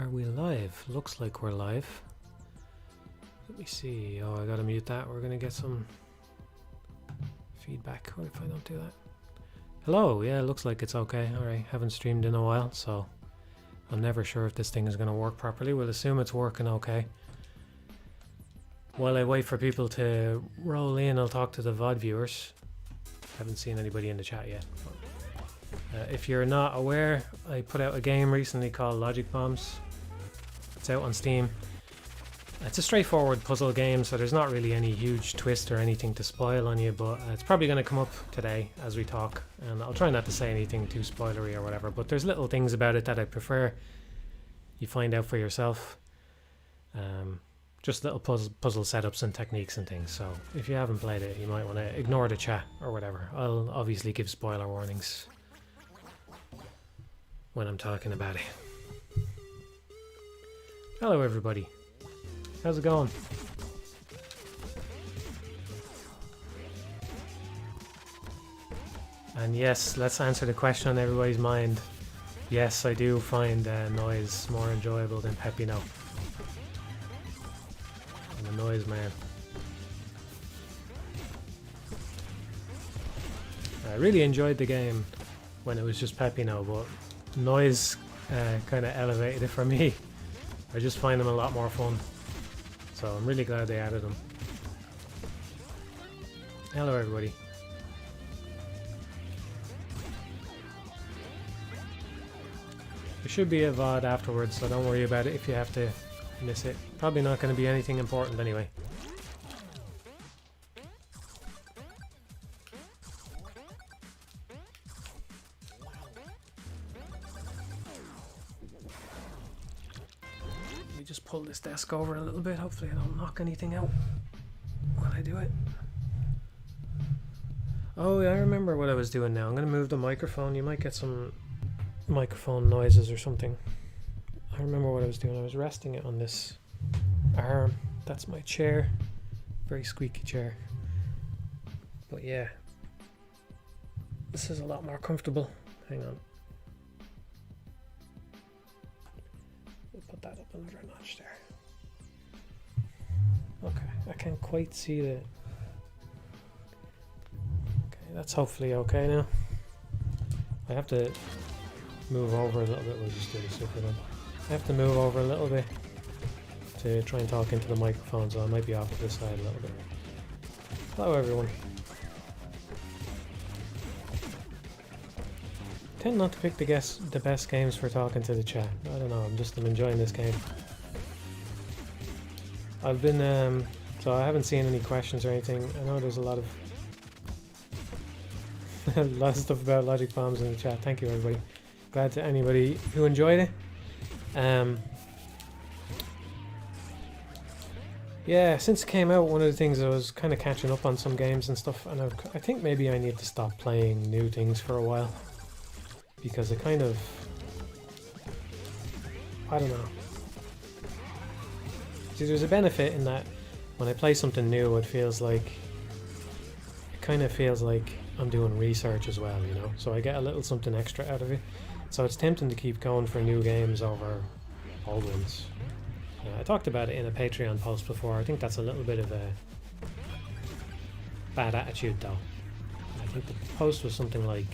Are we live? Looks like we're live. Let me see. Oh, I gotta mute that. We're gonna get some feedback. What if I don't do that? Hello. Yeah, it looks like it's okay. Alright, haven't streamed in a while, so I'm never sure if this thing is gonna work properly. We'll assume it's working okay. While I wait for people to roll in, I'll talk to the VOD viewers. Haven't seen anybody in the chat yet. If you're not aware, I put out a game recently called Logic Bombs. It's out on Steam. It's a straightforward puzzle game, so there's not really any huge twist or anything to spoil on you, but it's probably going to come up today as we talk, and I'll try not to say anything too spoilery or whatever, but there's little things about it that I prefer you find out for yourself. Just little puzzle setups and techniques and things, so if you haven't played it, you might want to ignore the chat or whatever. I'll obviously give spoiler warnings when I'm talking about it. Hello everybody, how's it going? And yes, let's answer the question on everybody's mind. Yes, I do find noise more enjoyable than Pepino. I'm a noise man. I really enjoyed the game when it was just Pepino, but noise kind of elevated it for me. I just find them a lot more fun, so I'm really glad they added them. Hello everybody. There should be a VOD afterwards, so don't worry about it if you have to miss it. Probably not going to be anything important anyway. Just pull this desk over a little bit. Hopefully I don't knock anything out while I do it. Oh yeah, I remember what I was doing now. I'm going to move the microphone. You might get some microphone noises or something. I remember what I was doing. I was resting it on this arm. That's my chair. Very squeaky chair. But yeah, this is a lot more comfortable. Hang on. Put that up another notch there. Okay, I can't quite see the... Okay, that's hopefully okay now. I have to move over a little bit. We'll just do the super then. I have to move over a little bit to try and talk into the microphone, so I might be off to this side a little bit. Hello everyone. Tend not to pick the best games for talking to the chat. I don't know, I'm enjoying this game. I've been so I haven't seen any questions or anything. I know there's a lot of a lot of stuff about Logic Bombs in the chat. Thank you everybody. Glad to anybody who enjoyed it. Yeah, since it came out, one of the things I was kind of catching up on some games and stuff, and I think maybe I need to stop playing new things for a while. Because it kind of, I don't know. See, there's a benefit in that when I play something new, it kind of feels like I'm doing research as well, you know? So I get a little something extra out of it. So it's tempting to keep going for new games over old ones. I talked about it in a Patreon post before. I think that's a little bit of a bad attitude though. I think the post was something like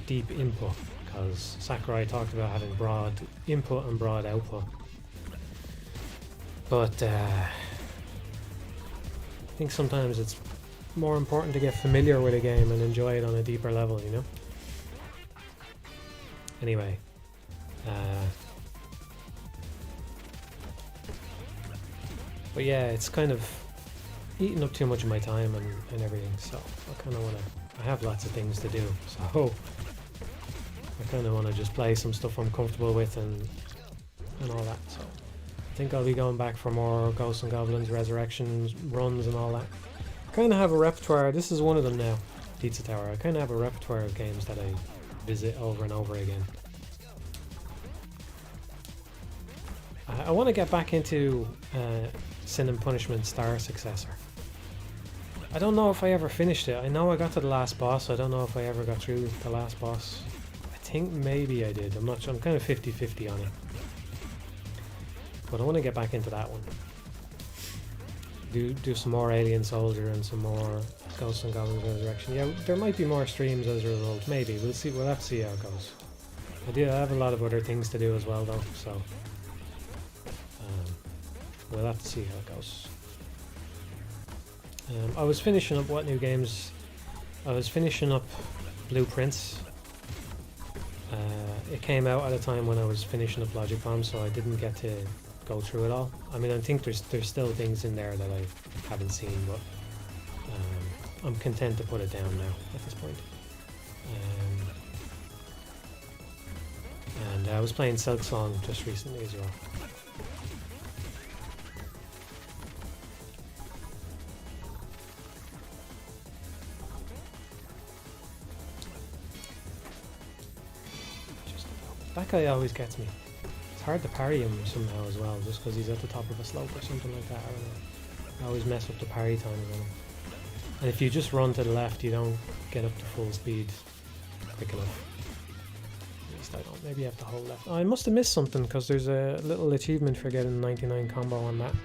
deep input, because Sakurai talked about having broad input and broad output. But I think sometimes it's more important to get familiar with a game and enjoy it on a deeper level, you know? Anyway. But yeah, it's kind of eating up too much of my time and everything, so I kind of want to... I have lots of things to do, so I kind of want to just play some stuff I'm comfortable with and all that. So I think I'll be going back for more Ghosts and Goblins, Resurrections, runs and all that. I kind of have a repertoire. This is one of them now, Pizza Tower. I kind of have a repertoire of games that I visit over and over again. I want to get back into Sin and Punishment Star Successor. I don't know if I ever finished it. I know I got to the last boss. I don't know if I ever got through the last boss. I think maybe I did. I'm not sure. I'm kind of 50-50 on it. But I want to get back into that one. Do some more Alien Soldier and some more Ghosts and Goblins Resurrection. Yeah, there might be more streams as a result. Maybe. We'll see. We'll have to see how it goes. I have a lot of other things to do as well, though. So we'll have to see how it goes. I was finishing up what new games? I was finishing up Blueprints. It came out at a time when I was finishing up Logic Bomb, so I didn't get to go through it all. I mean, I think there's still things in there that I haven't seen, but I'm content to put it down now at this point. And I was playing Silksong just recently as well. That guy always gets me. It's hard to parry him somehow as well, just because he's at the top of a slope or something like that. I don't know. I always mess up the parry times on him. And if you just run to the left, you don't get up to full speed quick enough. At least I don't. Maybe you have to hold left. Oh, I must have missed something, because there's a little achievement for getting 99 combo on that.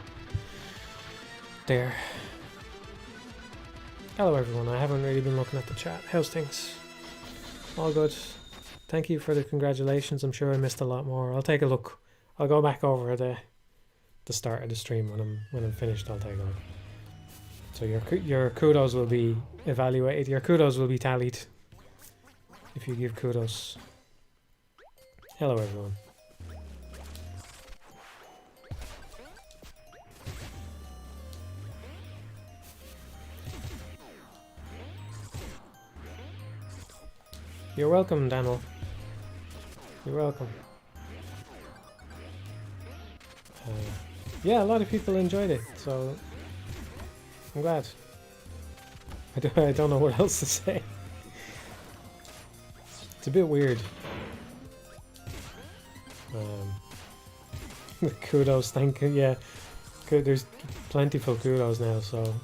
There. Hello everyone, I haven't really been looking at the chat. How's things? All good. Thank you for the congratulations. I'm sure I missed a lot more. I'll take a look. I'll go back over the start of the stream when I'm finished. I'll take a look. So your kudos will be evaluated. Your kudos will be tallied if you give kudos. Hello everyone. You're welcome, Daniel. You're welcome. Yeah, a lot of people enjoyed it, so I'm glad. I don't know what else to say. It's a bit weird. Kudos, thank you. Yeah, there's plentiful kudos now, so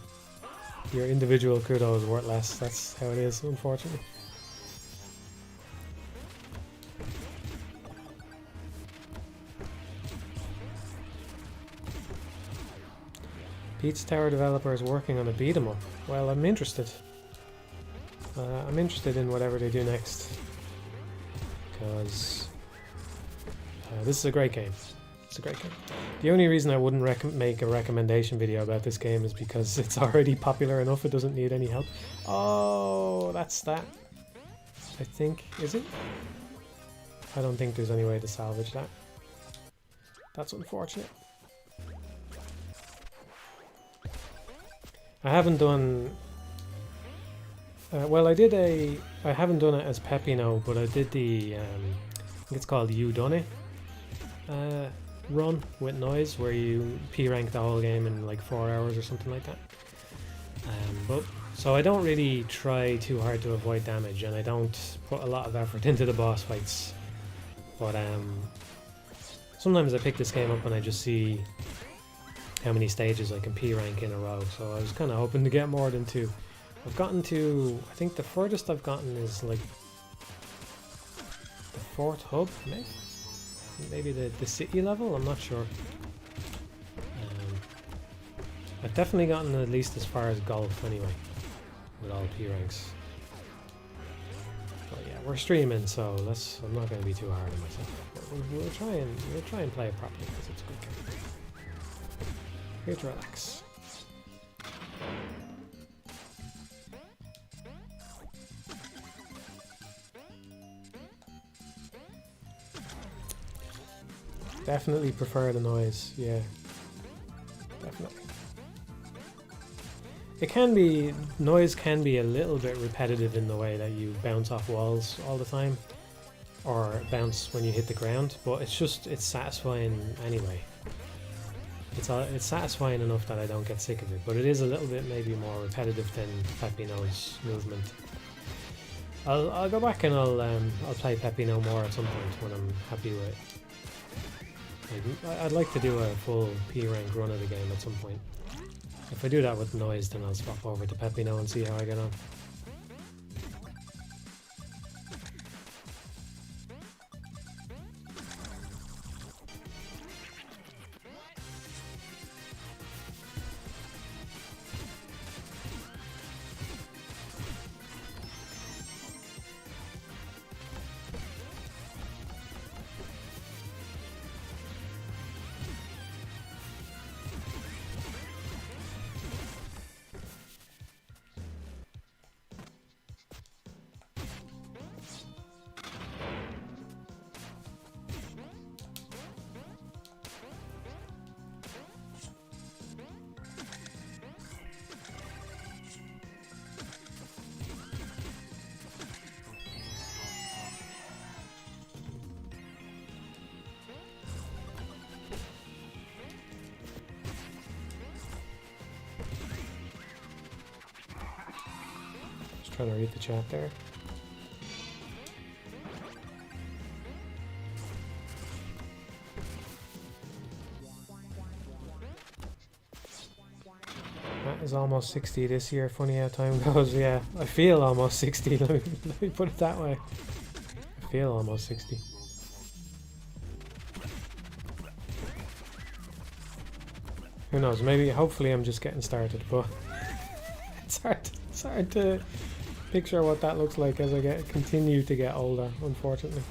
your individual kudos is worth less. That's how it is, unfortunately. Pete's Tower developer is working on a beat 'em up. Well, I'm interested. I'm interested in whatever they do next, because this is a great game. It's a great game. The only reason I wouldn't make a recommendation video about this game is because it's already popular enough. It doesn't need any help. Oh, that's that. I think, is it? I don't think there's any way to salvage that. That's unfortunate. I haven't done... well, I haven't done it as Pepino, but I did the... I think it's called You Done It run with Noise, where you P-rank the whole game in like 4 hours or something like that. So I don't really try too hard to avoid damage, and I don't put a lot of effort into the boss fights. But sometimes I pick this game up and I just see how many stages I can P-rank in a row, so I was kind of hoping to get more than 2. I've gotten to, I think the furthest I've gotten is like the 4th hub, maybe the city level, I'm not sure. I've definitely gotten at least as far as golf anyway, with all P-ranks. But yeah, we're streaming, so I'm not going to be too hard on myself. But we'll try and play it properly, because it's a good game. Here to relax. Definitely prefer the Noise, yeah. Definitely. Noise can be a little bit repetitive in the way that you bounce off walls all the time, or bounce when you hit the ground, but it's satisfying anyway. It's satisfying enough that I don't get sick of it, but it is a little bit maybe more repetitive than Pepino's movement. I'll go back and I'll play Pepino more at some point when I'm happy with it. I'd like to do a full P-rank run of the game at some point. If I do that with Noise, then I'll swap over to Pepino and see how I get on. trying to read the chat there. Matt is almost 60 this year. Funny how time goes. Yeah, I feel almost 60. Let me put it that way. I feel almost 60. Who knows? Maybe, hopefully, I'm just getting started. But it's hard to picture what that looks like as I continue to get older. Unfortunately.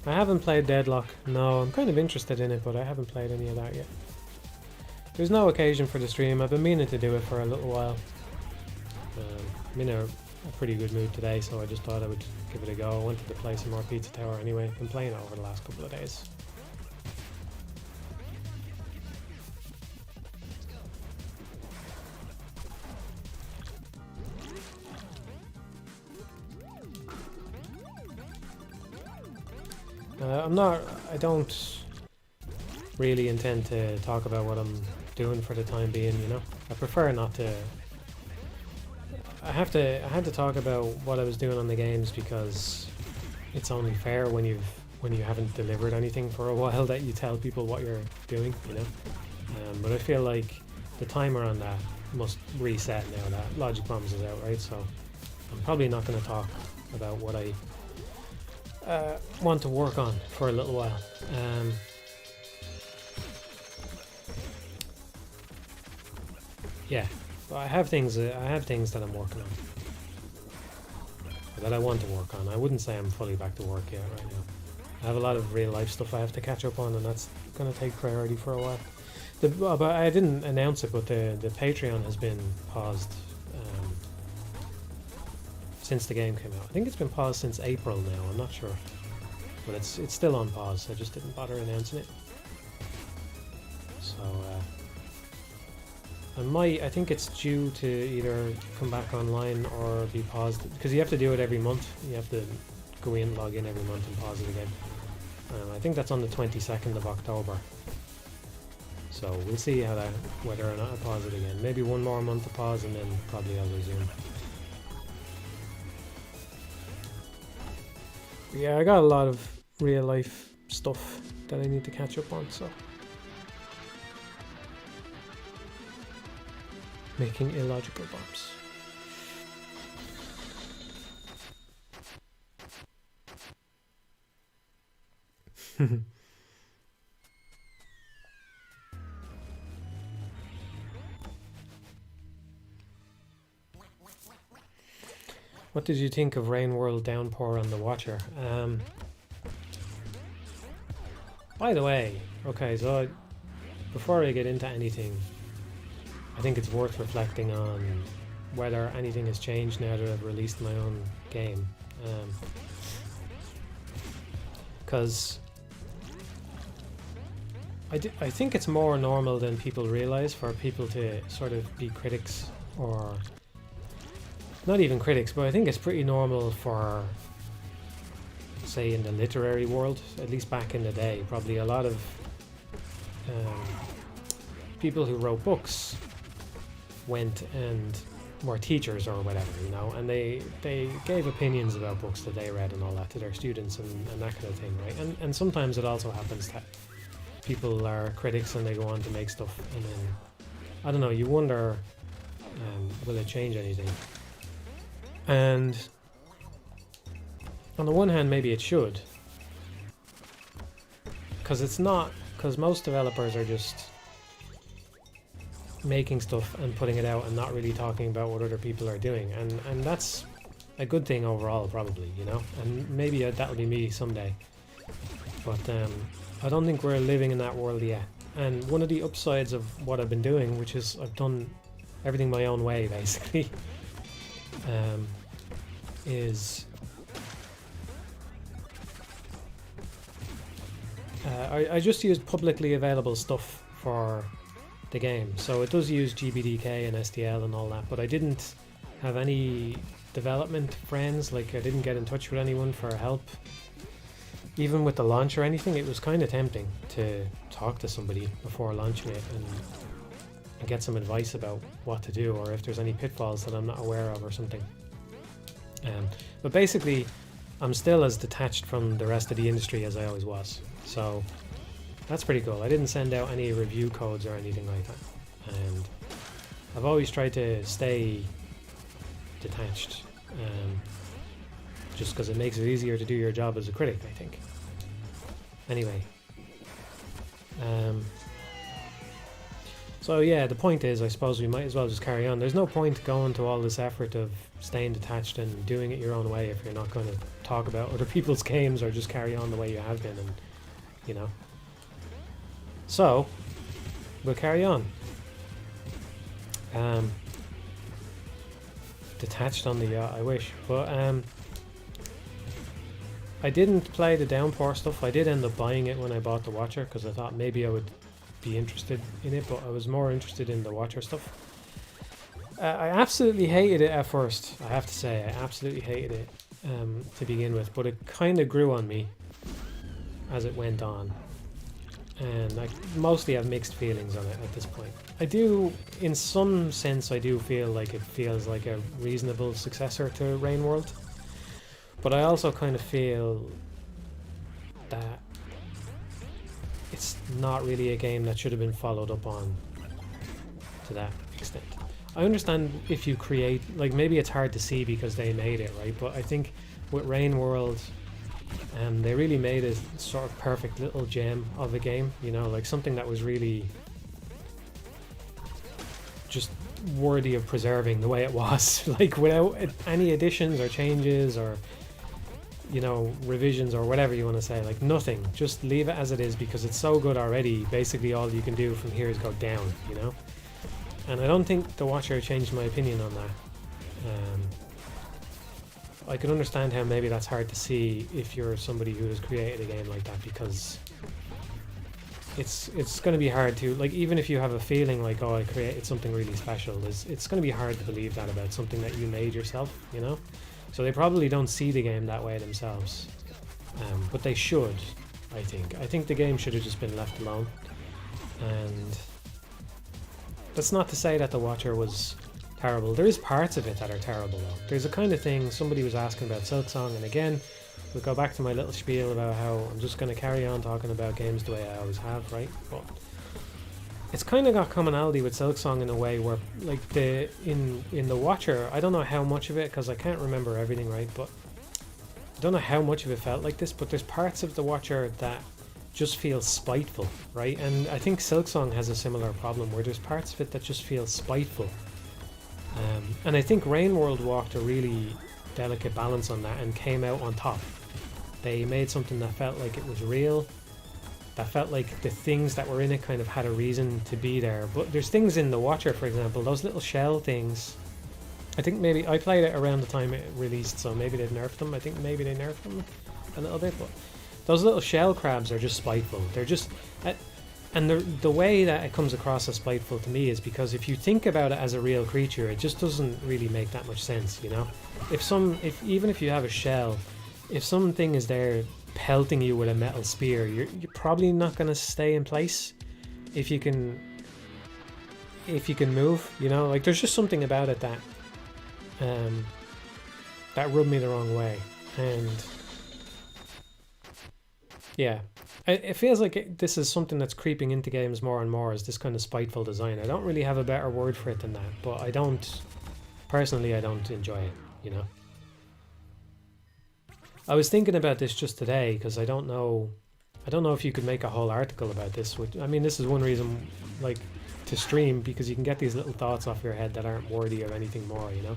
I haven't played Deadlock. No, I'm kind of interested in it, but I haven't played any of that yet. There's no occasion for the stream. I've been meaning to do it for a little while. I'm in a pretty good mood today, so I just thought I would give it a go. I wanted to play some more Pizza Tower anyway. I've been playing it over the last couple of days. I don't really intend to talk about what I'm doing for the time being, you know. I prefer not to. I had to talk about what I was doing on the games because it's only fair when you haven't delivered anything for a while that you tell people what you're doing, you know. But I feel like the timer on that must reset now that Logic Bombs is out, right? So I'm probably not going to talk about what I want to work on for a little while. Yeah, but I have things that I'm working on that I want to work on. I wouldn't say I'm fully back to work yet right now. I have a lot of real life stuff I have to catch up on, and that's going to take priority for a while. But I didn't announce it, but the Patreon has been paused since the game came out. I think it's been paused since April now. I'm not sure, but it's still on pause. I just didn't bother announcing it. So I think it's due to either come back online or be paused, because you have to do it every month. You have to go in, log in every month and pause it again. I think that's on the 22nd of October. So we'll see whether or not I pause it again. Maybe one more month to pause and then probably I'll resume. But yeah, I got a lot of real life stuff that I need to catch up on, so. Making illogical bombs. What did you think of Rain World Downpour on The Watcher? By the way, okay, so before I get into anything, I think it's worth reflecting on whether anything has changed now that I've released my own game. Because I think it's more normal than people realize for people to sort of be critics, or not even critics, but I think it's pretty normal for, say, in the literary world, at least back in the day, probably a lot of people who wrote books went and were teachers or whatever, you know, and they gave opinions about books that they read and all that to their students and that kind of thing, right? And sometimes it also happens that people are critics and they go on to make stuff, and then, I don't know, you wonder, will it change anything? And on the one hand, maybe it should, because most developers are just making stuff and putting it out and not really talking about what other people are doing, and that's a good thing overall, probably, you know, and maybe that'll be me someday, but I don't think we're living in that world yet. And one of the upsides of what I've been doing, which is I've done everything my own way basically, is I just used publicly available stuff for the game, so it does use GBDK and STL and all that, but I didn't have any development friends, like I didn't get in touch with anyone for help even with the launch or anything, it was kind of tempting to talk to somebody before launching it and get some advice about what to do, or if there's any pitfalls that I'm not aware of or something. But basically, I'm still as detached from the rest of the industry as I always was. So that's pretty cool. I didn't send out any review codes or anything like that. And I've always tried to stay detached, just because it makes it easier to do your job as a critic, I think. Anyway. So yeah, the point is, I suppose we might as well just carry on. There's no point going to all this effort of staying detached and doing it your own way if you're not going to talk about other people's games or just carry on the way you have been, and you know. So we'll carry on. Detached on the yacht, I wish, but I didn't play the Downpour stuff. I did end up buying it when I bought the Watcher because I thought maybe I would be interested in it, but I was more interested in the Watcher stuff. I absolutely hated it at first, I have to say. I absolutely hated it to begin with, but it kind of grew on me as it went on, and I mostly have mixed feelings on it at this point. I do, in some sense, I do feel like it feels like a reasonable successor to Rain World, but I also kind of feel that it's not really a game that should have been followed up on to that extent. I understand if you create, like, maybe it's hard to see because they made it, right? But I think with Rain World, they really made a sort of perfect little gem of a game, you know, like something that was really just worthy of preserving the way it was, like without any additions or changes or, you know, revisions or whatever you want to say, like nothing. Just leave it as it is because it's so good already. Basically all you can do from here is go down, you know? And I don't think The Watcher changed my opinion on that. I can understand how maybe that's hard to see if you're somebody who has created a game like that, because it's going to be hard to, like, even if you have a feeling like, oh, I created something really special, it's going to be hard to believe that about something that you made yourself, you know? So they probably don't see the game that way themselves, but they should, I think. I think the game should have just been left alone. And that's not to say that The Watcher was terrible. There is parts of it that are terrible though. There's a kind of thing, somebody was asking about Silksong, and again, we'll go back to my little spiel about how I'm just going to carry on talking about games the way I always have, right? But it's kind of got commonality with Silksong in a way where, like, in The Watcher, I don't know how much of it, because I can't remember everything, right? But I don't know how much of it felt like this, but there's parts of The Watcher that just feel spiteful, right? And I think Silksong has a similar problem where there's parts of it that just feel spiteful. And I think Rain World walked a really delicate balance on that and came out on top. They made something that felt like it was real, that felt like the things that were in it kind of had a reason to be there. But there's things in The Watcher, for example, those little shell things. I think maybe I played it around the time it released, so maybe they've nerfed them. I think maybe they nerfed them a little bit, but those little shell crabs are just spiteful. They're just, and the way that it comes across as spiteful to me is because if you think about it as a real creature, it just doesn't really make that much sense, you know? Even if you have a shell, if something is there pelting you with a metal spear, you're probably not going to stay in place if you can move, you know? Like, there's just something about it that that rubbed me the wrong way. And yeah, it feels like this is something that's creeping into games more and more, is this kind of spiteful design. I don't really have a better word for it than that, but I don't enjoy it, you know? I was thinking about this just today because I don't know if you could make a whole article about this, which, I mean, this is one reason, like, to stream, because you can get these little thoughts off your head that aren't worthy of anything more, you know?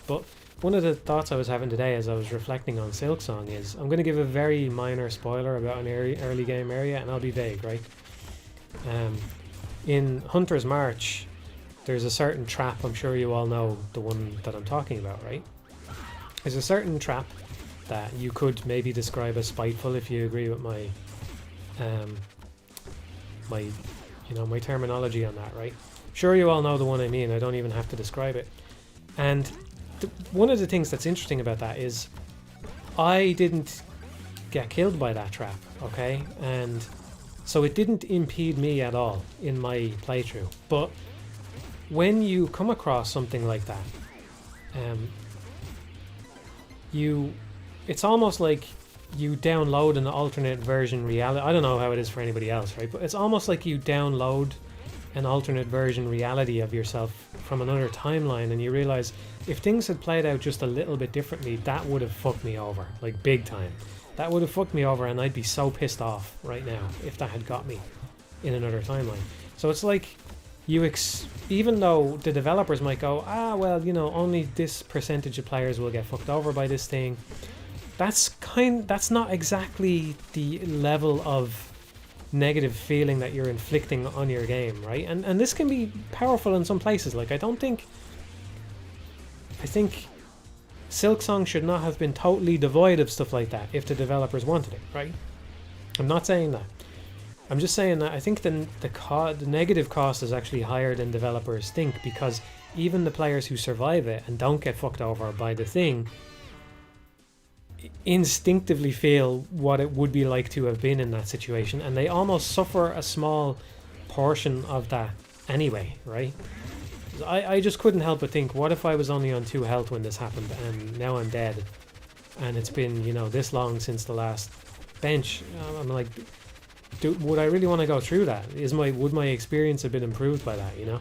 But one of the thoughts I was having today as I was reflecting on Silksong is, I'm going to give a very minor spoiler about an early game area, and I'll be vague, right? In Hunter's March, there's a certain trap, I'm sure you all know the one that I'm talking about, right? There's a certain trap that you could maybe describe as spiteful, if you agree with my my terminology on that, right? Sure, you all know the one I mean. I don't even have to describe it. And one of the things that's interesting about that is I didn't get killed by that trap, okay? And so it didn't impede me at all in my playthrough. But when you come across something like that, it's almost like you download an alternate version reality. I don't know how it is for anybody else, right? But it's almost like you download an alternate version reality of yourself from another timeline, and you realize if things had played out just a little bit differently, that would have fucked me over, like big time. That would have fucked me over, and I'd be so pissed off right now if that had got me in another timeline. So it's like even though the developers might go, well, you know, only this percentage of players will get fucked over by this thing. That's not exactly the level of negative feeling that you're inflicting on your game, right? And this can be powerful in some places. Like, I think Silksong should not have been totally devoid of stuff like that if the developers wanted it, right? I'm not saying that. I'm just saying that I think the negative cost is actually higher than developers think, because even the players who survive it and don't get fucked over by the thing instinctively feel what it would be like to have been in that situation, and they almost suffer a small portion of that anyway, right? I just couldn't help but think, what if I was only on 2 health when this happened, and now I'm dead, and it's been, you know, this long since the last bench. I'm like, would I really want to go through that? Would my experience have been improved by that, you know?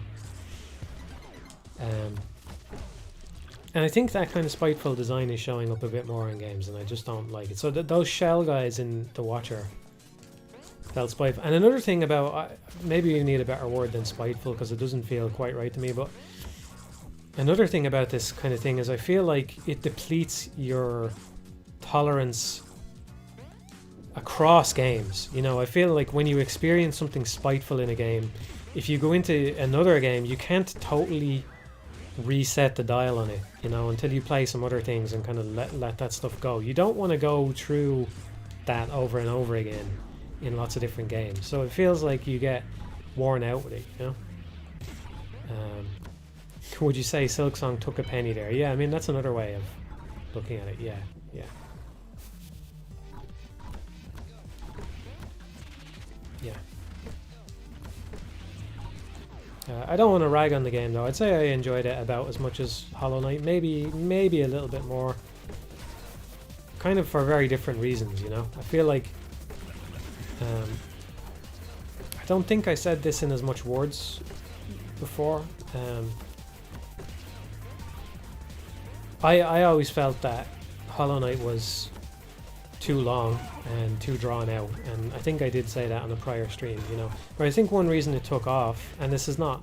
And I think that kind of spiteful design is showing up a bit more in games, and I just don't like it. So those shell guys in The Watcher felt spiteful. And another thing about, maybe you need a better word than spiteful, because it doesn't feel quite right to me, but another thing about this kind of thing is I feel like it depletes your tolerance across games. You know, I feel like when you experience something spiteful in a game, if you go into another game, you can't totally reset the dial on it, you know, until you play some other things and kind of let that stuff go. You don't want to go through that over and over again in lots of different games, so it feels like you get worn out with it, you know. Would you say Silksong took a penny there? Yeah, I mean, that's another way of looking at it. Yeah. I don't want to rag on the game though. I'd say I enjoyed it about as much as Hollow Knight, maybe a little bit more. Kind of for very different reasons, you know. I feel like I don't think I said this in as much words before. I always felt that Hollow Knight was too long and too drawn out, and I think I did say that on a prior stream, you know. But I think one reason it took off, and this is not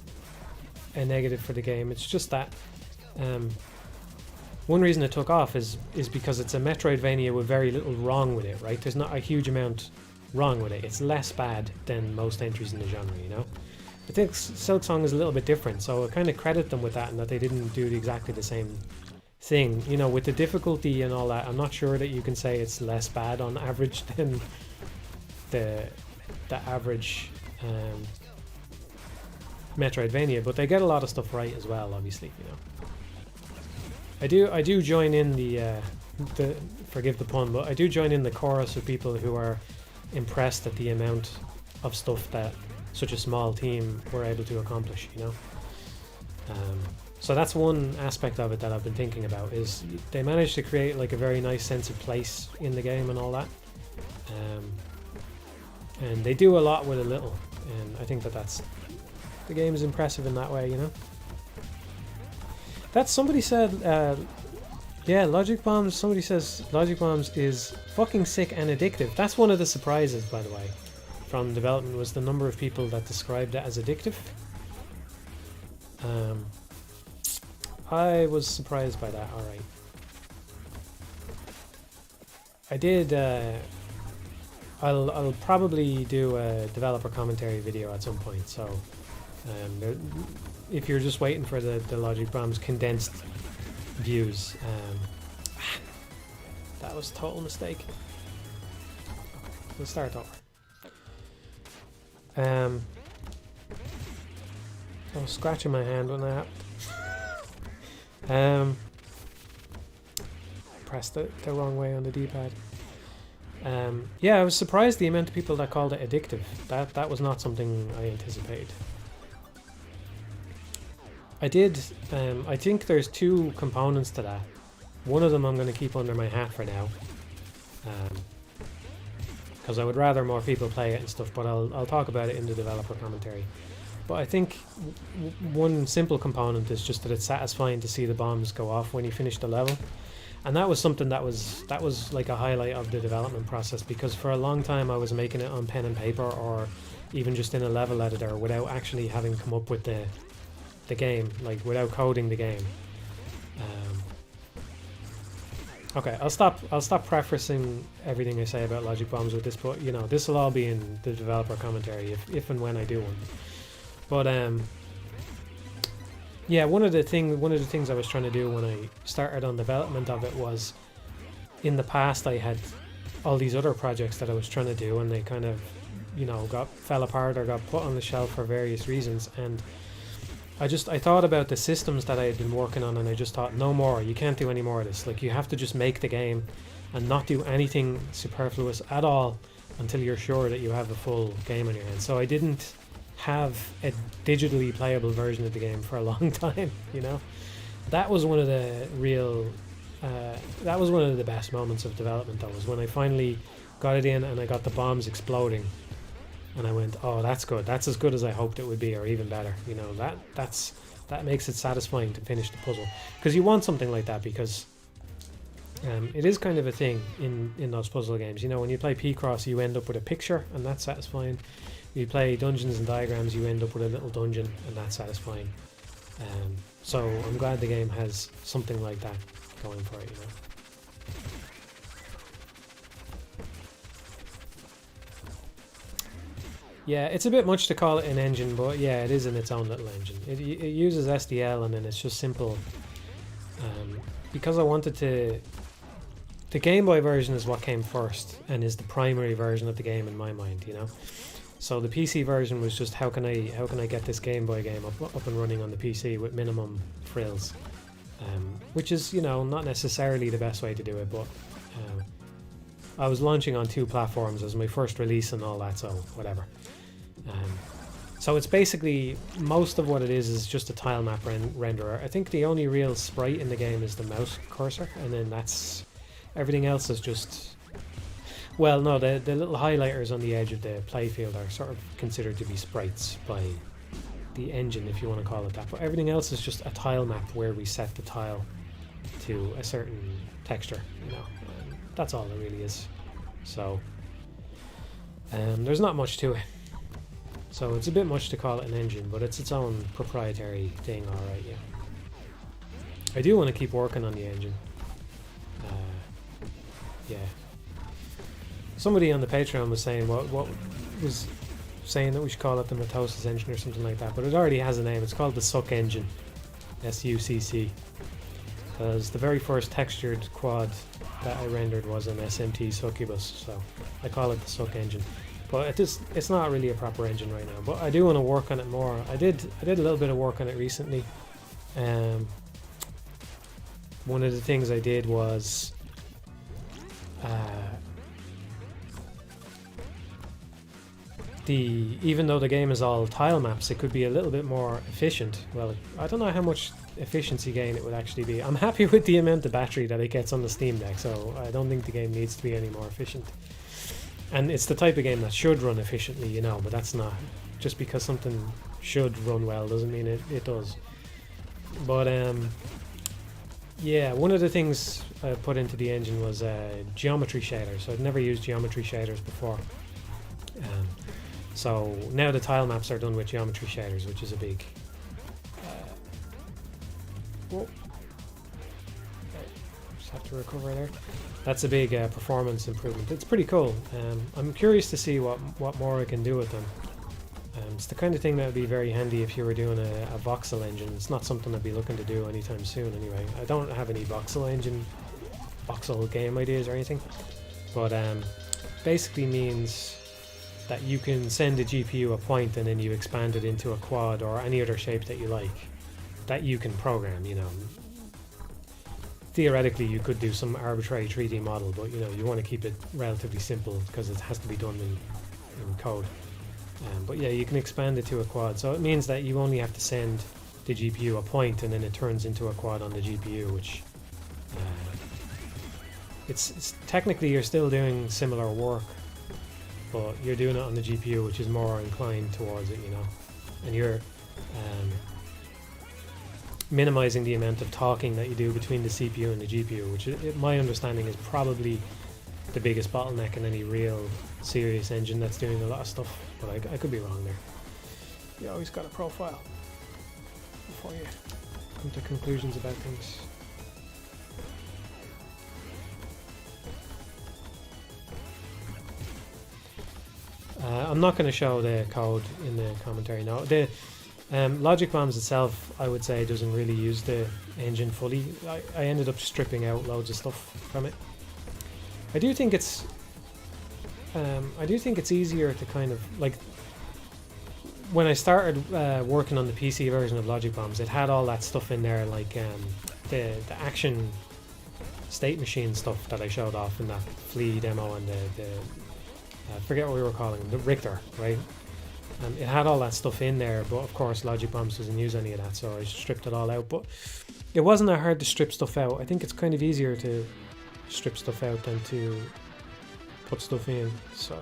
a negative for the game, it's just that one reason it took off is because it's a Metroidvania with very little wrong with it, right? There's not a huge amount wrong with it. It's less bad than most entries in the genre, you know. I think Silksong is a little bit different, so I kind of credit them with that, and that they didn't do exactly the same thing, you know, with the difficulty and all that. I'm not sure that you can say it's less bad on average than the average Metroidvania, but they get a lot of stuff right as well, obviously, you know. I do join in the forgive the pun, but I do join in the chorus of people who are impressed at the amount of stuff that such a small team were able to accomplish, you know. So that's one aspect of it that I've been thinking about, is they managed to create like a very nice sense of place in the game and all that. And they do a lot with a little, and I think that's the game is impressive in that way, you know. That somebody said, yeah, Logic Bombs. Somebody says Logic Bombs is fucking sick and addictive. That's one of the surprises, by the way, from development, was the number of people that described it as addictive. I was surprised by that. Alright. I did, I'll probably do a developer commentary video at some point, so if you're just waiting for the Logic Bombs condensed views, that was a total mistake. Okay, we'll start over. I was scratching my hand when that happened. Pressed it the wrong way on the D-pad. Yeah, I was surprised the amount of people that called it addictive. That was not something I anticipated. I think there's two components to that. One of them I'm going to keep under my hat for now, because I would rather more people play it and stuff, but I'll talk about it in the developer commentary. But I think one simple component is just that it's satisfying to see the bombs go off when you finish the level. And that was something that was like a highlight of the development process, because for a long time I was making it on pen and paper or even just in a level editor without actually having come up with the game, like without coding the game. Okay, I'll stop prefacing everything I say about logic bombs with this, but you know, this will all be in the developer commentary if and when I do one. But yeah, one of the things I was trying to do when I started on development of it was, in the past I had all these other projects that I was trying to do, and they kind of, you know, fell apart or got put on the shelf for various reasons. And I thought about the systems that I had been working on, and I just thought, no more, you can't do any more of this. Like, you have to just make the game and not do anything superfluous at all until you're sure that you have a full game on your hands. So I didn't have a digitally playable version of the game for a long time, you know. That was one of the best moments of development, though, was when I finally got it in and I got the bombs exploding, and I went, oh, that's good, that's as good as I hoped it would be, or even better, you know. That makes it satisfying to finish the puzzle, because you want something like that, because it is kind of a thing in those puzzle games, you know. When you play P-Cross, you end up with a picture, and that's satisfying. You play Dungeons and Diagrams, you end up with a little dungeon, and that's satisfying. So I'm glad the game has something like that going for it, you know. Yeah, it's a bit much to call it an engine, but yeah, it is in its own little engine. It uses SDL, and then it's just simple. Because I wanted to... The Game Boy version is what came first, and is the primary version of the game in my mind, you know. So the PC version was just, how can I get this Game Boy game up and running on the PC with minimum frills, which is, you know, not necessarily the best way to do it, but I was launching on 2 platforms as my first release and all that, so whatever. So it's basically, most of what it is just a tile map renderer. I think the only real sprite in the game is the mouse cursor, and then that's everything else is just... Well, no, the little highlighters on the edge of the playfield are sort of considered to be sprites by the engine, if you want to call it that. But everything else is just a tile map where we set the tile to a certain texture, you know. That's all it really is. So, there's not much to it. So it's a bit much to call it an engine, but it's its own proprietary thing, alright, yeah. I do want to keep working on the engine. Yeah. Somebody on the Patreon was saying what was saying that we should call it the Mitosis engine or something like that, but it already has a name. It's called the Suck engine, SUCC, because the very first textured quad that I rendered was an SMT Succubus, so I call it the Suck engine. But it's not really a proper engine right now, but I do want to work on it more. I did a little bit of work on it recently. One of the things I did was even though the game is all tile maps, it could be a little bit more efficient. Well, I don't know how much efficiency gain it would actually be. I'm happy with the amount of battery that it gets on the Steam Deck, so I don't think the game needs to be any more efficient. And it's the type of game that should run efficiently, you know, but that's not... Just because something should run well doesn't mean it does. But, yeah, one of the things I put into the engine was geometry shaders. So I'd never used geometry shaders before. So now the tile maps are done with geometry shaders, which is a big... just have to recover there. That's a big performance improvement. It's pretty cool. I'm curious to see what more I can do with them. It's the kind of thing that would be very handy if you were doing a voxel engine. It's not something I'd be looking to do anytime soon anyway. I don't have any voxel game ideas or anything. But basically means that you can send a GPU a point and then you expand it into a quad or any other shape that you like, that you can program, you know. theoretically you could do some arbitrary 3D model, but you know, you want to keep it relatively simple because it has to be done in code. But yeah, you can expand it to a quad, so it means that you only have to send the GPU a point and then it turns into a quad on the GPU, which it's technically you're still doing similar work, but you're doing it on the GPU, which is more inclined towards it, you know, and you're minimizing the amount of talking that you do between the CPU and the GPU, which my understanding is probably the biggest bottleneck in any real serious engine that's doing a lot of stuff, but I could be wrong there. You always got a profile before you come to conclusions about things. I'm not going to show the code in the commentary now. The Logic Bombs itself, I would say, doesn't really use the engine fully. I ended up stripping out loads of stuff from it. I do think it's easier to kind of, like, when I started working on the PC version of Logic Bombs, it had all that stuff in there, like the action state machine stuff that I showed off in that Flea demo, and the I forget what we were calling them, the Richter, right? It had all that stuff in there, but of course Logic Bombs doesn't use any of that, so I stripped it all out. But it wasn't that hard to strip stuff out. I think it's kind of easier to strip stuff out than to put stuff in. So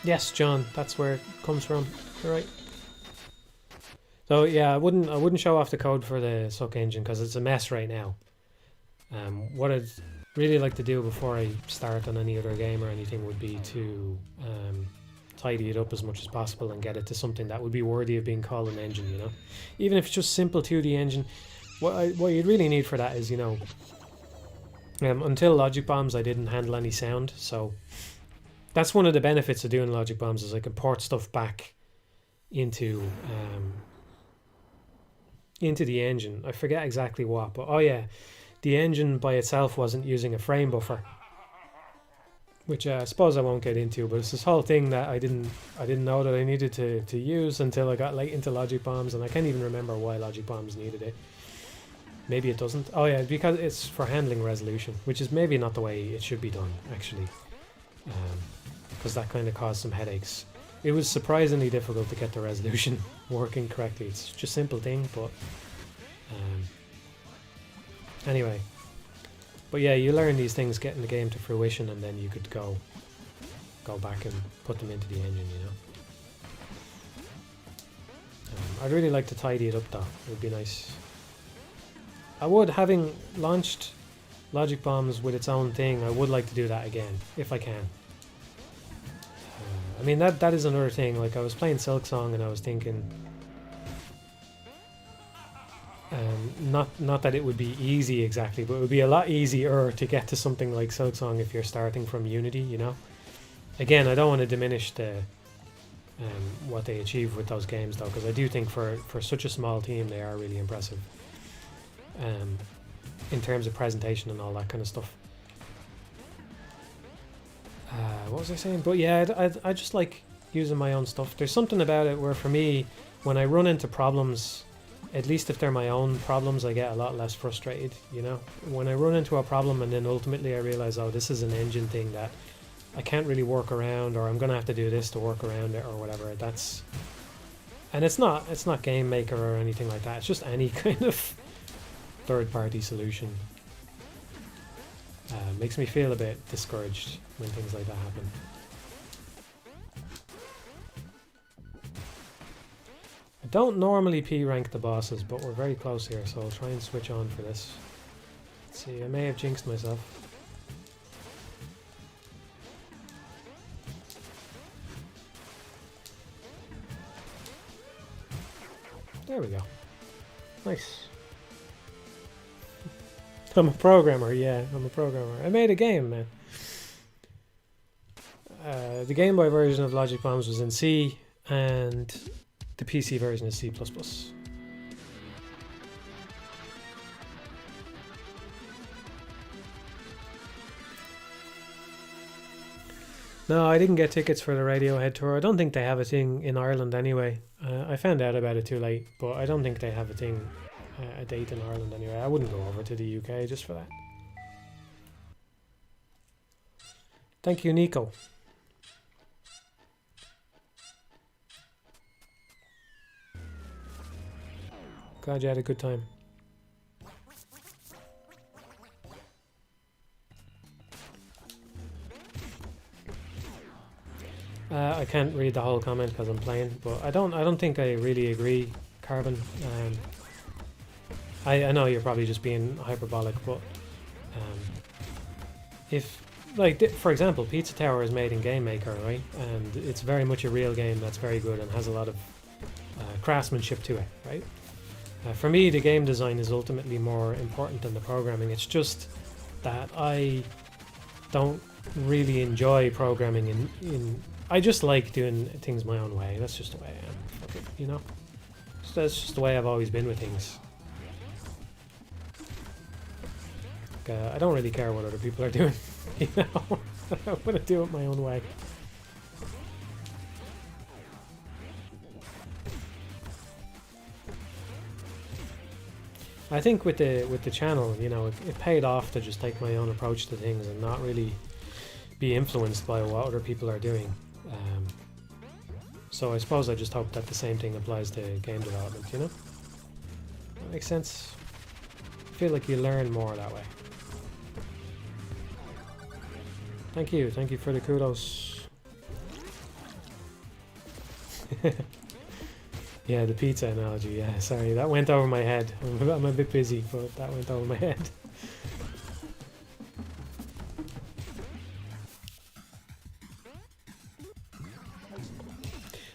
yes, John, that's where it comes from. You're right. So yeah, I wouldn't show off the code for the Suck engine because it's a mess right now. What I'd really like to do before I start on any other game or anything would be to tidy it up as much as possible and get it to something that would be worthy of being called an engine, you know. Even if it's just simple 2D engine, what you'd really need for that is, you know, until Logic Bombs I didn't handle any sound, so that's one of the benefits of doing Logic Bombs, is I can port stuff back into the engine. I forget exactly what, but oh yeah, the engine by itself wasn't using a frame buffer, which I suppose I won't get into, but it's this whole thing that I didn't know that I needed to use until I got late into Logic Bombs, and I can't even remember why Logic Bombs needed it. Maybe it doesn't. Oh yeah, because it's for handling resolution, which is maybe not the way it should be done, actually, because that kind of caused some headaches. It was surprisingly difficult to get the resolution working correctly. It's just a simple thing, but anyway. But yeah, you learn these things getting the game to fruition, and then you could go back and put them into the engine, you know. I'd really like to tidy it up though. It would be nice. I would, having launched Logic Bombs with its own thing, I would like to do that again, if I can. I mean, that is another thing. Like, I was playing Silksong and I was thinking, not that it would be easy exactly, but it would be a lot easier to get to something like Silksong if you're starting from Unity, you know. Again, I don't want to diminish the what they achieve with those games though, because I do think for such a small team they are really impressive in terms of presentation and all that kind of stuff. What was I saying? But yeah, I just like using my own stuff. There's something about it where, for me, when I run into problems, at least if they're my own problems, I get a lot less frustrated, you know. When I run into a problem and then ultimately I realize, oh, this is an engine thing that I can't really work around, or I'm gonna have to do this to work around it or whatever, that's... And it's not Game Maker or anything like that, it's just any kind of third-party solution. Makes me feel a bit discouraged when things like that happen. I don't normally P-rank the bosses, but we're very close here, so I'll try and switch on for this. Let's see, I may have jinxed myself. There we go. Nice. I'm a programmer, yeah, I'm a programmer. I made a game, man. The Game Boy version of Logic Bombs was in C, and the PC version is C++. No, I didn't get tickets for the Radiohead tour. I don't think they have a thing in Ireland anyway. I found out about it too late, but I don't think they have a thing a date in Ireland anyway. I wouldn't go over to the UK just for that. Thank you, Nico. Glad you had a good time. I can't read the whole comment because I'm playing, but I don't think I really agree, Carbon. I know you're probably just being hyperbolic, but if, like, for example, Pizza Tower is made in Game Maker, right? And it's very much a real game that's very good and has a lot of craftsmanship to it, right? For me, the game design is ultimately more important than the programming. It's just that I don't really enjoy programming in I just like doing things my own way. That's just the way I am. Fuck it, you know? So that's just the way I've always been with things. I don't really care what other people are doing, you know? I want to do it my own way. I think with the channel, you know, it paid off to just take my own approach to things and not really be influenced by what other people are doing. So I suppose I just hope that the same thing applies to game development, you know? That makes sense. I feel like you learn more that way. Thank you for the kudos. Yeah, the pizza analogy, yeah, sorry, that went over my head. I'm a bit busy, but that went over my head.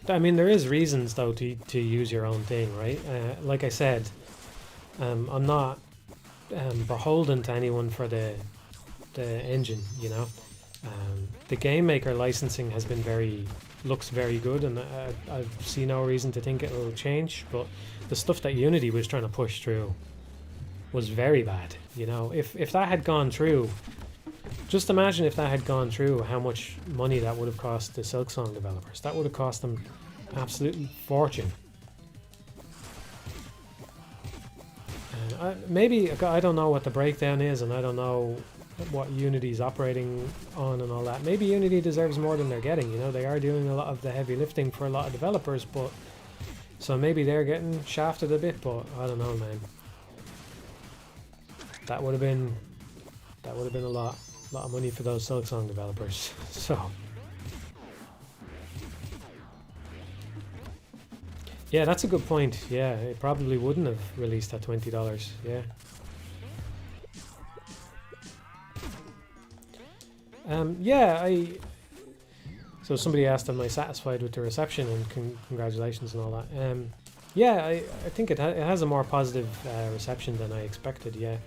I mean, there is reasons, though, to use your own thing, right? Like I said, I'm not beholden to anyone for the engine, you know? The Game Maker licensing has been looks very good, and I see no reason to think it will change, but the stuff that Unity was trying to push through was very bad, you know? If that had gone through, just imagine if that had gone through, how much money that would have cost the Silksong developers. That would have cost them absolutely fortune. Maybe, I don't know what the breakdown is, and I don't know what Unity's operating on and all that. Maybe Unity deserves more than they're getting, you know? They are doing a lot of the heavy lifting for a lot of developers, but so maybe they're getting shafted a bit, but I don't know, man. That would have been a lot of money for those Silksong developers. So yeah, that's a good point. Yeah, it probably wouldn't have released at $20. Yeah. Yeah, so somebody asked, am I satisfied with the reception, and congratulations and all that. Yeah, I think it has a more positive reception than I expected, yeah.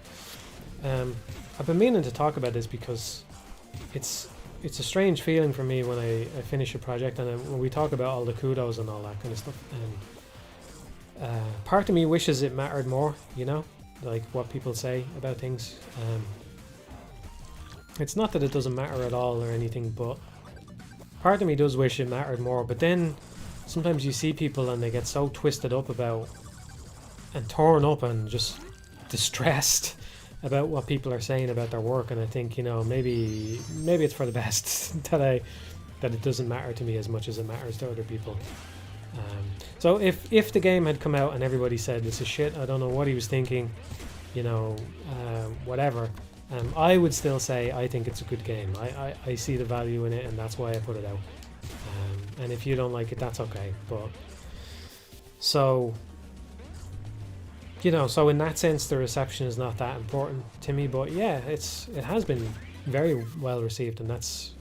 I've been meaning to talk about this because it's a strange feeling for me when I finish a project, and when we talk about all the kudos and all that kind of stuff, and part of me wishes it mattered more, you know, like what people say about things. It's not that it doesn't matter at all or anything, but part of me does wish it mattered more. But then sometimes you see people and they get so twisted up about and torn up and just distressed about what people are saying about their work, and I think, you know, maybe it's for the best that it doesn't matter to me as much as it matters to other people. So if the game had come out and everybody said this is shit, I don't know what he was thinking, you know, whatever, I would still say I think it's a good game. I see the value in it, and that's why I put it out. And if you don't like it, that's okay. But so, you know, so in that sense, the reception is not that important to me. But yeah, it has been very well received, and that's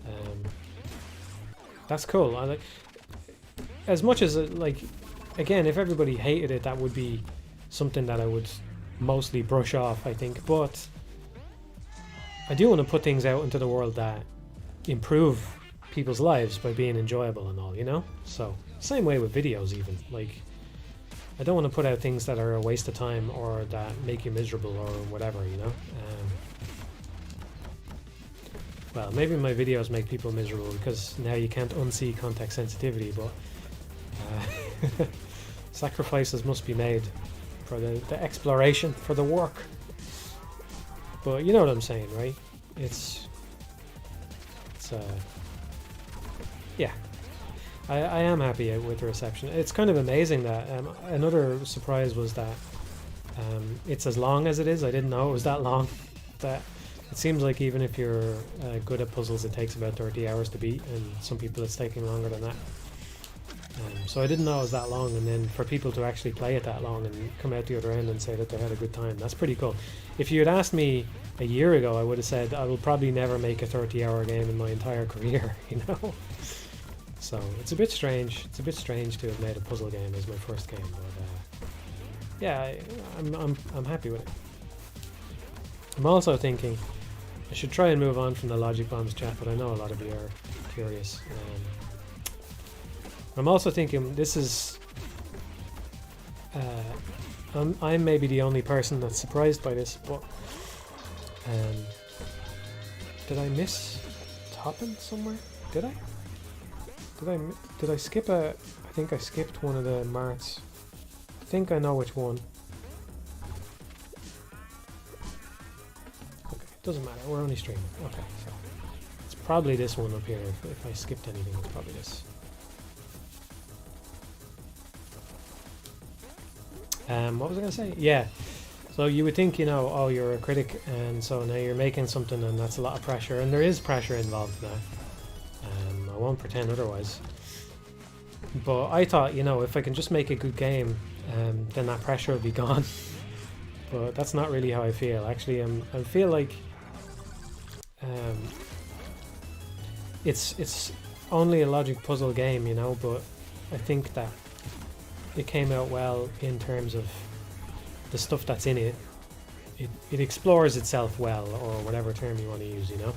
cool. I like, as much as like, again, if everybody hated it, that would be something that I would mostly brush off, I think. But I do want to put things out into the world that improve people's lives by being enjoyable and all, you know? So, same way with videos even. Like, I don't want to put out things that are a waste of time or that make you miserable or whatever, you know? Well, maybe my videos make people miserable because now you can't unsee context sensitivity, but sacrifices must be made. for the exploration, for the work. But you know what I'm saying, right? It's yeah. I am happy with the reception. It's kind of amazing that another surprise was that it's as long as it is. I didn't know it was that long. That it seems like even if you're good at puzzles, it takes about 30 hours to beat, and some people it's taking longer than that. So I didn't know it was that long, and then for people to actually play it that long and come out the other end and say that they had a good time, that's pretty cool. If you had asked me a year ago, I would have said I will probably never make a 30-hour game in my entire career, you know? So it's a bit strange. It's a bit strange to have made a puzzle game as my first game, but yeah, I'm happy with it. I'm also thinking I should try and move on from the Logic Bombs chat, but I know a lot of you are curious. I'm also thinking this is I'm maybe the only person that's surprised by this, but did I miss Toppin somewhere? Did I? Did I skip I think I skipped one of the marts. I think I know which one. Okay, doesn't matter, we're only streaming. Okay, so it's probably this one up here. If I skipped anything, it's probably this. What was I going to say? Yeah, so you would think, you know, oh, you're a critic, and so now you're making something, and that's a lot of pressure, and there is pressure involved now. I won't pretend otherwise. But I thought, you know, if I can just make a good game, then that pressure will be gone. But that's not really how I feel. Actually, I feel like it's only a logic puzzle game, you know, but I think that it came out well in terms of the stuff that's in it. It explores itself well, or whatever term you want to use, you know.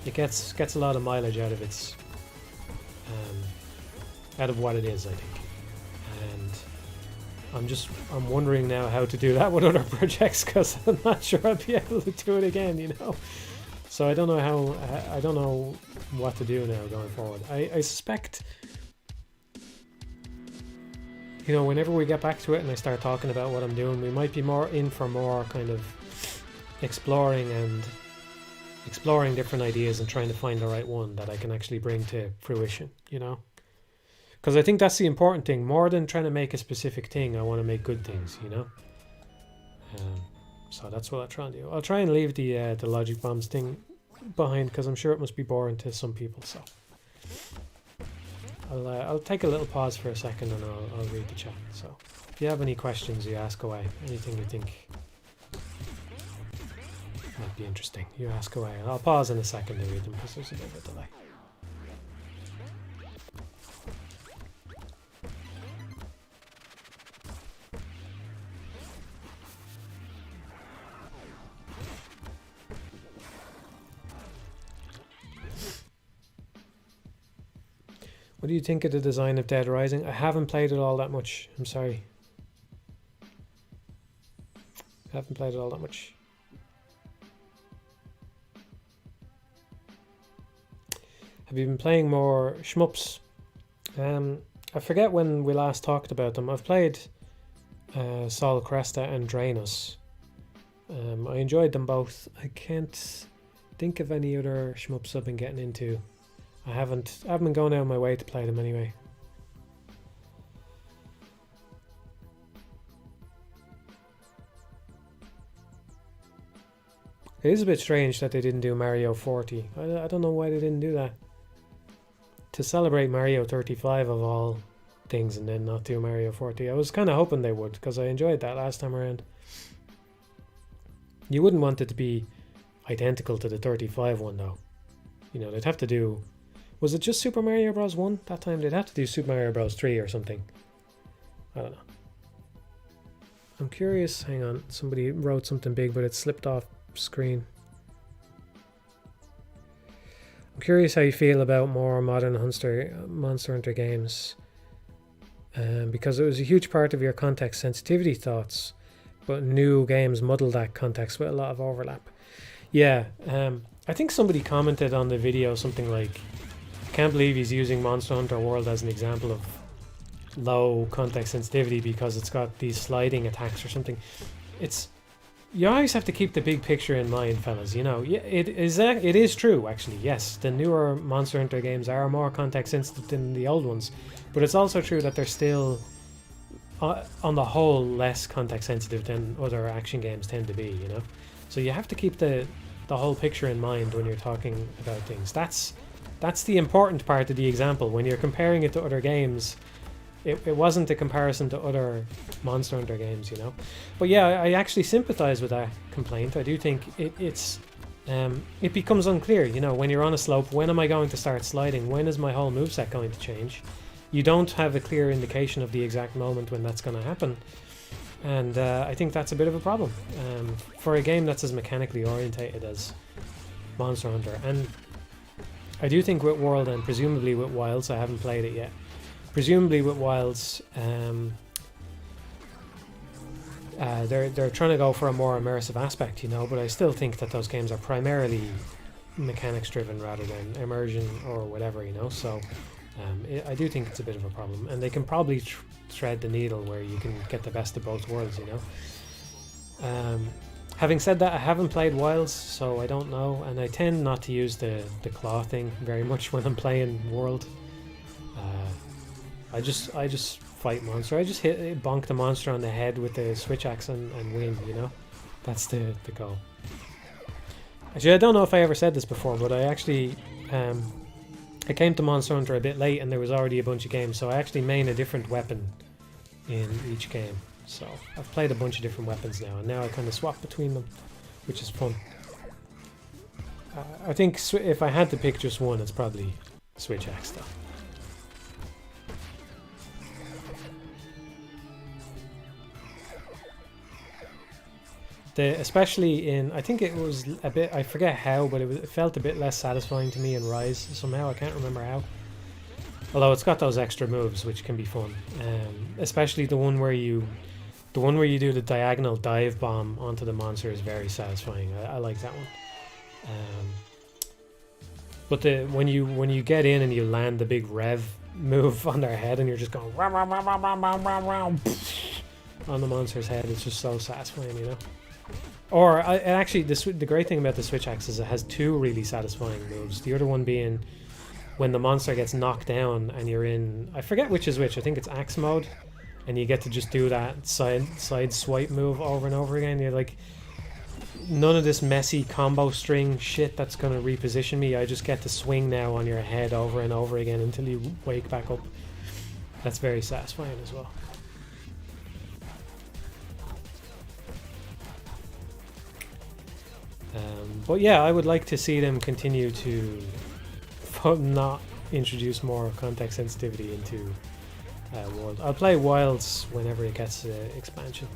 It gets a lot of mileage out of its out of what it is, I think. And I'm wondering now how to do that with other projects, because I'm not sure I'll be able to do it again, you know. So I don't know what to do now going forward. I suspect, you know, whenever we get back to it and I start talking about what I'm doing, we might be more in for more kind of exploring different ideas and trying to find the right one that I can actually bring to fruition, you know? Because I think that's the important thing. More than trying to make a specific thing, I want to make good things, you know? So that's what I'll try and do. I'll try and leave the Logic Bombs thing behind, because I'm sure it must be boring to some people, so... I'll take a little pause for a second, and I'll read the chat. So if you have any questions, you ask away. Anything you think might be interesting, you ask away. I'll pause in a second to read them, because there's a bit of a delay. What do you think of the design of Dead Rising? I haven't played it all that much. I'm sorry. I haven't played it all that much. Have you been playing more shmups? I forget when we last talked about them. I've played Sol Cresta and Draenus. I enjoyed them both. I can't think of any other shmups I've been getting into. I haven't been going out of my way to play them anyway. It is a bit strange that they didn't do Mario 40. I don't know why they didn't do that. To celebrate Mario 35 of all things, and then not do Mario 40. I was kind of hoping they would, because I enjoyed that last time around. You wouldn't want it to be identical to the 35 one though. You know, they'd have to do... Was it just Super Mario Bros. 1 that time? They'd have to do Super Mario Bros. 3 or something. I don't know. I'm curious. Hang on. Somebody wrote something big, but it slipped off screen. I'm curious how you feel about more modern Monster Hunter games. Because it was a huge part of your context sensitivity thoughts, but new games muddle that context with a lot of overlap. Yeah. I think somebody commented on the video something like, can't believe he's using Monster Hunter World as an example of low context sensitivity because it's got these sliding attacks or something. You always have to keep the big picture in mind, fellas. You know, it is true actually. Yes, the newer Monster Hunter games are more context sensitive than the old ones, but it's also true that they're still, on the whole, less context sensitive than other action games tend to be. You know, so you have to keep the whole picture in mind when you're talking about things. That's the important part of the example. When you're comparing it to other games, it wasn't a comparison to other Monster Hunter games, you know. But yeah, I actually sympathize with that complaint. I do think it becomes unclear, you know, when you're on a slope. When am I going to start sliding? When is my whole moveset going to change? You don't have a clear indication of the exact moment when that's going to happen. And I think that's a bit of a problem for a game that's as mechanically orientated as Monster Hunter. And I do think with World, and presumably with Wilds, I haven't played it yet, presumably with Wilds, they're trying to go for a more immersive aspect, you know, but I still think that those games are primarily mechanics driven rather than immersion or whatever, you know. So I do think it's a bit of a problem, and they can probably thread the needle where you can get the best of both worlds, you know. Having said that, I haven't played Wilds, so I don't know, and I tend not to use the claw thing very much when I'm playing World. I just fight monster. I just bonk the monster on the head with the switch axe and win, you know. That's the goal. Actually, I don't know if I ever said this before, but I actually I came to Monster Hunter a bit late and there was already a bunch of games, so I actually main a different weapon in each game. So I've played a bunch of different weapons now, and now I kind of swap between them, which is fun. I think if I had to pick just one, it's probably switch axe though. Especially in, I think it was a bit, I forget how, but it felt a bit less satisfying to me in Rise somehow. I can't remember how. Although it's got those extra moves which can be fun, especially the one where you do the diagonal dive bomb onto the monster is very satisfying. I like that one. But when you get in and you land the big rev move on their head and you're just going on the monster's head, it's just so satisfying, you know. Or actually, the great thing about the switch axe is it has two really satisfying moves. The other one being when the monster gets knocked down and you're in, I forget which is which. I think it's axe mode, and you get to just do that side swipe move over and over again. You're like, none of this messy combo string shit that's gonna reposition me. I just get to swing now on your head over and over again until you wake back up. That's very satisfying as well. But yeah, I would like to see them continue to not introduce more context sensitivity into World. I'll play Wilds whenever it gets expansion.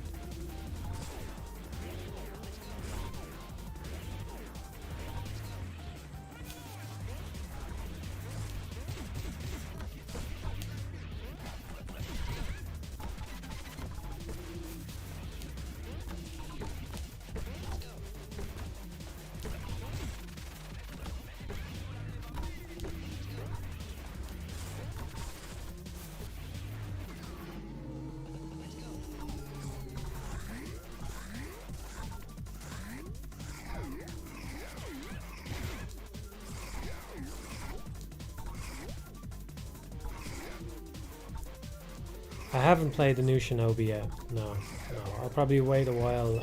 I haven't played the new Shinobi yet. No. I'll probably wait a while.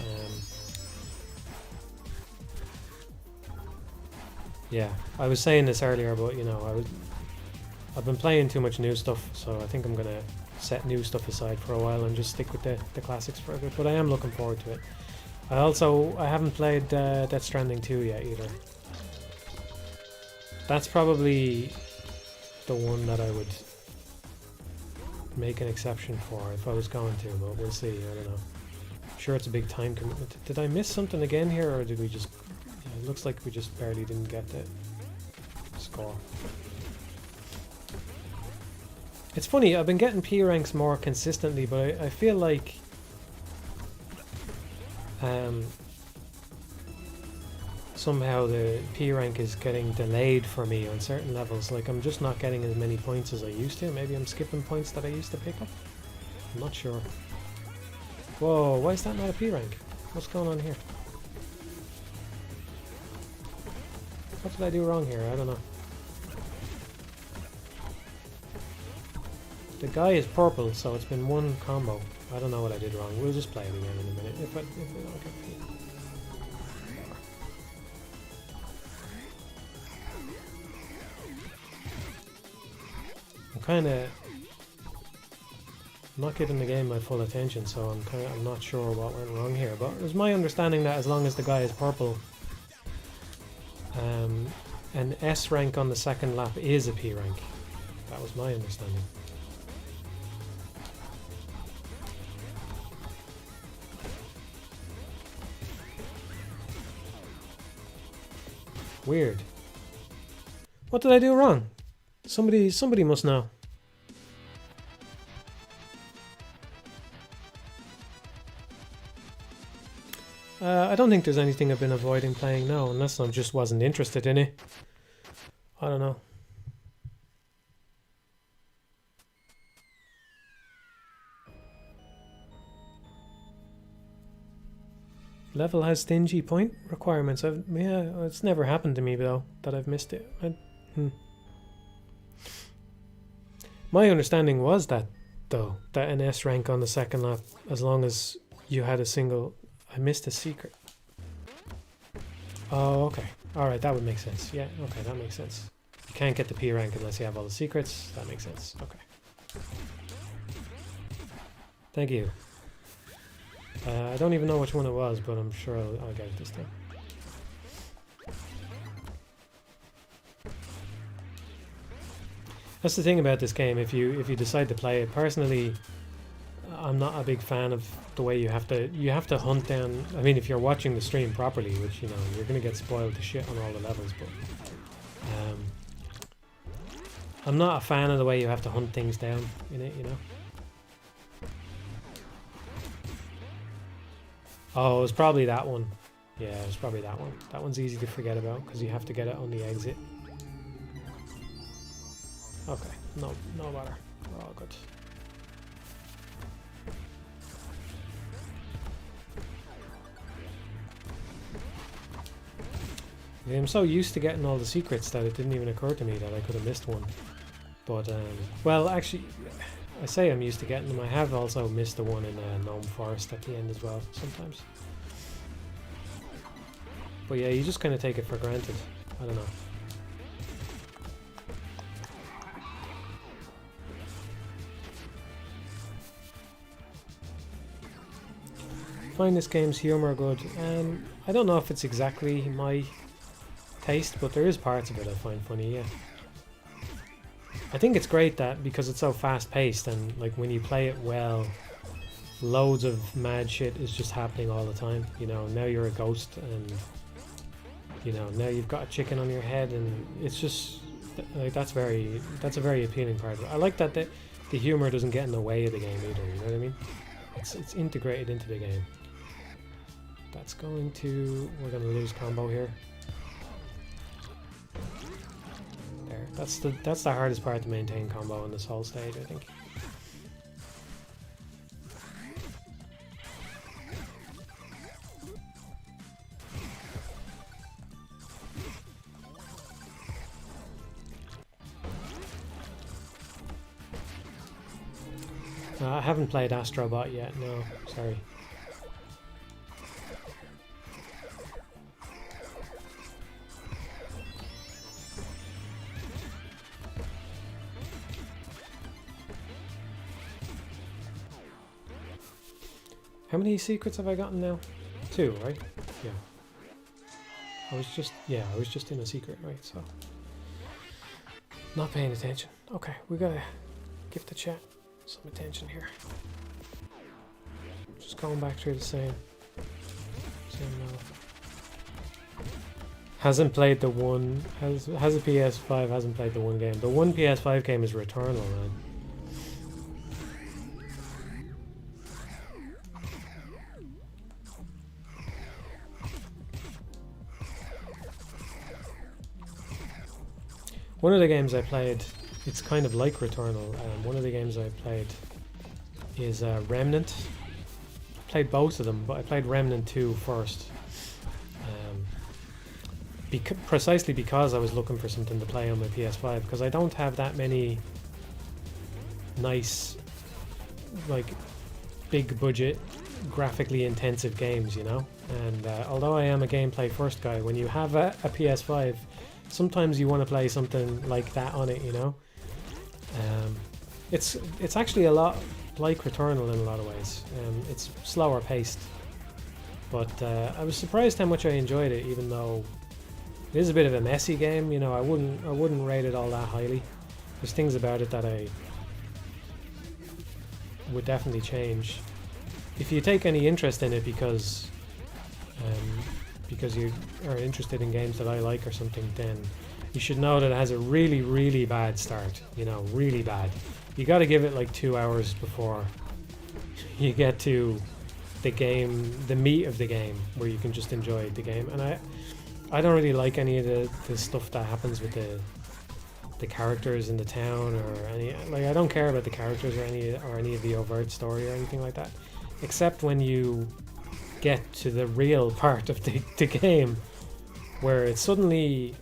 Yeah, I was saying this earlier, but you know, I've been playing too much new stuff, so I think I'm gonna set new stuff aside for a while and just stick with the classics for a bit. But I am looking forward to it. I haven't played Death Stranding 2 yet either. That's probably the one that I would make an exception for if I was going to, but we'll see. I don't know. I'm sure it's a big time commitment. Did I miss something again here, or did we just... Yeah, it looks like we just barely didn't get the score. It's funny, I've been getting P ranks more consistently, but I feel like somehow the P rank is getting delayed for me on certain levels. Like I'm just not getting as many points as I used to. Maybe I'm skipping points that I used to pick up. I'm not sure. Whoa, why is that not a P rank? What's going on here? What did I do wrong here? I don't know. The guy is purple, so it's been one combo. I don't know what I did wrong. We'll just play it again in a minute. If I don't get P. I'm kind of not giving the game my full attention, so I'm not sure what went wrong here. But it was my understanding that as long as the guy is purple, an S rank on the second lap is a P rank. That was my understanding. Weird. What did I do wrong? Somebody must know. I don't think there's anything I've been avoiding playing now, unless I just wasn't interested in it. I don't know. Level has stingy point requirements. Yeah, it's never happened to me though that I've missed it. My understanding was that though, that an S rank on the second lap, as long as you had a single. I missed a secret. Oh, okay. Alright, that would make sense. Yeah, okay, that makes sense. You can't get the P rank unless you have all the secrets. That makes sense. Okay. Thank you. I don't even know which one it was, but I'm sure I'll get it this time. That's the thing about this game. If you decide to play it, personally, I'm not a big fan of the way you have to hunt down. I mean, if you're watching the stream properly, which you know you're gonna get spoiled to shit on all the levels, but I'm not a fan of the way you have to hunt things down in it. You know. Oh, it was probably that one. Yeah, it was probably that one. That one's easy to forget about because you have to get it on the exit. Okay, no matter. We're all good. I'm so used to getting all the secrets that it didn't even occur to me that I could have missed one. But, well, actually, I say I'm used to getting them. I have also missed the one in Gnome Forest at the end as well, sometimes. But yeah, you just kind of take it for granted. I don't know. I find this game's humour good. I don't know if it's exactly my taste, but there is parts of it I find funny, yeah. I think it's great that because it's so fast paced and like when you play it well, loads of mad shit is just happening all the time. You know, now you're a ghost and you know, now you've got a chicken on your head and it's just like that's a very appealing part of it. I like that the humor doesn't get in the way of the game either, you know what I mean? It's integrated into the game. We're gonna lose combo here. There. That's the hardest part to maintain combo in this whole stage, I think. I haven't played Astrobot yet, no, sorry. How many secrets have I gotten now? 2, right? Yeah. I was just in a secret, right? So not paying attention. Okay, we gotta give the chat some attention here. Just going back through the same hasn't played the one has a PS5, hasn't played the one game. The one PS5 game is Returnal, man. One of the games I played, it's kind of like Returnal. One of the games I played is Remnant. I played both of them, but I played Remnant 2 first. Precisely because I was looking for something to play on my PS5, because I don't have that many nice, like, big budget, graphically intensive games, you know? And although I am a gameplay first guy, when you have a PS5, sometimes you want to play something like that on it, you know? It's actually a lot like Returnal in a lot of ways. It's slower paced, but I was surprised how much I enjoyed it, even though it is a bit of a messy game. You know, I wouldn't rate it all that highly. There's things about it that I would definitely change. If you take any interest in it because you are interested in games that I like or something, then you should know that it has a really, really bad start. You know, really bad. You got to give it like 2 hours before you get to the game, the meat of the game, where you can just enjoy the game. And I don't really like any of the stuff that happens with the characters in the town, or any, like, I don't care about the characters or any of the overt story or anything like that, except when you get to the real part of the game, where it's suddenly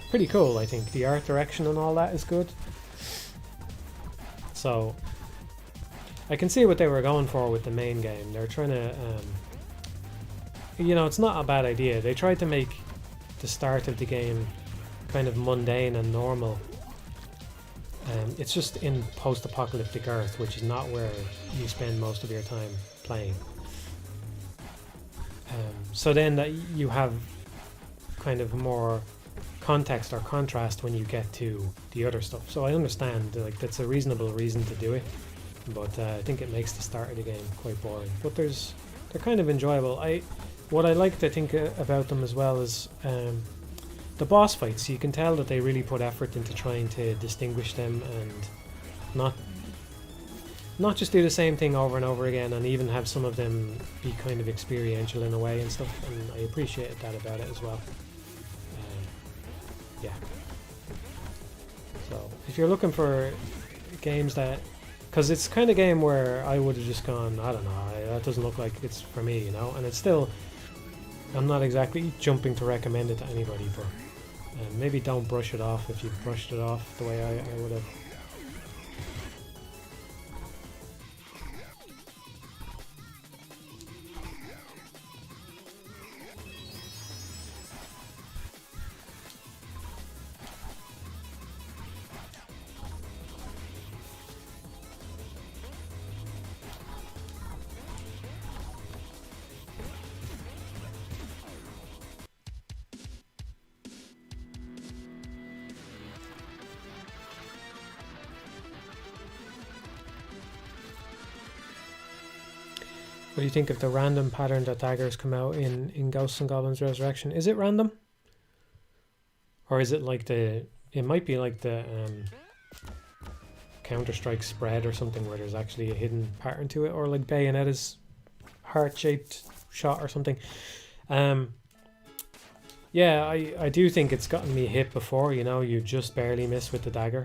pretty cool. I think the art direction and all that is good. So I can see what they were going for with the main game. They're trying to, you know, it's not a bad idea. They tried to make the start of the game kind of mundane and normal. It's just in post-apocalyptic Earth, which is not where you spend most of your time playing. So then that you have kind of more context or contrast when you get to the other stuff. So I understand, like, that's a reasonable reason to do it, but I think it makes the start of the game quite boring. But they're kind of enjoyable. What I like to think about them as well is the boss fights. You can tell that they really put effort into trying to distinguish them and not just do the same thing over and over again, and even have some of them be kind of experiential in a way and stuff. And I appreciate that about it as well. Yeah. So if you're looking for games that, because it's the kind of game where I would have just gone, I don't know, that doesn't look like it's for me, you know. And it's still, I'm not exactly jumping to recommend it to anybody, but maybe don't brush it off if you've brushed it off the way I would have. What do you think of the random pattern that daggers come out in Ghosts and Goblins Resurrection? Is it random? Or is it like it might be like the Counter-Strike spread or something, where there's actually a hidden pattern to it, or like Bayonetta's heart-shaped shot or something. Yeah, I do think it's gotten me hit before, you know, you just barely miss with the dagger.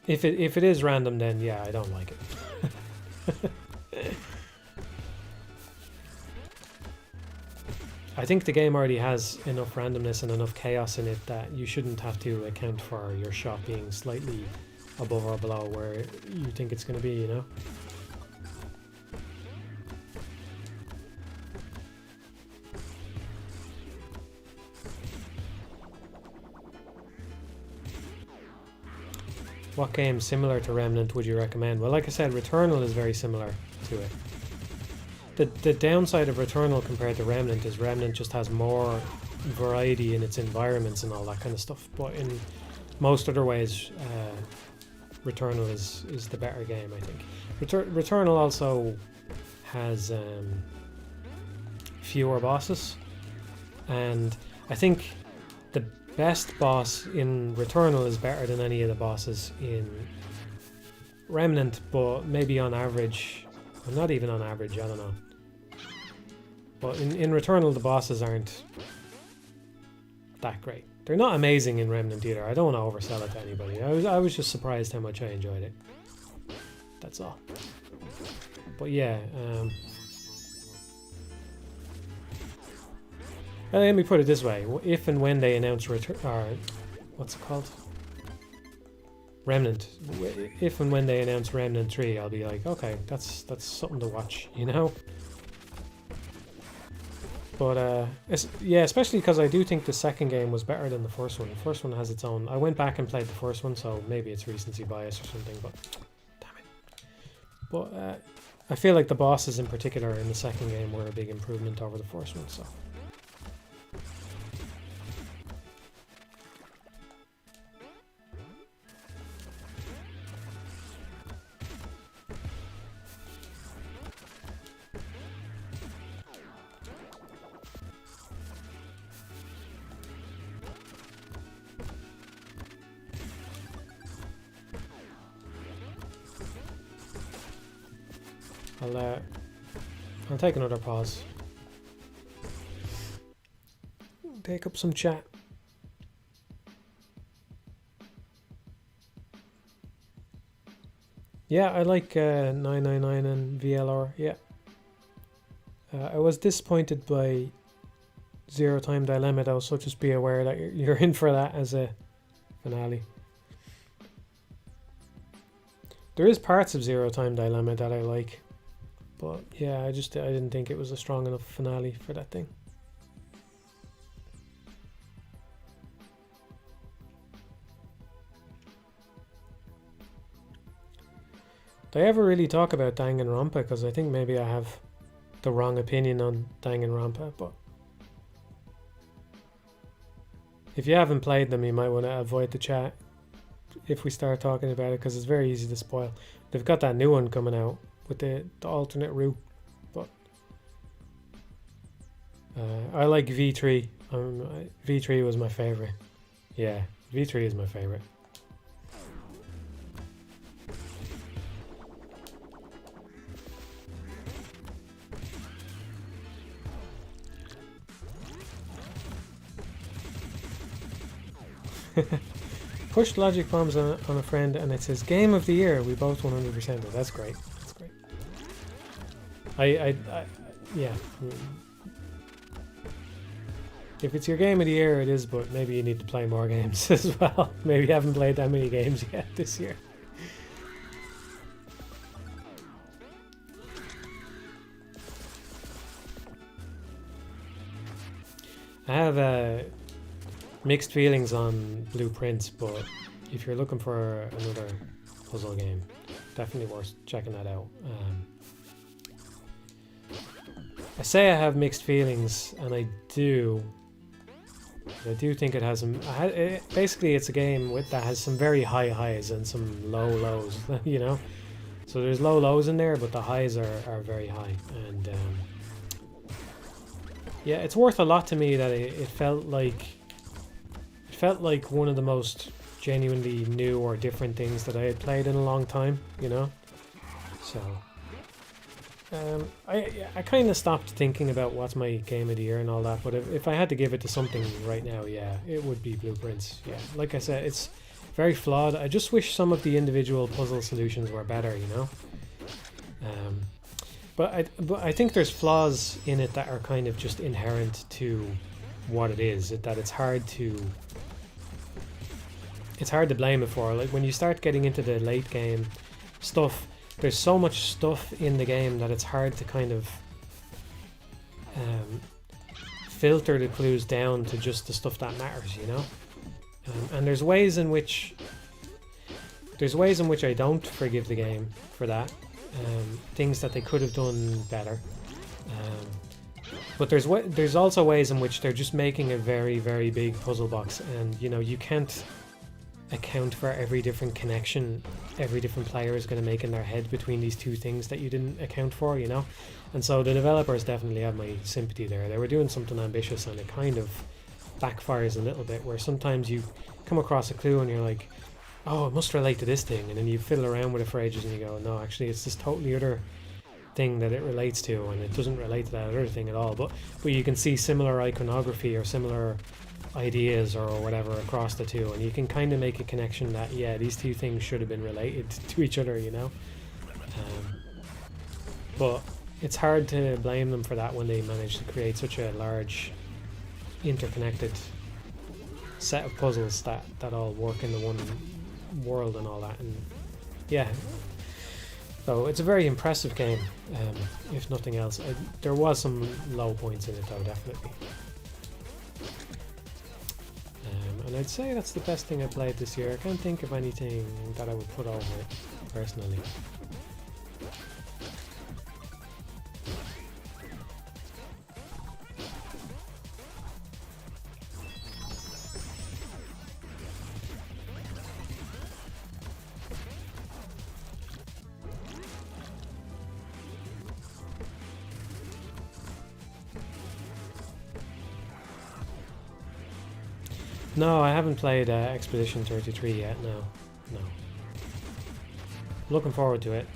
If it is random, then yeah, I don't like it. I think the game already has enough randomness and enough chaos in it that you shouldn't have to account for your shot being slightly above or below where you think it's going to be, you know? What game similar to Remnant would you recommend? Well, like I said, Returnal is very similar to it. The downside of Returnal compared to Remnant is Remnant just has more variety in its environments and all that kind of stuff. But in most other ways, Returnal is the better game, I think. Returnal also has fewer bosses, and I think the best boss in Returnal is better than any of the bosses in Remnant, but maybe on average, or not even on average, I don't know. But in Returnal, the bosses aren't that great. They're not amazing in Remnant either. I don't want to oversell it to anybody. I was just surprised how much I enjoyed it. That's all. But yeah, let me put it this way: if and when they announce what's it called? Remnant. If and when they announce Remnant 3, I'll be like, okay, that's something to watch, you know. But yeah, especially because I do think the second game was better than the first one. The first one has its own. I went back and played the first one, so maybe it's recency bias or something. But damn it. But I feel like the bosses in particular in the second game were a big improvement over the first one. So. I'll take another pause. Take up some chat. Yeah, I like 999 and VLR. Yeah. I was disappointed by Zero Time Dilemma though, so just be aware that you're in for that as a finale. There is parts of Zero Time Dilemma that I like. But yeah, I didn't think it was a strong enough finale for that thing. Do I ever really talk about Danganronpa? Because I think maybe I have the wrong opinion on Danganronpa, but if you haven't played them, you might want to avoid the chat if we start talking about it, because it's very easy to spoil. They've got that new one coming out with the alternate route, but I like V3. V3 was my favorite. Yeah, V3 is my favorite. Pushed logic bombs on a friend and it says game of the year. We both 100% it. That's great. That's great. Yeah. If it's your game of the year, it is, but maybe you need to play more games as well. Maybe you haven't played that many games yet this year. I have mixed feelings on Blueprints, but if you're looking for another puzzle game, definitely worth checking that out. I say I have mixed feelings, and I do. I do think it has some. Basically, it's a game that has some very high highs and some low lows. You know, so there's low lows in there, but the highs are very high. And yeah, it's worth a lot to me that it felt like one of the most genuinely new or different things that I had played in a long time. You know, so. I kind of stopped thinking about what's my game of the year and all that, but if I had to give it to something right now, yeah, it would be Blueprints. Yeah, like I said, it's very flawed. I just wish some of the individual puzzle solutions were better, you know. But I think there's flaws in it that are kind of just inherent to what it is. That it's hard to blame it for. Like when you start getting into the late game stuff. There's so much stuff in the game that it's hard to kind of filter the clues down to just the stuff that matters, you know. And there's ways in which I don't forgive the game for that. Things that they could have done better. But there's also ways in which they're just making a very, very big puzzle box, and you know you can't account for every different connection every different player is going to make in their head between these two things that you didn't account for, you know. And so the developers definitely have my sympathy there. They were doing something ambitious and it kind of backfires a little bit, where sometimes you come across a clue and you're like, oh, it must relate to this thing, and then you fiddle around with it for ages and you go, no, actually it's this totally other thing that it relates to, and it doesn't relate to that other thing at all. But you can see similar iconography or similar ideas or whatever across the two, and you can kind of make a connection that yeah, these two things should have been related to each other, you know. But it's hard to blame them for that when they manage to create such a large interconnected set of puzzles that all work in the one world and all that. And yeah, so it's a very impressive game, if nothing else. There was some low points in it though, definitely. And I'd say that's the best thing I played this year. I can't think of anything that I would put over it personally. No, I haven't played Expedition 33 yet, no. Looking forward to it.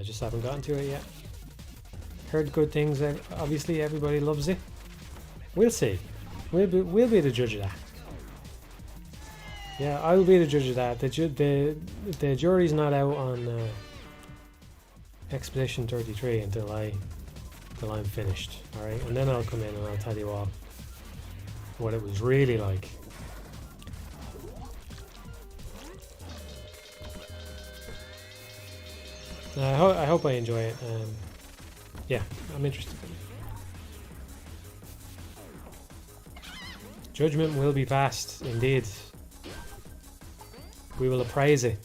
Just haven't gotten to it yet. Heard good things, obviously everybody loves it. We'll see. We'll be the judge of that. Yeah, I will be the judge of that. The jury's not out on Expedition 33 until I'm finished, alright? And then I'll come in and I'll tell you all what it was really like. I hope I enjoy it. Yeah, I'm interested in it. Judgment will be passed, indeed. We will appraise it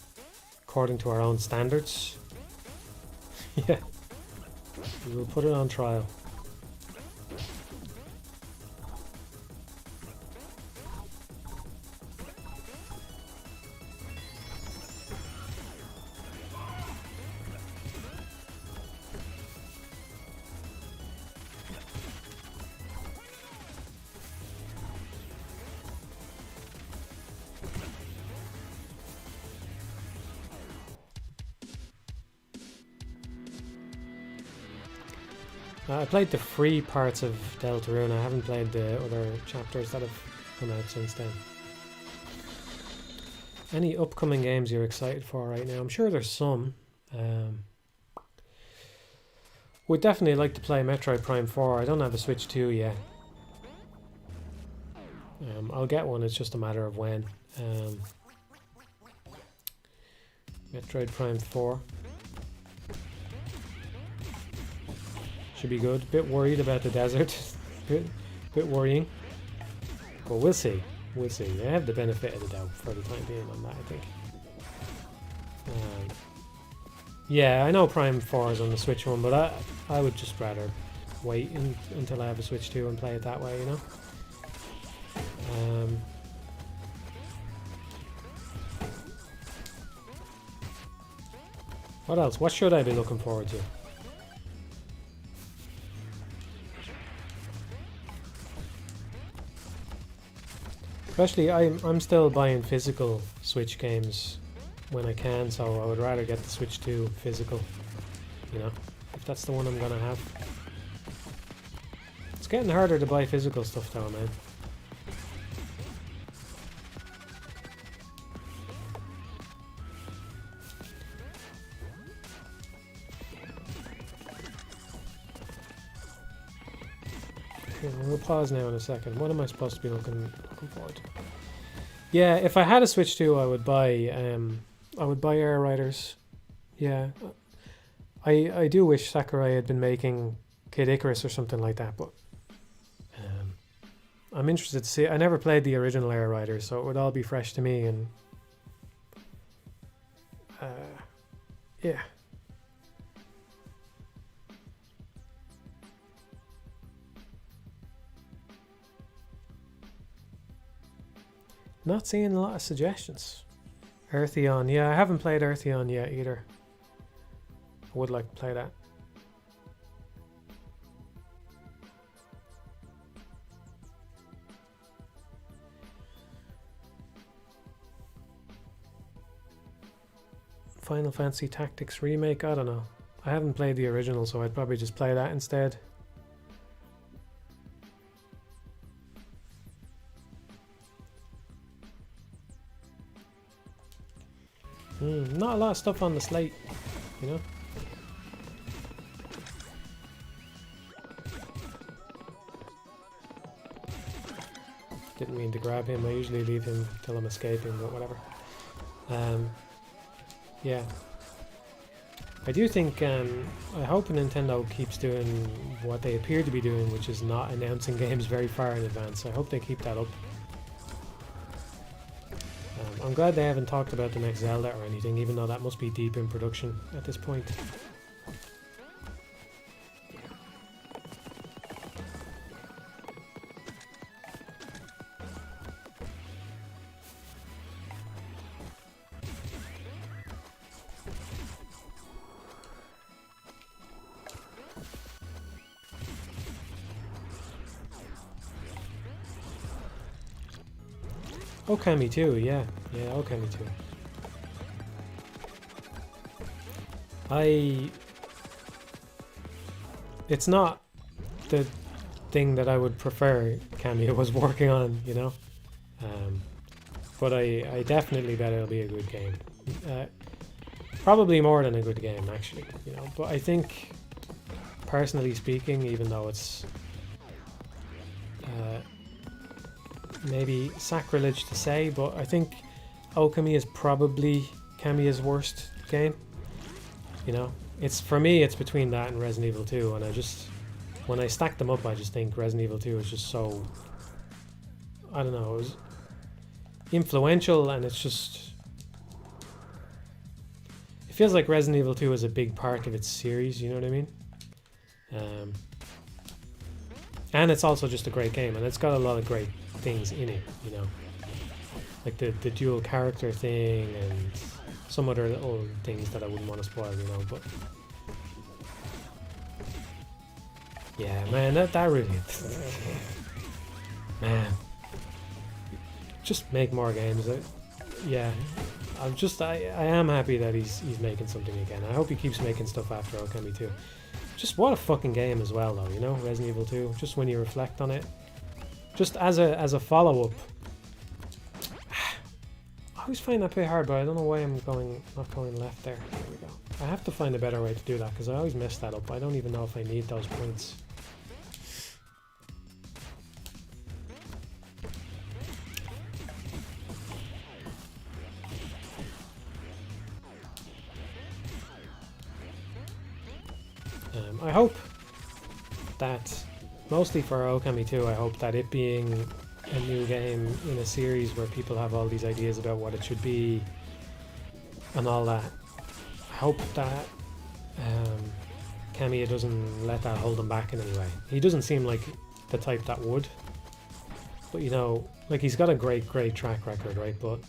according to our own standards. Yeah. We will put it on trial. I played the free parts of Deltarune. I haven't played the other chapters that have come out since then. Any upcoming games you're excited for right now? I'm sure there's some. Would definitely like to play Metroid Prime 4. I don't have a Switch 2 yet. I'll get one, it's just a matter of when. Metroid Prime 4. Should be good. Bit worried about the desert. bit worrying. But we'll see. We'll see. I have the benefit of the doubt for the time being on that, I think. Yeah, I know Prime 4 is on the Switch one, but I would just rather wait until I have a Switch 2 and play it that way, you know? What else? What should I be looking forward to? Especially, I'm still buying physical Switch games when I can, so I would rather get the Switch 2 physical, you know, if that's the one I'm gonna have. It's getting harder to buy physical stuff though, man. Okay, we'll pause now in a second. What am I supposed to be looking forward to? Yeah, if I had a Switch 2, I would buy Air Riders. Yeah, I do wish Sakurai had been making Kid Icarus or something like that, but I'm interested to see. I never played the original Air Riders, so it would all be fresh to me, and yeah. Not seeing a lot of suggestions. Eartheon, yeah, I haven't played Eartheon yet either. I would like to play that. Final Fantasy Tactics Remake? I don't know. I haven't played the original, so I'd probably just play that instead. Not a lot of stuff on the slate, you know? Didn't mean to grab him. I usually leave him till I'm escaping, but whatever. Yeah. I do think, I hope Nintendo keeps doing what they appear to be doing, which is not announcing games very far in advance. I hope they keep that up. I'm glad they haven't talked about the next Zelda or anything, even though that must be deep in production at this point. Okami too, yeah. Yeah, Okami too. It's not the thing that I would prefer Cameo was working on, you know? But I definitely bet it'll be a good game. Probably more than a good game, actually, you know? But I think, personally speaking, even though it's maybe sacrilege to say, but I think Okami is probably Kamiya's worst game. You know, it's, for me, it's between that and Resident Evil 2, and when I stack them up, I just think Resident Evil 2 is just so, I don't know, it was influential, and it's just, it feels like Resident Evil 2 is a big part of its series, you know what I mean? And it's also just a great game, and it's got a lot of great things in it, you know, like the dual character thing and some other little things that I wouldn't want to spoil, you know. But yeah, man, that really, man, just make more games. Yeah, I am happy that he's making something again. I hope he keeps making stuff after Okami too. Just what a fucking game as well, though, you know, Resident Evil 2. Just when you reflect on it, just as a follow-up. I always find that pretty hard, but I don't know why I'm not going left there. There we go. I have to find a better way to do that, because I always mess that up. I don't even know if I need those points. I hope that, mostly for Okami 2, I hope that it being a new game in a series where people have all these ideas about what it should be and all that, I hope that Kamiya doesn't let that hold him back in any way. He doesn't seem like the type that would, but you know, like, he's got a great track record, right? But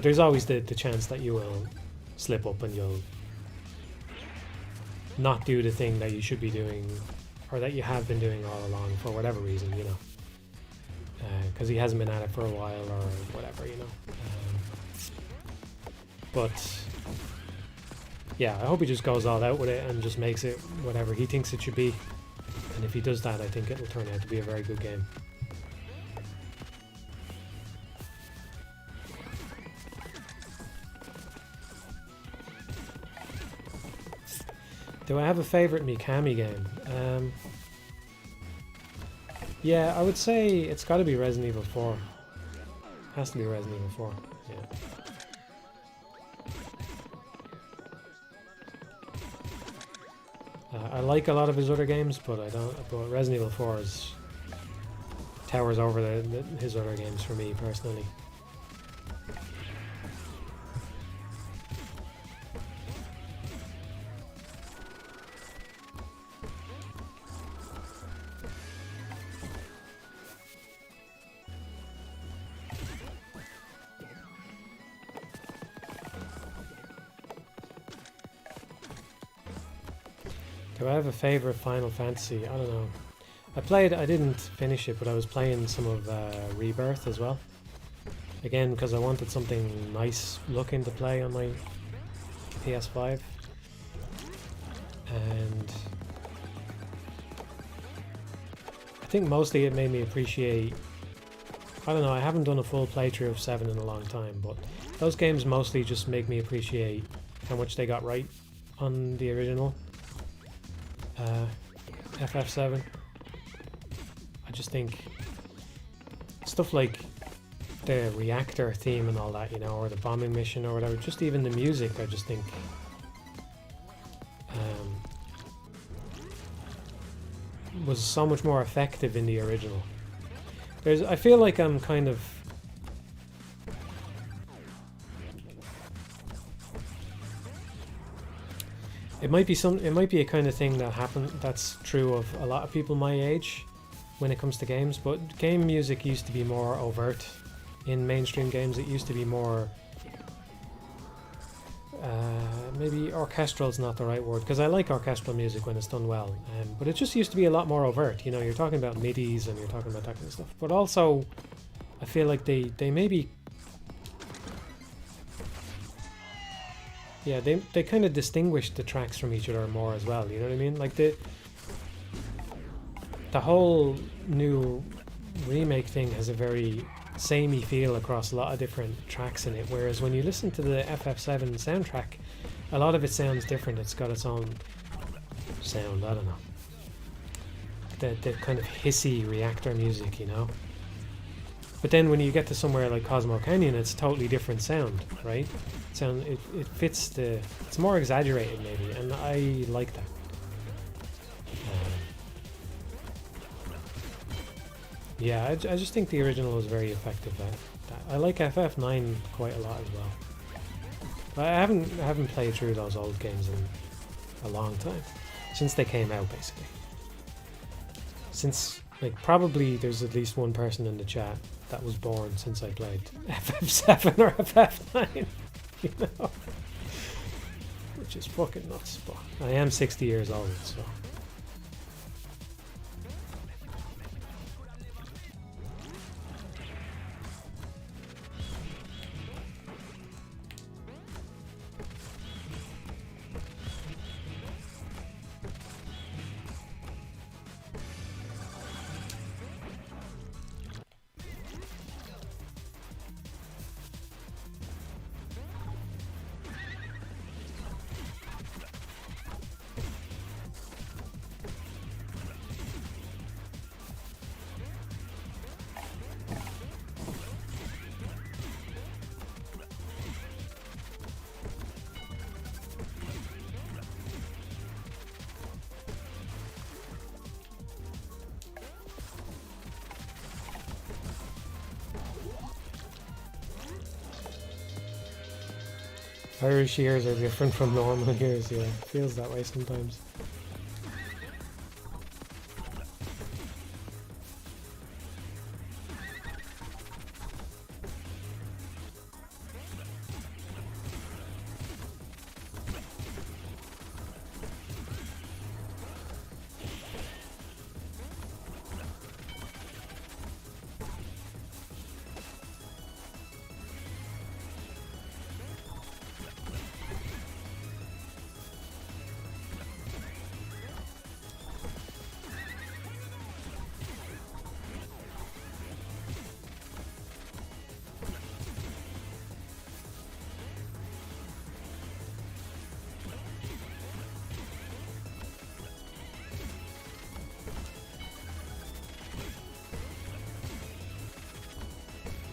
there's always the chance that you will slip up and you'll not do the thing that you should be doing, or that you have been doing all along for whatever reason, you know, because he hasn't been at it for a while or whatever, you know. But yeah, I hope he just goes all out with it and just makes it whatever he thinks it should be, and if he does that, I think it'll turn out to be a very good game. Do I have a favourite Mikami game? Yeah, I would say it's got to be Resident Evil 4. Has to be Resident Evil 4. Yeah. I like a lot of his other games, but I don't. But Resident Evil 4 towers over his other games for me personally. Do I have a favourite Final Fantasy? I don't know. I didn't finish it, but I was playing some of Rebirth as well. Again, because I wanted something nice looking to play on my PS5. And I think mostly it made me appreciate... I don't know, I haven't done a full playthrough of 7 in a long time, but those games mostly just make me appreciate how much they got right on the original FF7. I just think stuff like the reactor theme and all that, you know, or the bombing mission or whatever, just even the music, I just think was so much more effective in the original. I feel like I'm kind of... It might be a kind of thing that's true of a lot of people my age when it comes to games, but game music used to be more overt in mainstream games. It used to be more... maybe orchestral is not the right word, because I like orchestral music when it's done well, but it just used to be a lot more overt. You know, you're talking about MIDIs and you're talking about that kind of stuff, but also I feel like they maybe... Yeah, they kind of distinguish the tracks from each other more as well, you know what I mean? Like the whole new remake thing has a very samey feel across a lot of different tracks in it, whereas when you listen to the FF7 soundtrack, a lot of it sounds different. It's got its own sound, I don't know. The kind of hissy reactor music, you know? But then when you get to somewhere like Cosmo Canyon, it's a totally different sound, right? It fits the... It's more exaggerated maybe, and I like that. Yeah, I just think the original was very effective at that. I like FF9 quite a lot as well. But I haven't played through those old games in a long time. Since they came out, basically. Since, like, probably there's at least one person in the chat that was born since I played FF7 or FF9. You know? Which is fucking nuts, but I am 60 years old, so... Irish ears are different from normal ears, yeah. It feels that way sometimes.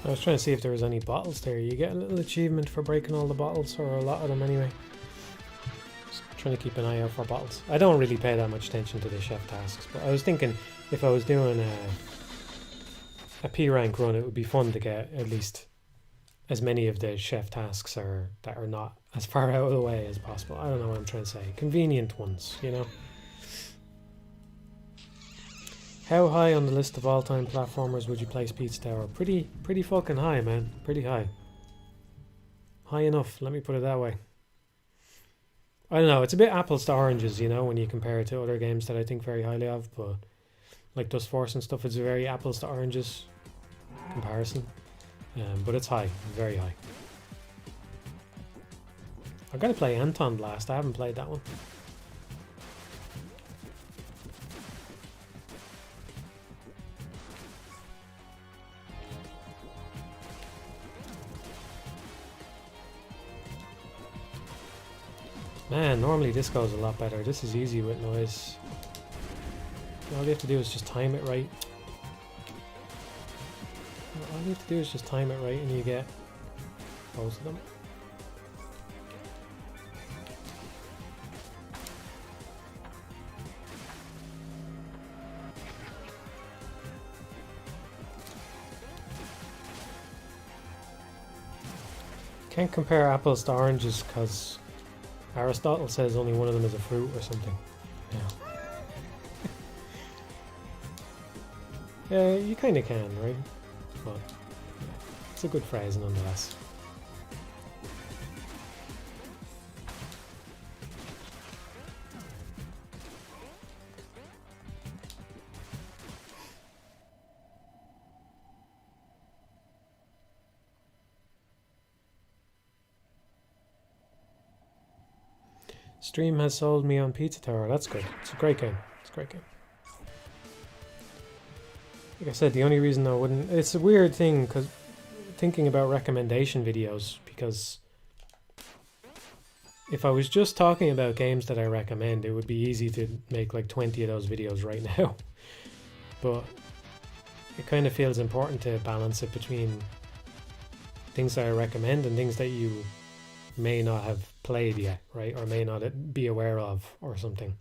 I was trying to see if there was any bottles there. You get a little achievement for breaking all the bottles, or a lot of them anyway. Just trying to keep an eye out for bottles. I don't really pay that much attention to the chef tasks, but I was thinking if I was doing a P rank run, it would be fun to get at least as many of the chef tasks that are not as far out of the way as possible. I don't know what I'm trying to say. Convenient ones, you know? How high on the list of all-time platformers would you place Pizza Tower? Pretty fucking high, man. Pretty high. High enough, let me put it that way. I don't know, it's a bit apples to oranges, you know, when you compare it to other games that I think very highly of, but like Dust Force and stuff, it's a very apples to oranges comparison. but it's high, very high. I've got to play Anton Blast. I haven't played that one. Man, normally this goes a lot better. This is easy with noise. All you have to do is just time it right. All you have to do is just time it right and you get both of them. Can't compare apples to oranges because Aristotle says only one of them is a fruit or something. Yeah. Yeah, you kind of can, right? But yeah, it's a good phrase nonetheless. Stream has sold me on Pizza Tower. That's good. It's a great game. It's a great game. Like I said, the only reason I wouldn't... It's a weird thing, because thinking about recommendation videos, because if I was just talking about games that I recommend, it would be easy to make like 20 of those videos right now. But it kind of feels important to balance it between things that I recommend and things that you may not have played yet, right? Or may not be aware of or something.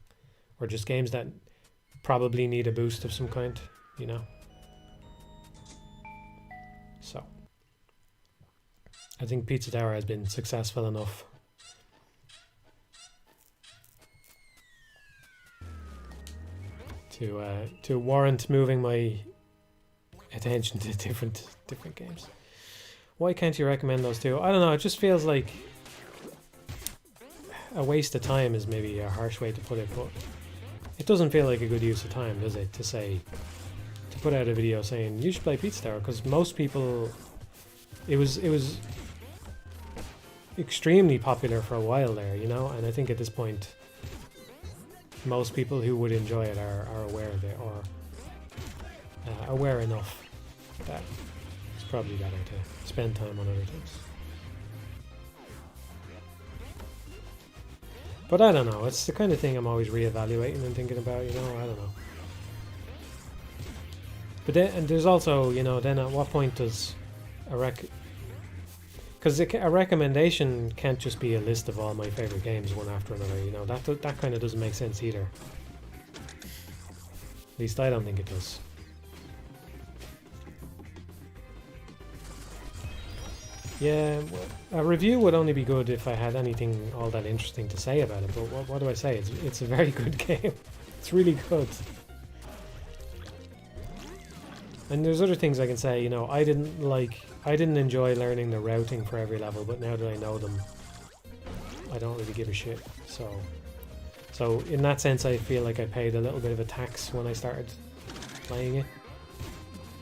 Or just games that probably need a boost of some kind, you know? So I think Pizza Tower has been successful enough. To warrant moving my attention to different games. Why can't you recommend those two? I don't know, it just feels like a waste of time is maybe a harsh way to put it, but it doesn't feel like a good use of time, does it? To put out a video saying you should play Pizza Tower, because most people, it was extremely popular for a while there, you know, and I think at this point most people who would enjoy it are aware of it, or aware enough that it's probably better to spend time on other things. But I don't know, it's the kind of thing I'm always reevaluating and thinking about, you know, I don't know. But then, and there's also, you know, then at what point does because a recommendation can't just be a list of all my favorite games one after another, you know, that kind of doesn't make sense either. At least I don't think it does. Yeah, a review would only be good if I had anything all that interesting to say about it, but what do I say? It's a very good game. It's really good. And there's other things I can say, you know, I didn't enjoy learning the routing for every level, but now that I know them, I don't really give a shit. So in that sense, I feel like I paid a little bit of a tax when I started playing it.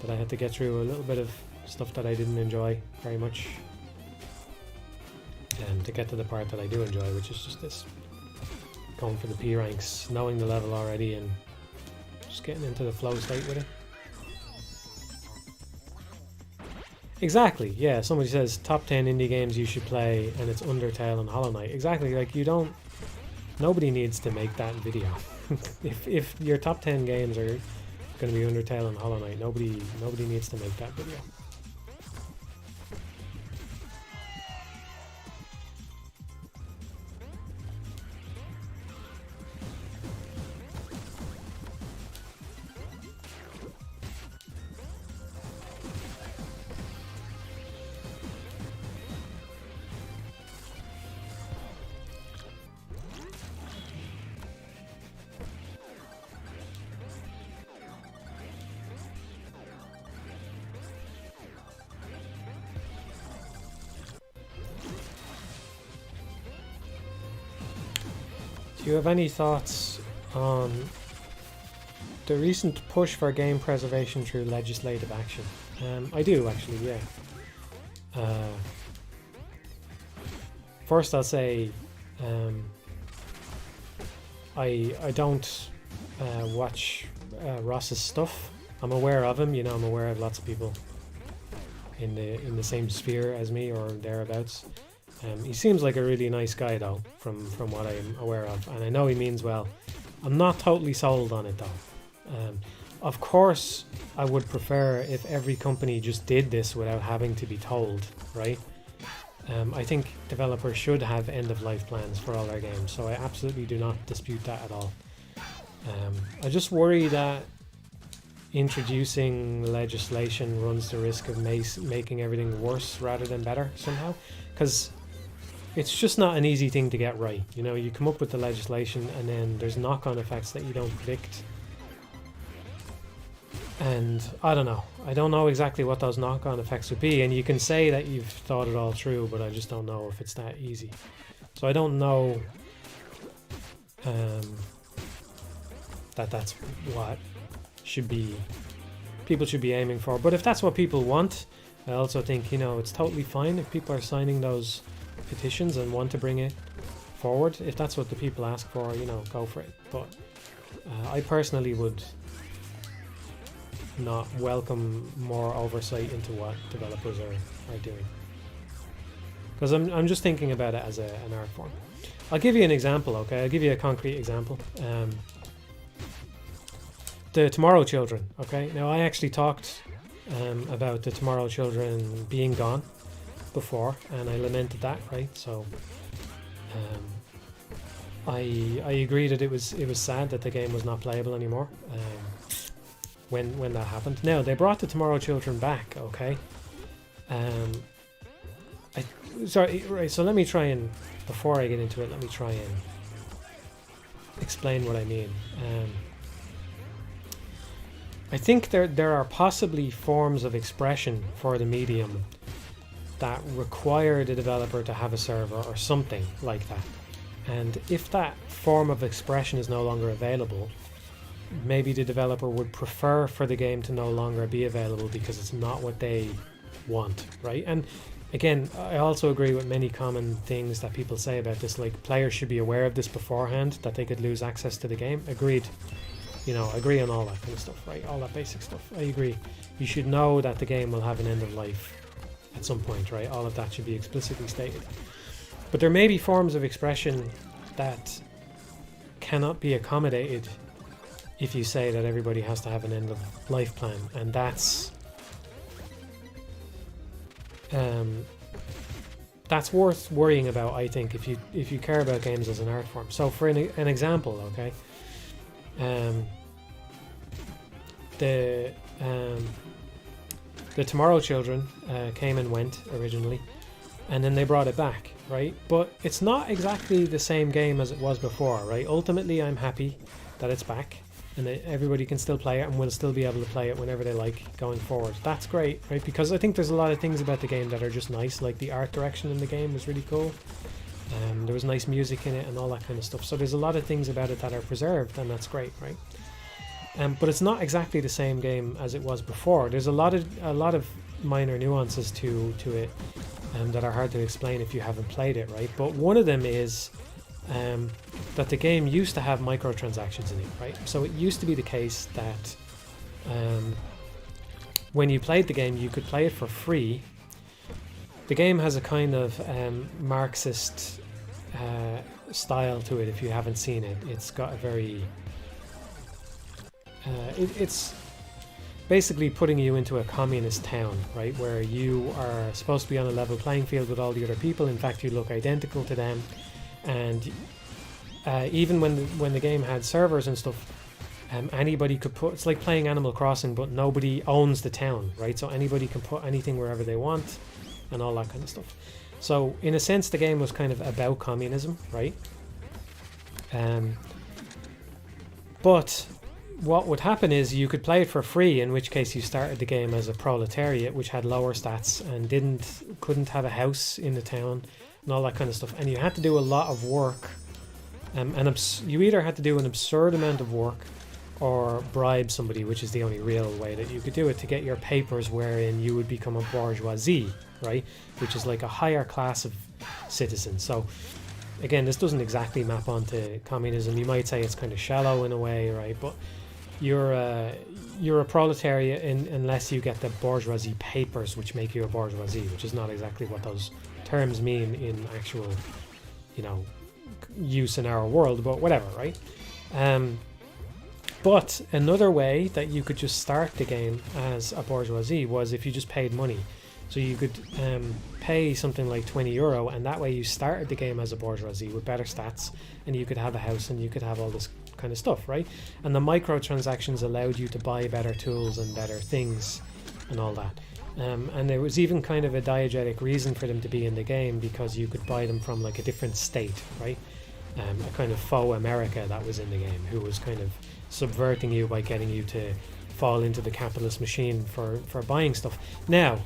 That I had to get through a little bit of stuff that I didn't enjoy very much. And to get to the part that I do enjoy, which is just this. Going for the P ranks, knowing the level already and just getting into the flow state with it. Exactly, yeah, somebody says top 10 indie games you should play and it's Undertale and Hollow Knight. Exactly, like nobody needs to make that video. if your top 10 games are going to be Undertale and Hollow Knight, nobody needs to make that video. Do you have any thoughts on the recent push for game preservation through legislative action? I do, actually, yeah. First, I'll say I don't watch Ross's stuff. I'm aware of him, you know. I'm aware of lots of people in the same sphere as me or thereabouts. He seems like a really nice guy, though, from what I'm aware of, and I know he means well. I'm not totally sold on it, though. Of course, I would prefer if every company just did this without having to be told, right? I think developers should have end-of-life plans for all their games, so I absolutely do not dispute that at all. I just worry that introducing legislation runs the risk of making everything worse rather than better somehow, because it's just not an easy thing to get right. You know, you come up with the legislation and then there's knock-on effects that you don't predict. And I don't know. I don't know exactly what those knock-on effects would be, and you can say that you've thought it all through, but I just don't know if it's that easy. So I don't know that's what people should be aiming for. But if that's what people want, I also think, you know, it's totally fine if people are signing those petitions and want to bring it forward. If that's what the people ask for, you know, go for it. But I personally would not welcome more oversight into what developers are doing, because I'm just thinking about it as an art form. I'll give you an example, okay? I'll give you a concrete example. The Tomorrow Children, okay? Now, I actually talked about the Tomorrow Children being gone before, and I lamented that, right? So I agree that it was sad that the game was not playable anymore when that happened. Now, they brought the Tomorrow Children back, okay? Sorry, right, so let me try and, before I get into it, let me try and explain what I mean. I think there are possibly forms of expression for the medium that require the developer to have a server or something like that. And if that form of expression is no longer available, maybe the developer would prefer for the game to no longer be available because it's not what they want, right? And again, I also agree with many common things that people say about this, like players should be aware of this beforehand, that they could lose access to the game. Agreed. You know, I agree on all that kind of stuff, right? All that basic stuff. I agree. You should know that the game will have an end of life at some point, right? All of that should be explicitly stated. But there may be forms of expression that cannot be accommodated if you say that everybody has to have an end of life plan, and that's worth worrying about, I think, if you care about games as an art form. So for an example, okay, the Tomorrow Children came and went originally, and then they brought it back, right? But it's not exactly the same game as it was before, right? Ultimately, I'm happy that it's back and that everybody can still play it and will still be able to play it whenever they like going forward. That's great, right? Because I think there's a lot of things about the game that are just nice, like the art direction in the game was really cool. There was nice music in it and all that kind of stuff. So there's a lot of things about it that are preserved, and that's great, right? But it's not exactly the same game as it was before. There's a lot of minor nuances to it that are hard to explain if you haven't played it, right? But one of them is that the game used to have microtransactions in it, right? So it used to be the case that when you played the game, you could play it for free. The game has a kind of Marxist style to it. If you haven't seen it, it's got a very it's basically putting you into a communist town, right, where you are supposed to be on a level playing field with all the other people. In fact, you look identical to them, and even when the game had servers and stuff, anybody could put, it's like playing Animal Crossing, but nobody owns the town, right? So anybody can put anything wherever they want and all that kind of stuff. So in a sense, the game was kind of about communism, right? But what would happen is you could play it for free, in which case you started the game as a proletariat, which had lower stats and couldn't have a house in the town and all that kind of stuff. And you had to do a lot of work. You either had to do an absurd amount of work, or bribe somebody, which is the only real way that you could do it, to get your papers wherein you would become a bourgeoisie, right? Which is like a higher class of citizens. So again, this doesn't exactly map onto communism. You might say it's kind of shallow in a way, right? But you're a proletariat unless you get the bourgeoisie papers, which make you a bourgeoisie, which is not exactly what those terms mean in actual, you know, use in our world, but whatever, right? But another way that you could just start the game as a bourgeoisie was if you just paid money. So you could pay something like €20, and that way you started the game as a bourgeoisie with better stats, and you could have a house and you could have all this kind of stuff, right? And the microtransactions allowed you to buy better tools and better things and all that. And there was even kind of a diegetic reason for them to be in the game, because you could buy them from like a different state, right? A kind of faux America that was in the game, who was kind of subverting you by getting you to fall into the capitalist machine for buying stuff. Now,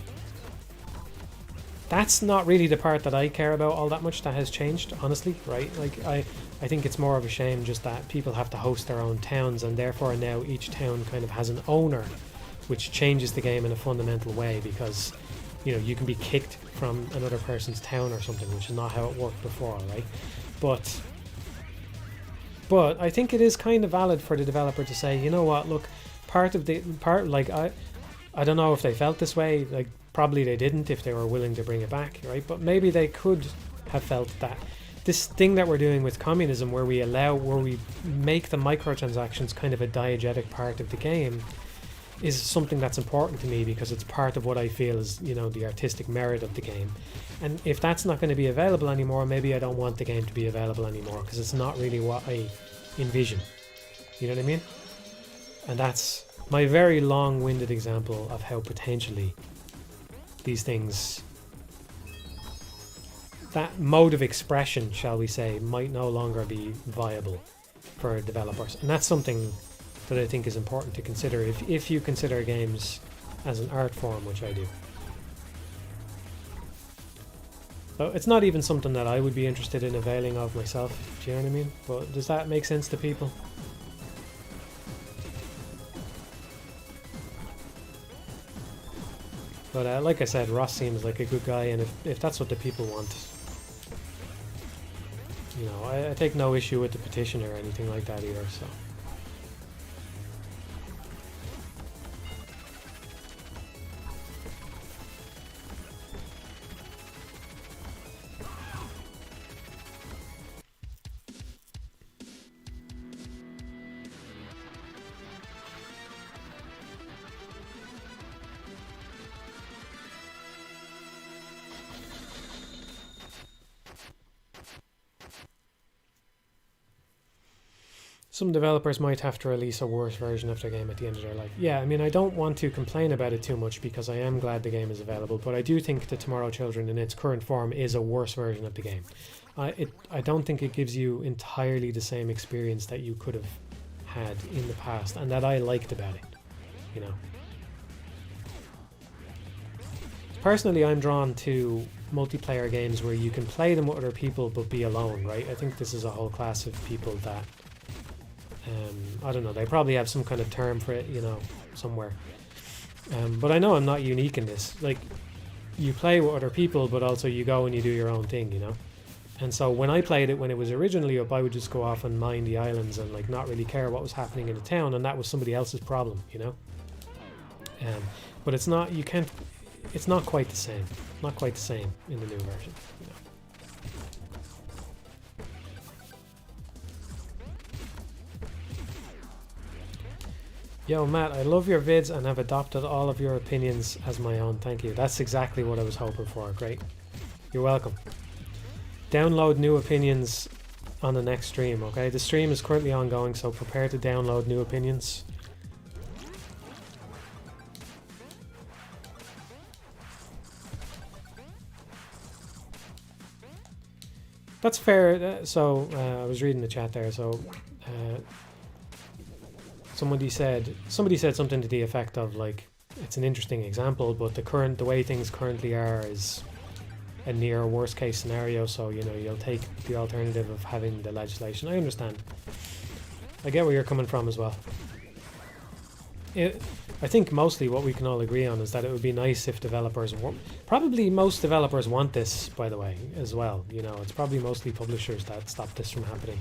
that's not really the part that I care about all that much that has changed, honestly, right? Like, I think it's more of a shame just that people have to host their own towns, and therefore now each town kind of has an owner, which changes the game in a fundamental way, because, you know, you can be kicked from another person's town or something, which is not how it worked before, right? But I think it is kind of valid for the developer to say, you know what, look, like, I don't know if they felt this way, like, probably they didn't if they were willing to bring it back, right? But maybe they could have felt that this thing that we're doing with communism, where we make the microtransactions kind of a diegetic part of the game, is something that's important to me, because it's part of what I feel is, you know, the artistic merit of the game. And if that's not going to be available anymore, maybe I don't want the game to be available anymore, because it's not really what I envision. You know what I mean? And that's my very long-winded example of how potentially these things, that mode of expression, shall we say, might no longer be viable for developers. And that's something that I think is important to consider if you consider games as an art form, which I do. So it's not even something that I would be interested in availing of myself, do you know what I mean? But does that make sense to people? But like I said, Ross seems like a good guy, and if that's what the people want, you know, I take no issue with the petition or anything like that either, so. Some developers might have to release a worse version of their game at the end of their life. Yeah, I mean, I don't want to complain about it too much, because I am glad the game is available, but I do think that Tomorrow Children in its current form is a worse version of the game. I don't think it gives you entirely the same experience that you could have had in the past, and that I liked about it, you know. Personally, I'm drawn to multiplayer games where you can play them with other people but be alone, right? I think this is a whole class of people that, I don't know, they probably have some kind of term for it, you know, somewhere. But I know I'm not unique in this. Like, you play with other people, but also you go and you do your own thing, you know? And so when I played it when it was originally up, I would just go off and mine the islands and like not really care what was happening in the town, and that was somebody else's problem, you know? But it's not, it's not quite the same. Not quite the same in the new version, you know? Yo, Matt, I love your vids and have adopted all of your opinions as my own. Thank you. That's exactly what I was hoping for. Great. You're welcome. Download new opinions on the next stream, okay? The stream is currently ongoing, so prepare to download new opinions. That's fair. So I was reading the chat there, so somebody said something to the effect of like, it's an interesting example, but the way things currently are is a near worst case scenario, so you know, you'll take the alternative of having the legislation. I understand. I get where you're coming from as well. I think mostly what we can all agree on is that it would be nice if developers probably most developers want this, by the way, as well. You know, it's probably mostly publishers that stop this from happening.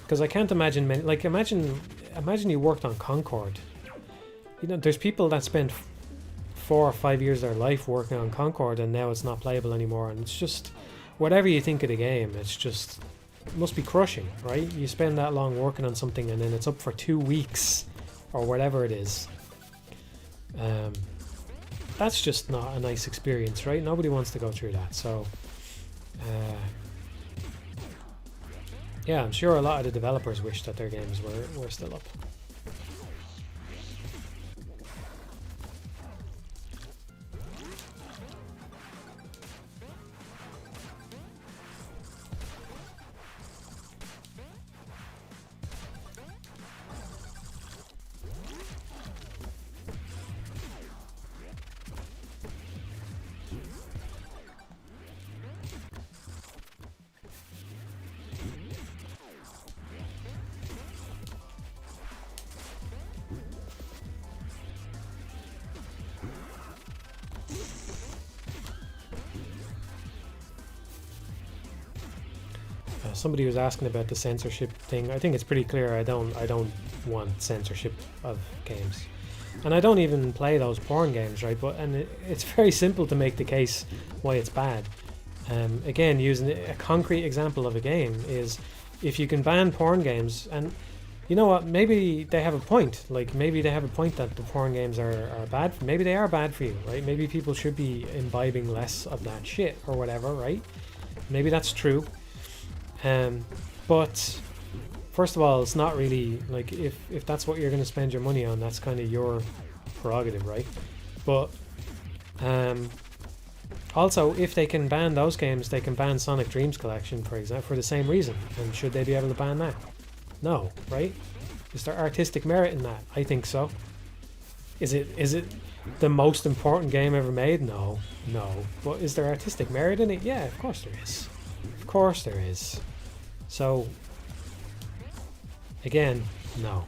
Because I can't imagine many, like imagine you worked on Concord. You know, there's people that spend 4 or 5 years of their life working on Concord, and now it's not playable anymore, and it's just, whatever you think of the game, it's just, it must be crushing, right? You spend that long working on something and then it's up for 2 weeks or whatever it is. That's just not a nice experience, right? Nobody wants to go through that. So yeah, I'm sure a lot of the developers wish that their games were still up. Somebody was asking about the censorship thing. I think it's pretty clear. I don't want censorship of games, and I don't even play those porn games, right? But it's very simple to make the case why it's bad. Again, using a concrete example of a game is if you can ban porn games, and you know what? Maybe they have a point. Like maybe they have a point that the porn games are bad. Maybe they are bad for you, right? Maybe people should be imbibing less of that shit or whatever, right? Maybe that's true. But first of all, it's not really like if that's what you're going to spend your money on, that's kind of your prerogative, right? But also, if they can ban those games, they can ban Sonic Dreams Collection, for example, for the same reason. And should they be able to ban that? No, right? Is there artistic merit in that? I think so. Is it the most important game ever made? No. But is there artistic merit in it? Yeah, of course there is. Of course there is. So, again, no.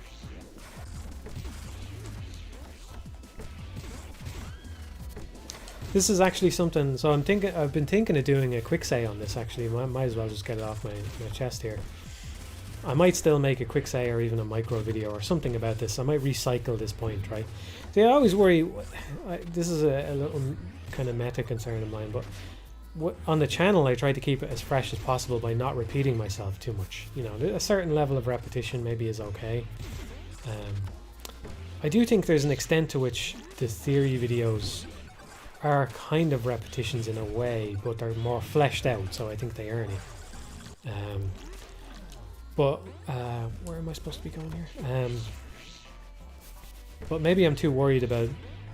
This is actually something, so I've been thinking of doing a quick say on this actually. Might as well just get it off my chest here. I might still make a quick say or even a micro video or something about this. I might recycle this point, right? See, I always worry, this is a little kind of meta concern of mine, but on the channel I try to keep it as fresh as possible by not repeating myself too much. You know, a certain level of repetition maybe is okay. I do think there's an extent to which the theory videos are kind of repetitions in a way, but they're more fleshed out, so I think they earn it. But where am I supposed to be going here? But maybe I'm too worried about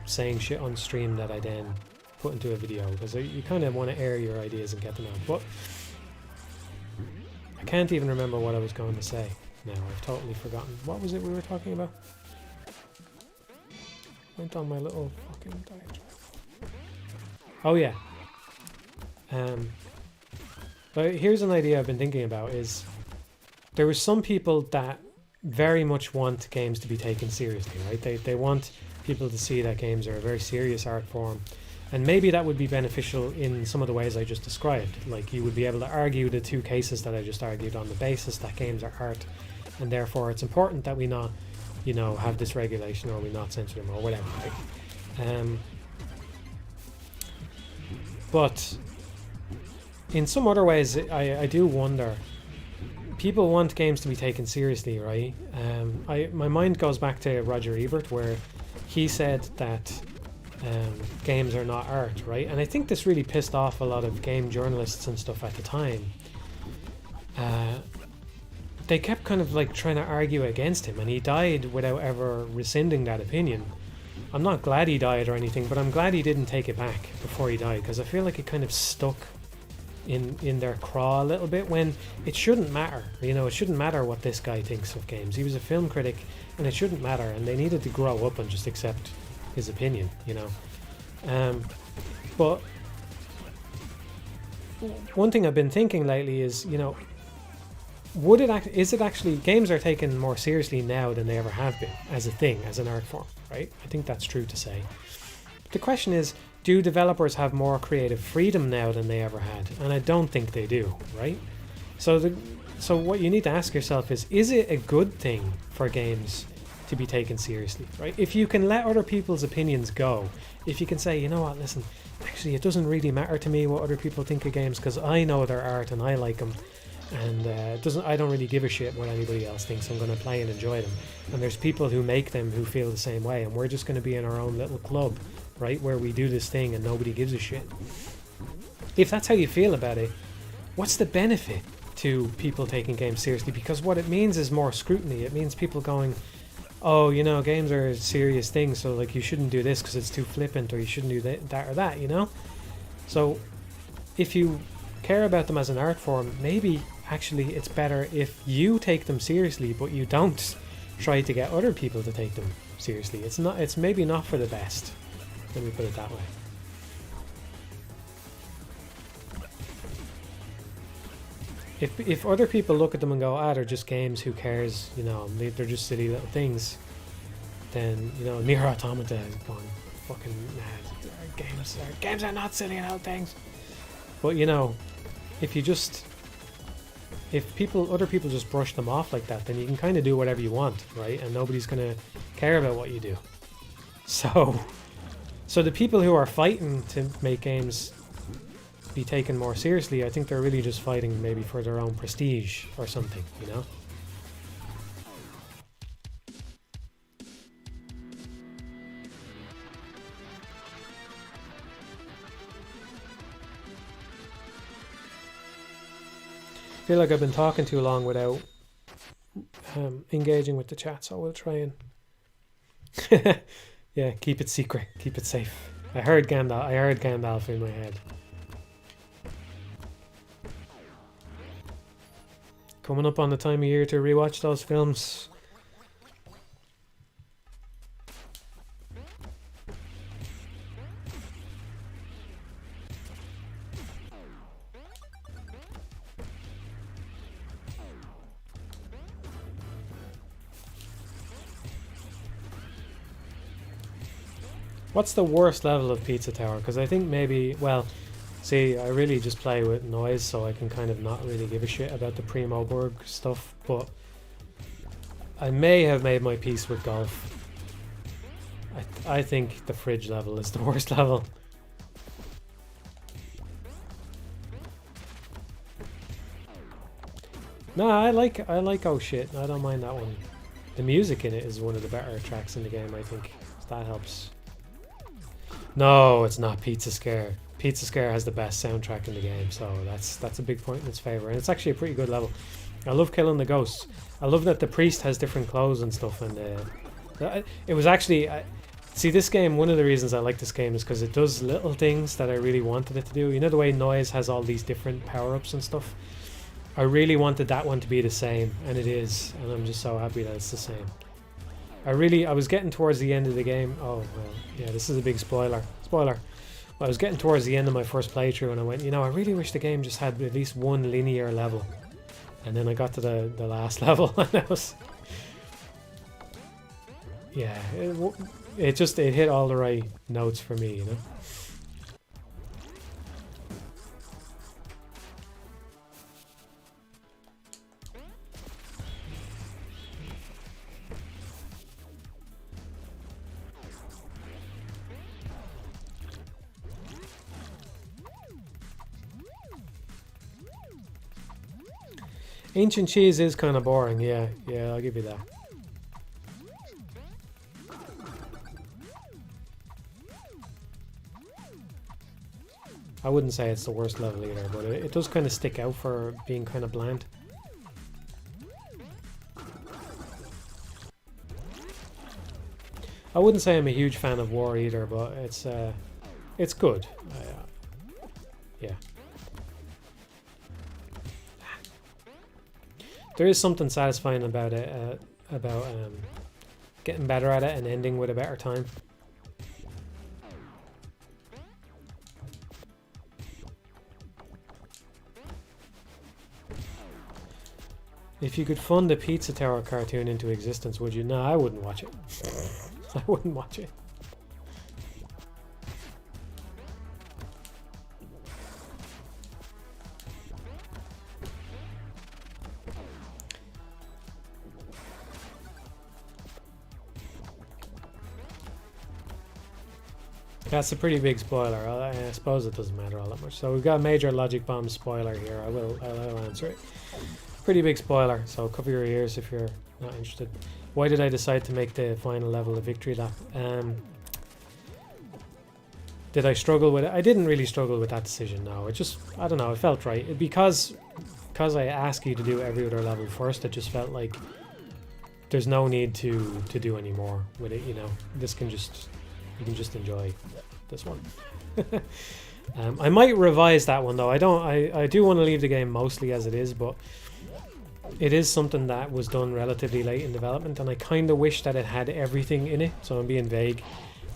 saying shit on stream that I then put into a video, because you kind of want to air your ideas and get them out. But I can't even remember what I was going to say now. I've totally forgotten. What was it we were talking about? Went on my little fucking diatribe. Oh yeah. But here's an idea I've been thinking about is there were some people that very much want games to be taken seriously, right? They want people to see that games are a very serious art form. And maybe that would be beneficial in some of the ways I just described. Like you would be able to argue the two cases that I just argued on the basis that games are art, and therefore it's important that we not, you know, have this regulation or we not censor them or whatever, right? But in some other ways, I do wonder. People want games to be taken seriously, right? My mind goes back to Roger Ebert, where he said that games are not art, right? And I think this really pissed off a lot of game journalists and stuff at the time. They kept kind of like trying to argue against him, and he died without ever rescinding that opinion. I'm not glad he died or anything, but I'm glad he didn't take it back before he died, because I feel like it kind of stuck in their craw a little bit when it shouldn't matter. You know, it shouldn't matter what this guy thinks of games. He was a film critic, and it shouldn't matter, and they needed to grow up and just accept his opinion, you know. But one thing I've been thinking lately is, you know, would it is it actually, games are taken more seriously now than they ever have been as a thing, as an art form, right? I think that's true to say. But the question is, do developers have more creative freedom now than they ever had? And I don't think they do, right? So what you need to ask yourself is it a good thing for games to be taken seriously, right? If you can let other people's opinions go, if you can say, you know what, listen, actually it doesn't really matter to me what other people think of games because I know their art and I like them, and I don't really give a shit what anybody else thinks. I'm going to play and enjoy them, and there's people who make them who feel the same way, and we're just going to be in our own little club, right, where we do this thing and nobody gives a shit. If that's how you feel about it, what's the benefit to people taking games seriously? Because what it means is more scrutiny. It means people going, oh, you know, games are serious things, so like you shouldn't do this because it's too flippant, or you shouldn't do that or that, you know? So if you care about them as an art form, maybe actually it's better if you take them seriously, but you don't try to get other people to take them seriously. It's maybe not for the best. Let me put it that way. If other people look at them and go, they're just games, who cares, you know, they're just silly little things, then, you know, Nier Automata has gone fucking mad. Games are not silly little things. But, you know, if other people just brush them off like that, then you can kind of do whatever you want, right? And nobody's going to care about what you do. So the people who are fighting to make games be taken more seriously, I think they're really just fighting maybe for their own prestige or something, you know? I feel like I've been talking too long without engaging with the chat, so we'll try and yeah, keep it secret, keep it safe. I heard Gandalf in my head. Coming up on the time of year to rewatch those films. What's the worst level of Pizza Tower? Because I think maybe, well, see, I really just play with noise, so I can kind of not really give a shit about the Primo Borg stuff, but I may have made my peace with golf. I think the fridge level is the worst level. No, I like oh shit, I don't mind that one. The music in it is one of the better tracks in the game, I think. So that helps. No, it's not Pizza Scare. Pizza Scare has the best soundtrack in the game, so that's a big point in its favour. And it's actually a pretty good level. I love killing the ghosts. I love that the priest has different clothes and stuff, and it was actually... see, this game, one of the reasons I like this game is because it does little things that I really wanted it to do. You know the way Noise has all these different power-ups and stuff? I really wanted that one to be the same, and it is, and I'm just so happy that it's the same. I was getting towards the end of the game. Oh, well, yeah, this is a big spoiler. I was getting towards the end of my first playthrough, and I went, you know, I really wish the game just had at least one linear level. And then I got to the last level, and I was... yeah, it hit all the right notes for me, you know? Ancient Cheese is kind of boring, yeah, I'll give you that. I wouldn't say it's the worst level either, but it does kind of stick out for being kind of bland. I wouldn't say I'm a huge fan of War either, but it's good. Yeah. There is something satisfying about it, about getting better at it and ending with a better time. If you could fund a Pizza Tower cartoon into existence, would you? No, I wouldn't watch it. I wouldn't watch it. That's a pretty big spoiler. I suppose it doesn't matter all that much. So we've got a major Logic Bomb spoiler here. I'll answer it. Pretty big spoiler, so cover your ears if you're not interested. Why did I decide to make the final level a victory lap? Did I struggle with it? I didn't really struggle with that decision, no. It just, I don't know, it felt right. Because I ask you to do every other level first, it just felt like there's no need to do any more with it, you know. This can just, you can just enjoy this one. I might revise that one though. I do want to leave the game mostly as it is, but it is something that was done relatively late in development, and I kind of wish that it had everything in it. So I'm being vague,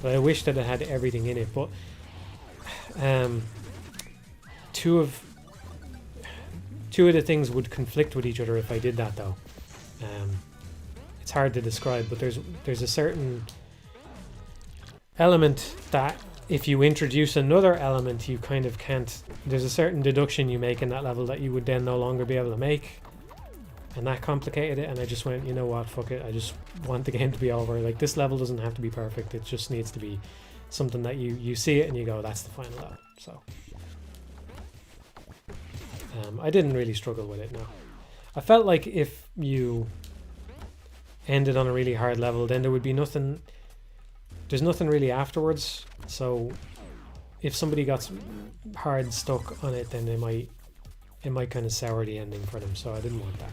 but I wish that it had everything in it. But two of the things would conflict with each other if I did that, though. It's hard to describe, but there's a certain element that if you introduce another element, you kind of can't. There's a certain deduction you make in that level that you would then no longer be able to make. And that complicated it, and I just went, you know what, fuck it, I just want the game to be over. Like, this level doesn't have to be perfect, it just needs to be something that you see it and you go, that's the final level. So I didn't really struggle with it, no. I felt like if you ended on a really hard level, then there would be nothing, there's nothing really afterwards. So if somebody got hard stuck on it, then it might kind of sour the ending for them, so I didn't want that.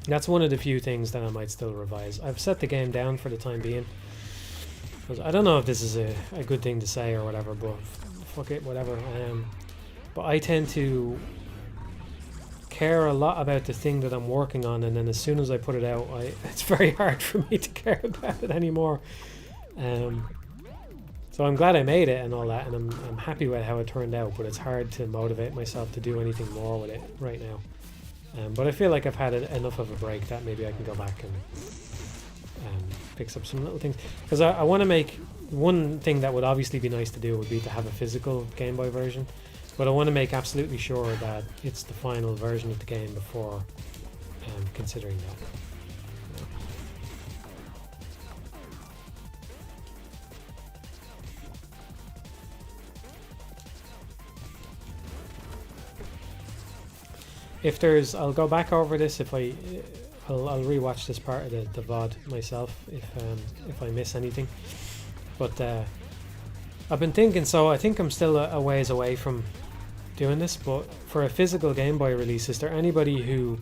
That's one of the few things that I might still revise. I've set the game down for the time being. I don't know if this is a good thing to say or whatever, but fuck it, whatever. But I tend to care a lot about the thing that I'm working on, and then as soon as I put it out, it's very hard for me to care about it anymore. So I'm glad I made it and all that, and I'm happy with how it turned out, but it's hard to motivate myself to do anything more with it right now. But I feel like I've had enough of a break that maybe I can go back and fix up some little things. Because I want to make, one thing that would obviously be nice to do would be to have a physical Game Boy version, but I want to make absolutely sure that it's the final version of the game before considering that. If there's, I'll go back over this if I'll rewatch this part of the VOD myself if I miss anything. But I've been thinking, so I think I'm still a ways away from doing this, but for a physical Game Boy release, is there anybody who,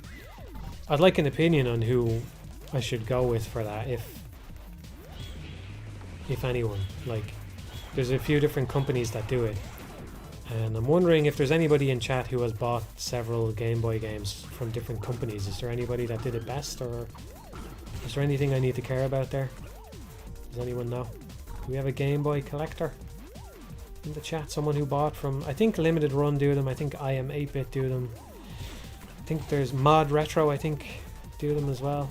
I'd like an opinion on who I should go with for that, if anyone. Like, there's a few different companies that do it. And I'm wondering if there's anybody in chat who has bought several Game Boy games from different companies. Is there anybody that did it best, or is there anything I need to care about there? Does anyone know? Do we have a Game Boy collector in the chat? Someone who bought from, I think Limited Run do them, I think I Am 8-Bit do them. I think there's Mod Retro, I think, do them as well.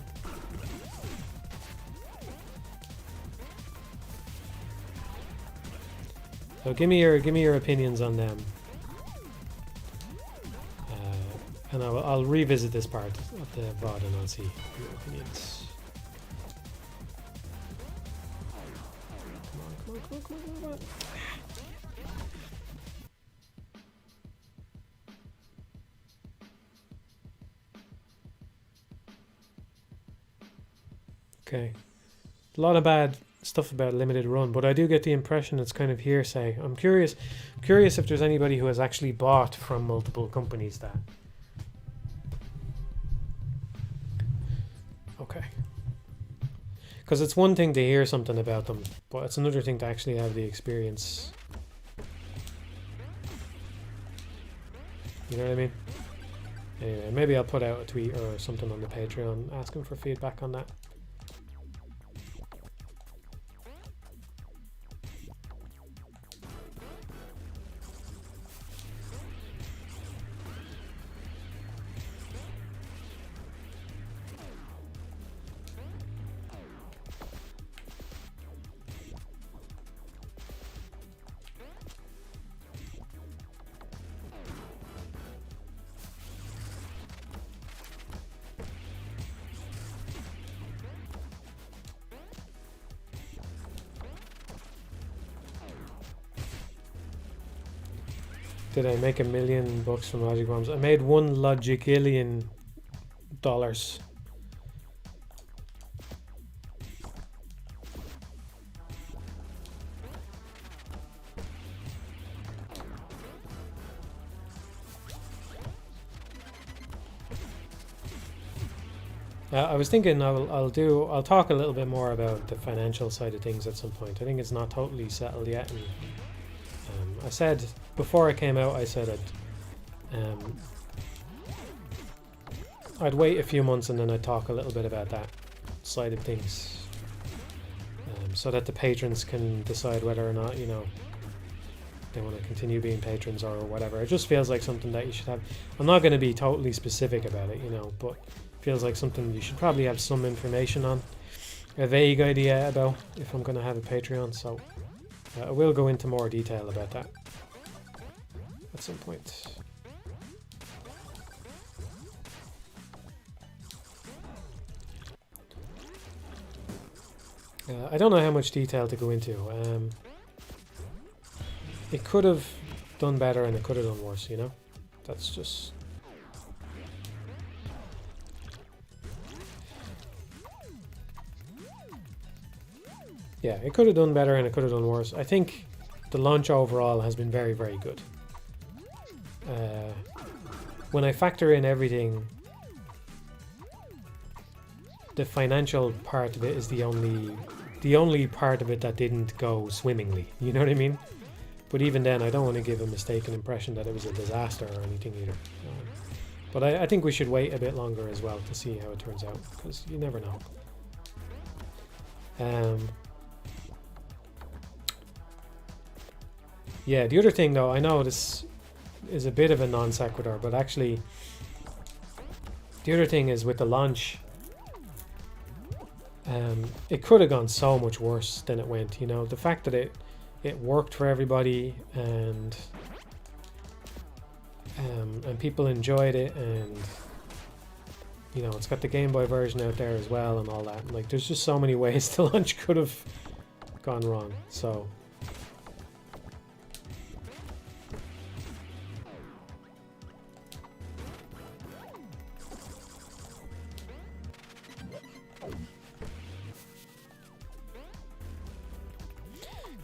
So give me your opinions on them, and I'll revisit this part of the VOD and I'll see your opinions. Come on. Okay, a lot of bad stuff about Limited Run, but I do get the impression it's kind of hearsay. I'm curious if there's anybody who has actually bought from multiple companies that. Okay. Because it's one thing to hear something about them, but it's another thing to actually have the experience. You know what I mean? Anyway, maybe I'll put out a tweet or something on the Patreon asking for feedback on that. Did I make $1 million from Logic Bombs? I made $1 logicillion. I was thinking I'll talk a little bit more about the financial side of things at some point. I think it's not totally settled yet, and I said before it came out, I said I'd wait a few months and then I'd talk a little bit about that side of things, so that the patrons can decide whether or not, you know, they want to continue being patrons or whatever. It just feels like something that you should have. I'm not going to be totally specific about it, you know, but feels like something you should probably have some information on, a vague idea about if I'm going to have a Patreon. So I will go into more detail about that at some point. I don't know how much detail to go into. It could have done better and it could have done worse, you know? That's just... Yeah, it could have done better and it could have done worse. I think the launch overall has been very, very good. When I factor in everything, the financial part of it is the only part of it that didn't go swimmingly. You know what I mean? But even then, I don't want to give a mistaken impression that it was a disaster or anything either. But I think we should wait a bit longer as well to see how it turns out, because you never know. Yeah, the other thing though, I know this is a bit of a non sequitur, but actually the other thing is with the launch, it could have gone so much worse than it went, you know. The fact that it worked for everybody and people enjoyed it, and you know, it's got the Game Boy version out there as well and all that. Like, there's just so many ways the launch could have gone wrong. So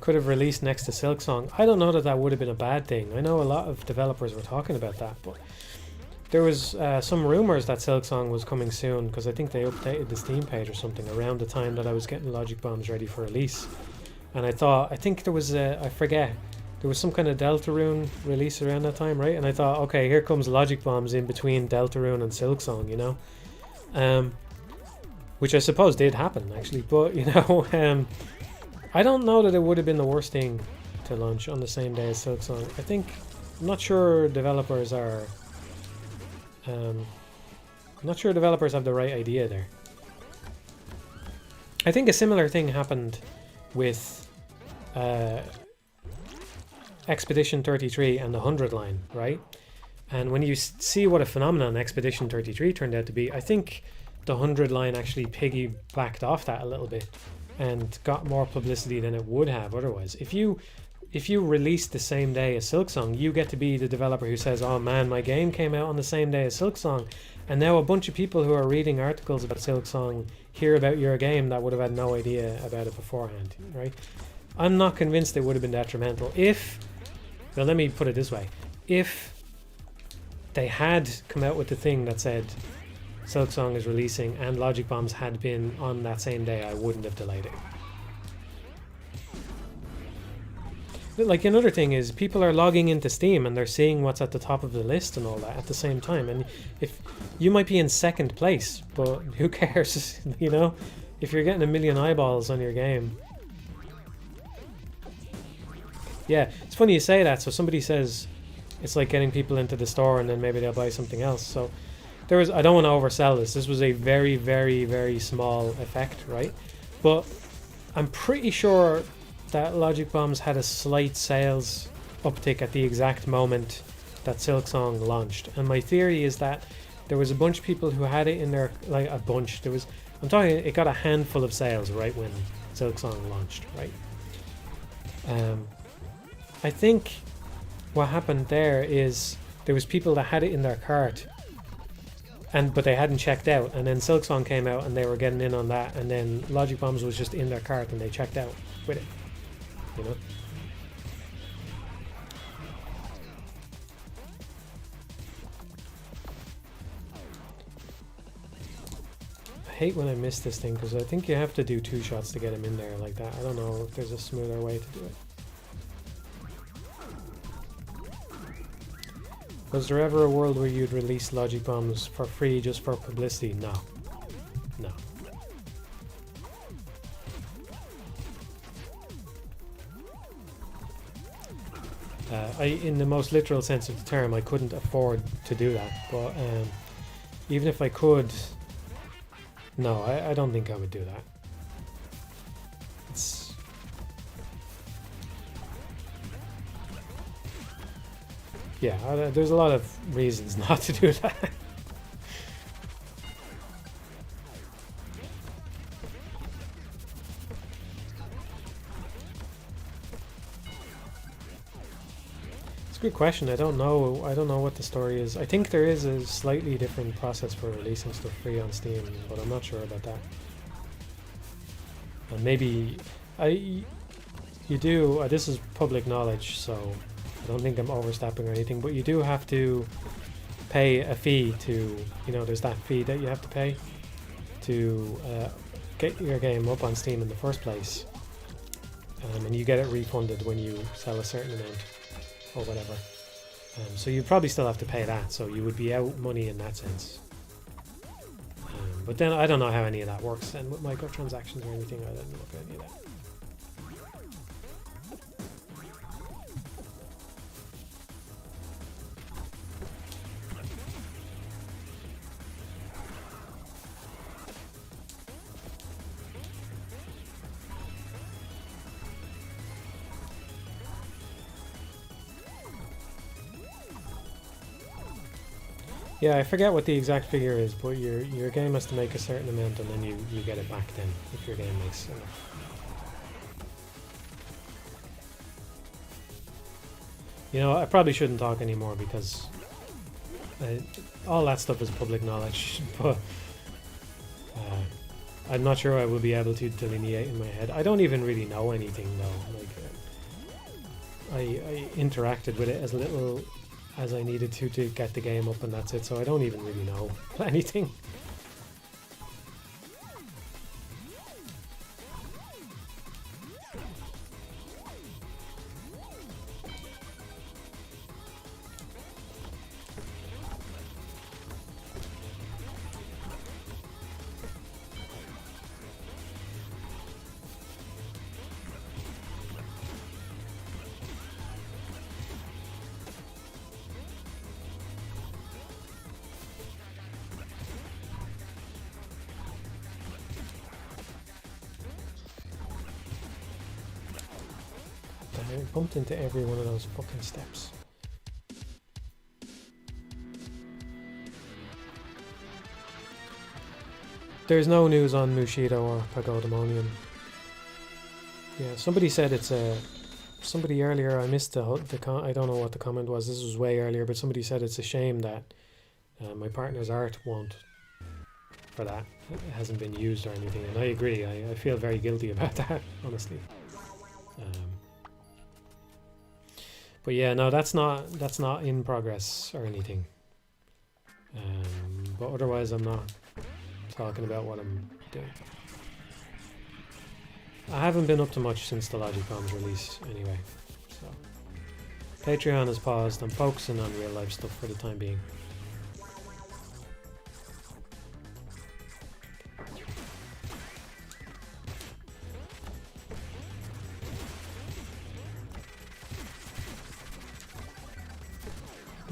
could have released next to Silksong. I don't know that would have been a bad thing. I know a lot of developers were talking about that, but there was some rumors that Silksong was coming soon, because I think they updated the Steam page or something around the time that I was getting Logic Bombs ready for release. And I think there was I forget, there was some kind of Deltarune release around that time, right? And I thought, okay, here comes Logic Bombs in between Deltarune and Silksong, you know? Which I suppose did happen, actually, but, you know, I don't know that it would have been the worst thing to launch on the same day as Silksong. I'm not sure developers are... I'm not sure developers have the right idea there. I think a similar thing happened with Expedition 33 and the 100 line, right? And when you see what a phenomenon Expedition 33 turned out to be, I think the 100 line actually piggybacked off that a little bit and got more publicity than it would have otherwise. If you release the same day as Silksong, you get to be the developer who says, oh man, my game came out on the same day as Silksong, and now a bunch of people who are reading articles about Silksong hear about your game that would have had no idea about it beforehand, right? I'm not convinced it would have been detrimental well, let me put it this way. If they had come out with the thing that said Silksong is releasing and Logic Bombs had been on that same day, I wouldn't have delayed it. But like, another thing is people are logging into Steam and they're seeing what's at the top of the list and all that at the same time, and if you might be in second place, but who cares? You know, if you're getting 1 million eyeballs on your game. Yeah, it's funny you say that. So somebody says it's like getting people into the store and then maybe they'll buy something else. So I don't want to oversell this. This was a very, very, very small effect, right? But I'm pretty sure that Logic Bombs had a slight sales uptick at the exact moment that Silksong launched. And my theory is that there was a bunch of people who had it in their, like a bunch, it got a handful of sales right when Silksong launched, right? I think what happened there is there was people that had it in their cart, but they hadn't checked out, and then Silksong came out and they were getting in on that, and then Logic Bombs was just in their cart and they checked out with it, you know. I hate when I miss this thing because I think you have to do 2 shots to get him in there like that. I don't know if there's a smoother way to do it. Was there ever a world where you'd release Logic Bombs for free just for publicity? No. No. In the most literal sense of the term, I couldn't afford to do that. But even if I could, no, I don't think I would do that. It's... Yeah, there's a lot of reasons not to do that. It's a good question. I don't know what the story is. I think there is a slightly different process for releasing stuff free on Steam, but I'm not sure about that. And maybe you do. This is public knowledge, so I don't think I'm overstepping or anything, but you do have to pay a fee to, you know, there's that fee that you have to pay to get your game up on Steam in the first place, and you get it refunded when you sell a certain amount or whatever. So you probably still have to pay that, so you would be out money in that sense. But then I don't know how any of that works, and with microtransactions or anything, I don't know about any of that. Yeah, I forget what the exact figure is, but your game has to make a certain amount and then you get it back then, if your game makes enough. You know, I probably shouldn't talk anymore because all that stuff is public knowledge, but I'm not sure I will be able to delineate in my head. I don't even really know anything though. Like, I interacted with it as little as I needed to get the game up, and that's it, so I don't even really know anything. I bumped into every one of those fucking steps. There's no news on Mushido or Pagodemonium. Yeah, somebody said it's a... Somebody earlier, I missed I don't know what the comment was, this was way earlier, but somebody said it's a shame that my partner's art won't, for that. It hasn't been used or anything, and I agree, I feel very guilty about that, honestly. But yeah, no, that's not in progress or anything. But otherwise, I'm not talking about what I'm doing. I haven't been up to much since the Logic Bombs release, anyway. So Patreon is paused. I'm focusing on real life stuff for the time being.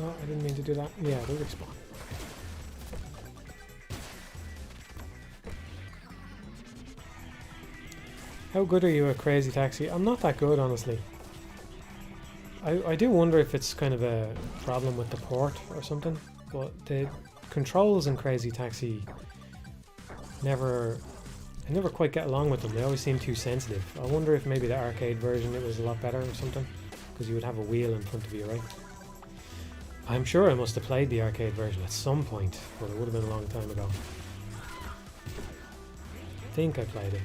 Oh, I didn't mean to do that. Yeah, they'll respawn. How good are you at Crazy Taxi? I'm not that good, honestly. I do wonder if it's kind of a problem with the port or something, but the controls in Crazy Taxi I never quite get along with them. They always seem too sensitive. I wonder if maybe the arcade version it was a lot better or something. because you would have a wheel in front of you, right? I'm sure I must have played the arcade version at some point, but it would have been a long time ago. I think I played it.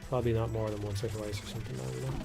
Probably not more than once or twice or something, I don't know.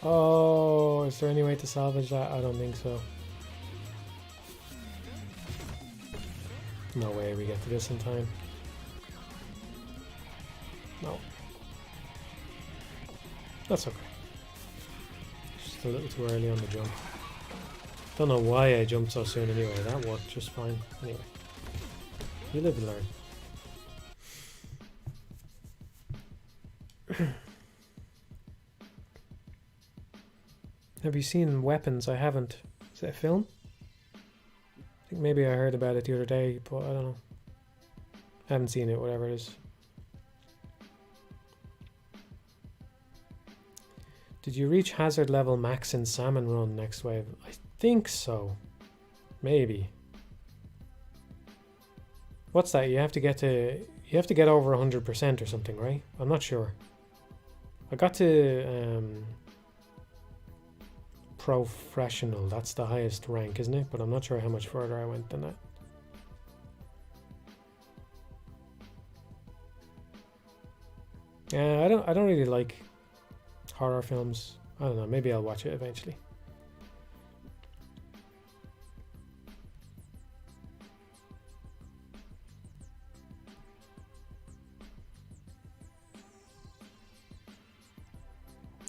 Oh, is there any way to salvage that? I don't think so. No way we get to this in time. No. That's okay. Just a little too early on the jump. Don't know why I jumped so soon anyway. That worked just fine. Anyway. You live and learn. Have you seen Weapons? I haven't. Is it a film? I think maybe I heard about it the other day, but I don't know. I haven't seen it, whatever it is. Did you reach hazard level max in Salmon Run next wave? I think so. Maybe. What's that? You have to get over 100% or something, right? I'm not sure. I got to Professional. That's the highest rank, isn't it? But I'm not sure how much further I went than that. Yeah, I don't really like horror films. I don't know, maybe I'll watch it eventually.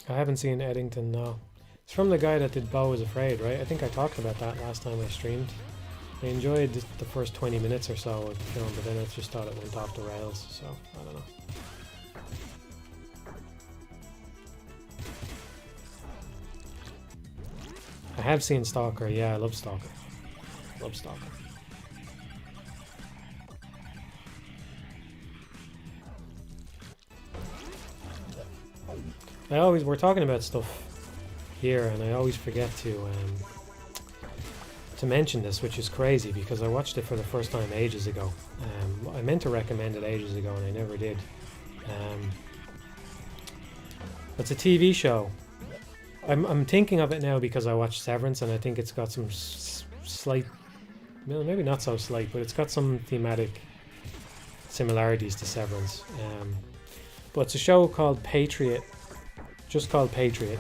I haven't seen Eddington, no. It's from the guy that did Beau is Afraid, right? I think I talked about that last time I streamed. I enjoyed the first 20 minutes or so of the film, but then I just thought it went off the rails, so I don't know. I have seen Stalker, yeah, I love Stalker. Love Stalker. We're talking about stuff here, and I always forget to mention this, which is crazy because I watched it for the first time ages ago. I meant to recommend it ages ago and I never did. It's a TV show. I'm thinking of it now because I watched Severance, and I think it's got some slight, well, maybe not so slight, but it's got some thematic similarities to Severance. But it's a show called Patriot, just called Patriot,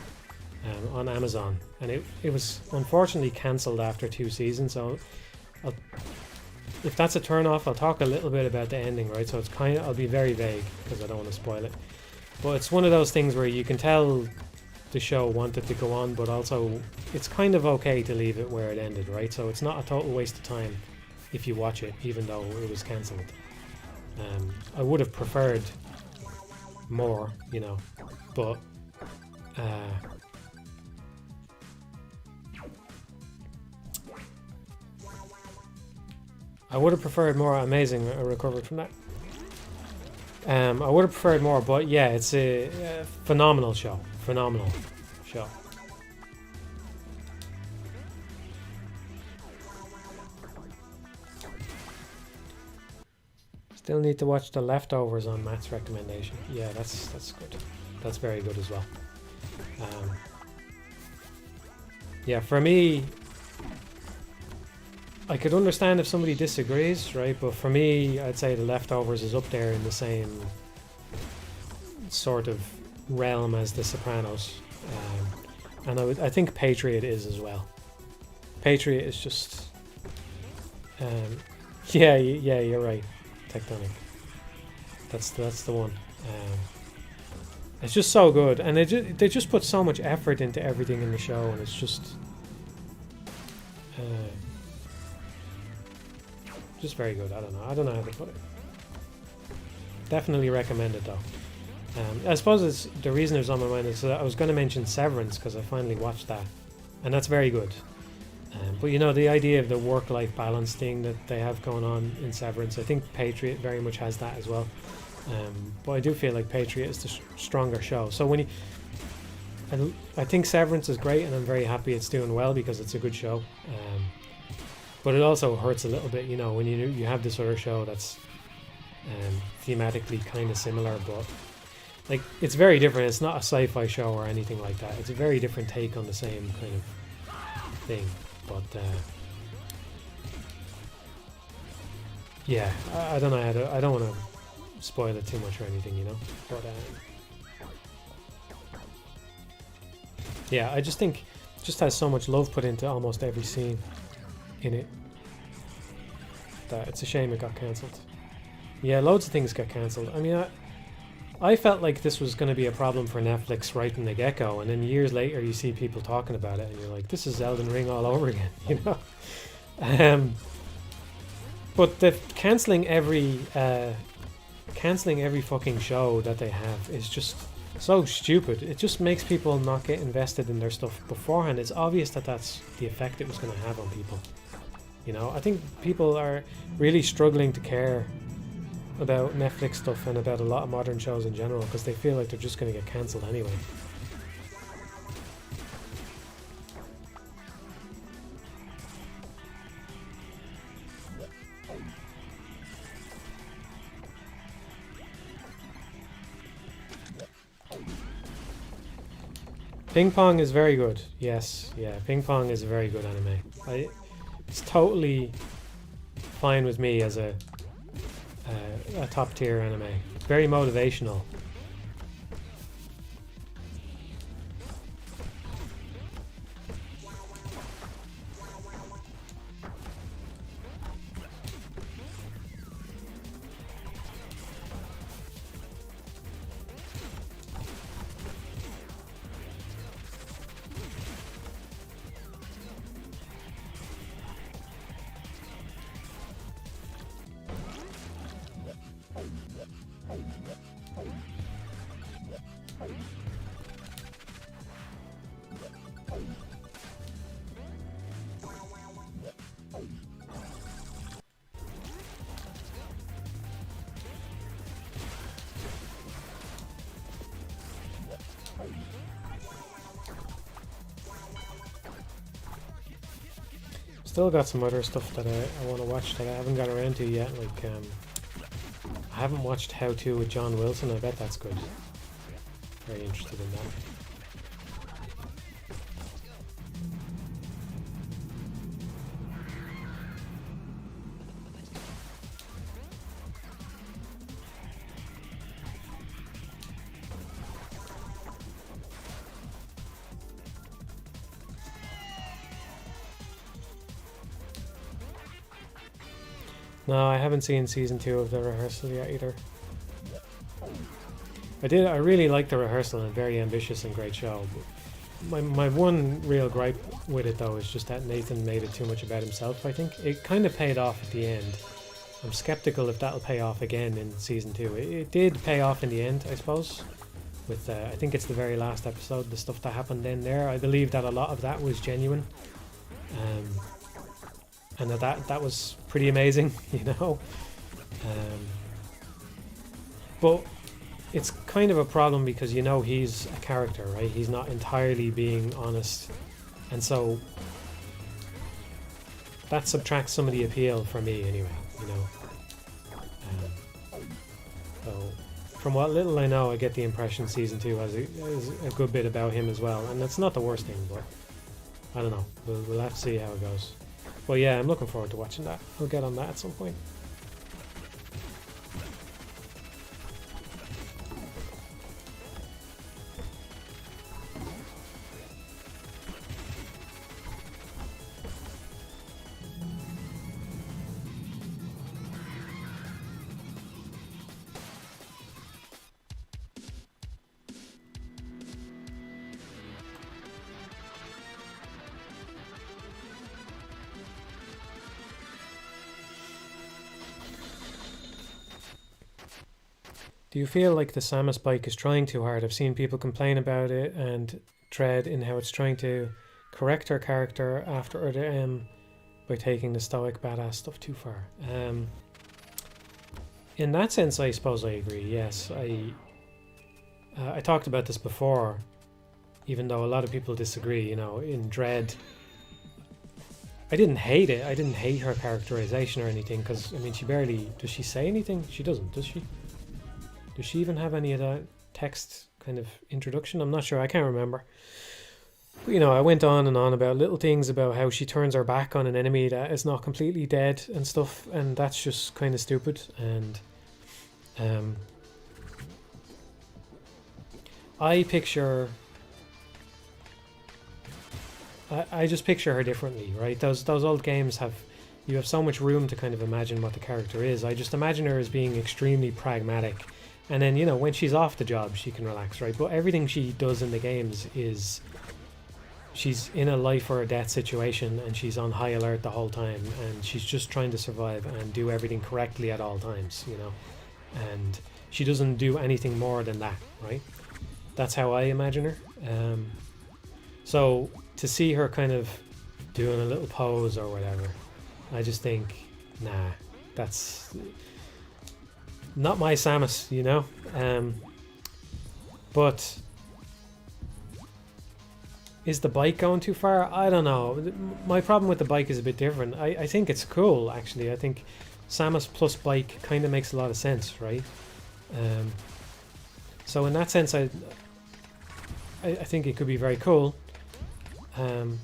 on Amazon, and it was unfortunately cancelled after 2 seasons. So if that's a turn off, I'll talk a little bit about the ending, right? So it's I'll be very vague because I don't want to spoil it. But it's one of those things where you can tell the show wanted to go on, but also it's kind of okay to leave it where it ended, right? So it's not a total waste of time if you watch it, even though it was cancelled. I would have preferred more, you know, but I would have preferred more. Amazing, I recovered from that. I would have preferred more, but yeah, it's a phenomenal show. Phenomenal show. Still need to watch The Leftovers on Matt's recommendation. Yeah, that's good. That's very good as well. Yeah, for me, I could understand if somebody disagrees, right? But for me, I'd say The Leftovers is up there in the same sort of realm as The Sopranos. And I think Patriot is as well. Patriot is just... yeah, you're right. Tectonic. That's the one. It's just so good, and they just put so much effort into everything in the show, and it's just very good. I don't know how to put it. Definitely recommend it though. I suppose the reason it was on my mind is that I was going to mention Severance because I finally watched that, and that's very good. But you know, the idea of the work-life balance thing that they have going on in Severance, I think Patriot very much has that as well. But I do feel like Patriot is the stronger show. So when I think Severance is great, and I'm very happy it's doing well because it's a good show. But it also hurts a little bit, you know, when you have this other show that's thematically kind of similar, but like it's very different. It's not a sci-fi show or anything like that. It's a very different take on the same kind of thing. But yeah, I don't know how to. I don't want to spoil it too much or anything, you know. But yeah, I just think it just has so much love put into almost every scene in it that it's a shame it got cancelled. Yeah, loads of things got cancelled. I mean, I felt like this was going to be a problem for Netflix right from the get-go, and then years later you see people talking about it and you're like, this is Elden Ring all over again, you know. But the cancelling every fucking show that they have is just so stupid. It just makes people not get invested in their stuff beforehand. It's obvious that that's the effect it was going to have on people. You know, I think people are really struggling to care about Netflix stuff and about a lot of modern shows in general because they feel like they're just going to get cancelled anyway. Ping Pong is very good. Yes, yeah, Ping Pong is a very good anime. It's totally fine with me as a top tier anime. Very motivational. Still got some other stuff that I want to watch that I haven't got around to yet. Like, I haven't watched How To with John Wilson. I bet that's good. Very interested in that. No, I haven't seen season 2 of The Rehearsal yet either. I really liked The Rehearsal, and very ambitious and great show. But my one real gripe with it though is just that Nathan made it too much about himself, I think. It kind of paid off at the end. I'm skeptical if that'll pay off again in season 2. It did pay off in the end, I suppose. With I think it's the very last episode, the stuff that happened then there. I believe that a lot of that was genuine. And that was pretty amazing, you know. But it's kind of a problem because, you know, he's a character, right? He's not entirely being honest, and so that subtracts some of the appeal for me anyway, you know. So from what little I know, I get the impression season 2 has a good bit about him as well, and that's not the worst thing, but I don't know. We'll have to see how it goes. But yeah, I'm looking forward to watching that. We'll get on that at some point. Do you feel like the Samus bike is trying too hard? I've seen people complain about it and dread in how it's trying to correct her character after her M by taking the stoic badass stuff too far. In that sense, I suppose I agree. Yes, I talked about this before, even though a lot of people disagree. You know, in Dread, I didn't hate it. I didn't hate her characterization or anything because I mean, she barely does. She say anything? She doesn't, does she? Does she even have any of that text kind of introduction? I'm not sure. I can't remember. But, you know, I went on and on about little things about how she turns her back on an enemy that is not completely dead and stuff, and that's just kind of stupid. And I picture... I just picture her differently, right? Those old games have... You have so much room to kind of imagine what the character is. I just imagine her as being extremely pragmatic. And then, you know, when she's off the job, she can relax, right? But everything she does in the games is... She's in a life or a death situation and she's on high alert the whole time. And she's just trying to survive and do everything correctly at all times, you know? And she doesn't do anything more than that, right? That's how I imagine her. So to see her kind of doing a little pose or whatever, I just think, nah, that's... not my Samus, you know? But is the bike going too far? I don't know. My problem with the bike is a bit different. I think it's cool, actually. I think Samus plus bike kind of makes a lot of sense, right? So in that sense, I think it could be very cool.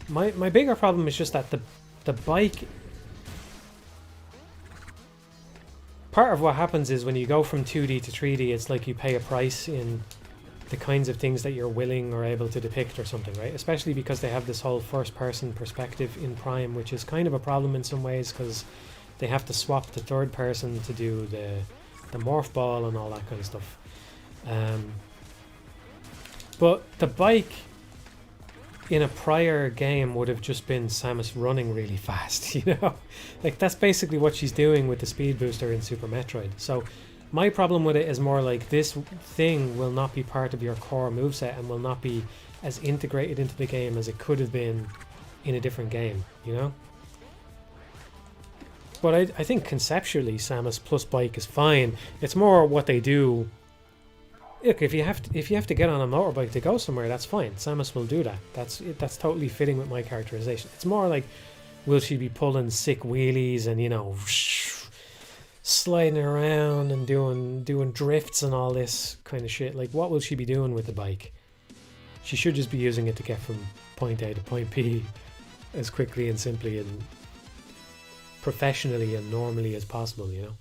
My bigger problem is just that the bike... Part of what happens is when you go from 2D to 3D, it's like you pay a price in the kinds of things that you're willing or able to depict or something, right? Especially because they have this whole first-person perspective in Prime, which is kind of a problem in some ways because they have to swap to third person to do the morph ball and all that kind of stuff. But the bike in a prior game would have just been Samus running really fast, you know? Like, that's basically what she's doing with the speed booster in Super Metroid. So my problem with it is more like this thing will not be part of your core moveset and will not be as integrated into the game as it could have been in a different game, you know? But I think conceptually Samus plus bike is fine. It's more what they do. Look, if you have to get on a motorbike to go somewhere, that's fine. Samus will do that. That's totally fitting with my characterization. It's more like, will she be pulling sick wheelies and, you know, sliding around and doing drifts and all this kind of shit? Like, what will she be doing with the bike? She should just be using it to get from point A to point B as quickly and simply and professionally and normally as possible, you know?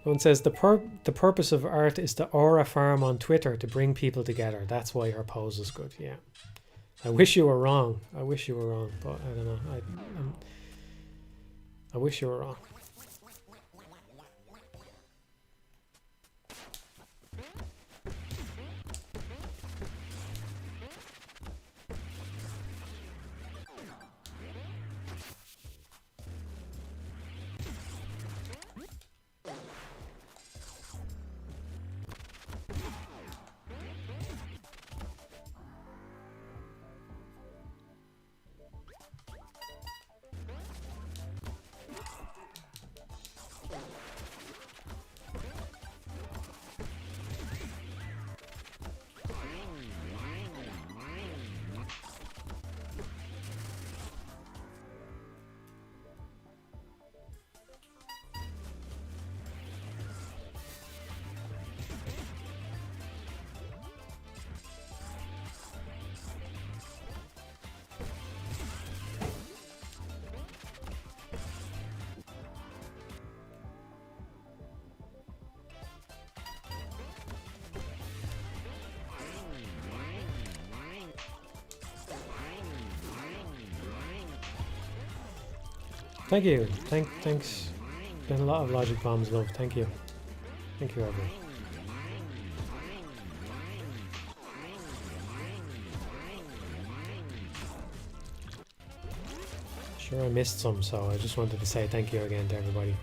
One says the purpose of art is to aura farm on Twitter to bring people together. That's why her pose is good. Yeah, I wish you were wrong. I wish you were wrong, but I don't know. I wish you were wrong. Thank you. Thanks. Been a lot of logic bombs, love. Thank you. Thank you, everyone. Sure, I missed some, so I just wanted to say thank you again to everybody.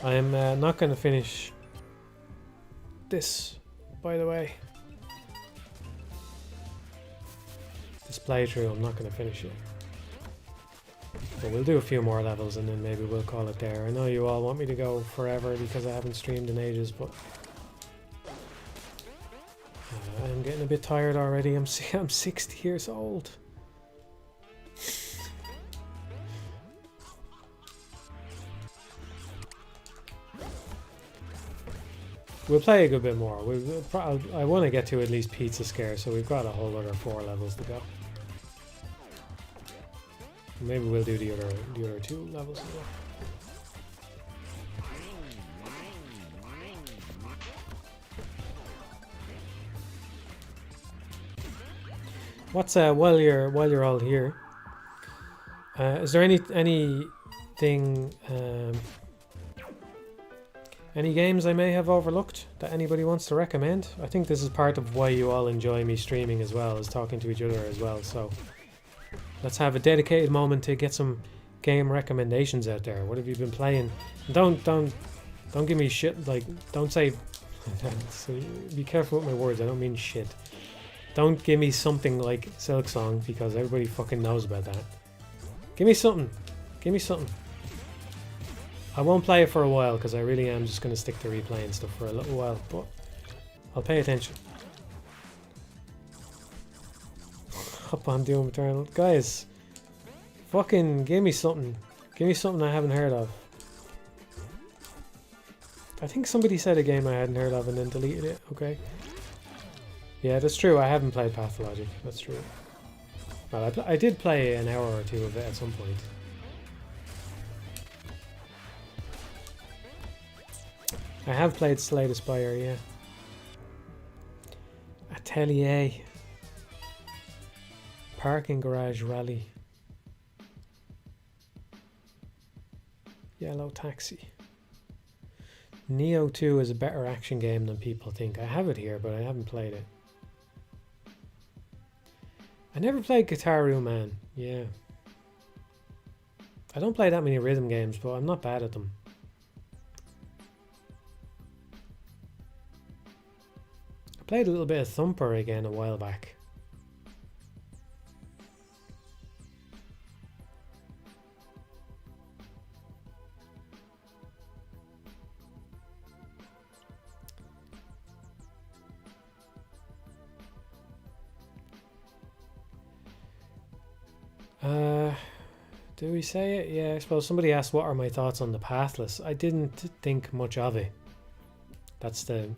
I'm not going to finish this, by the way. This playthrough, I'm not going to finish it. But we'll do a few more levels and then maybe we'll call it there. I know you all want me to go forever because I haven't streamed in ages, but I'm getting a bit tired already. I'm 60 years old. We'll play a good bit more. I want to get to at least Pizza Scare, so we've got a whole other 4 levels to go. Maybe we'll do the other 2 levels as well. What's while you're all here? Is there anything? Any games I may have overlooked that anybody wants to recommend? I think this is part of why you all enjoy me streaming as well, is talking to each other as well. So let's have a dedicated moment to get some game recommendations out there. What have you been playing? Don't give me shit. Like, don't say. So be careful with my words. I don't mean shit. Don't give me something like Silksong because everybody fucking knows about that. Give me something. Give me something. I won't play it for a while because I really am just going to stick to replaying stuff for a little while, but I'll pay attention. Up on Doom Eternal. Guys, fucking give me something. Give me something I haven't heard of. I think somebody said a game I hadn't heard of and then deleted it, okay? Yeah, that's true. I haven't played Pathologic. That's true. Well, I did play an hour or 2 of it at some point. I have played Slay the Spire, yeah. Atelier. Parking Garage Rally. Yellow Taxi. Neo 2 is a better action game than people think. I have it here, but I haven't played it. I never played Guitar Man. Yeah. I don't play that many rhythm games, but I'm not bad at them. I played a little bit of Thumper again a while back. Do we say it? Yeah, I suppose somebody asked what are my thoughts on the Pathless. I didn't think much of it. That's the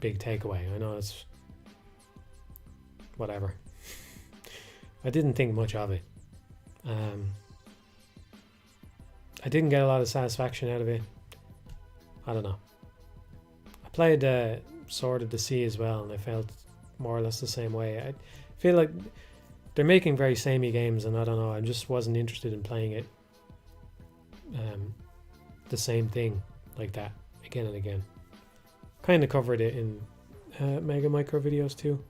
big takeaway. I know it's whatever. I didn't think much of it. I didn't get a lot of satisfaction out of it. I don't know. I played Sword of the Sea as well, and I felt more or less the same way. I feel like they're making very samey games, and I don't know, I just wasn't interested in playing it the same thing like that again and again. Kind of covered it in Mega Micro videos too.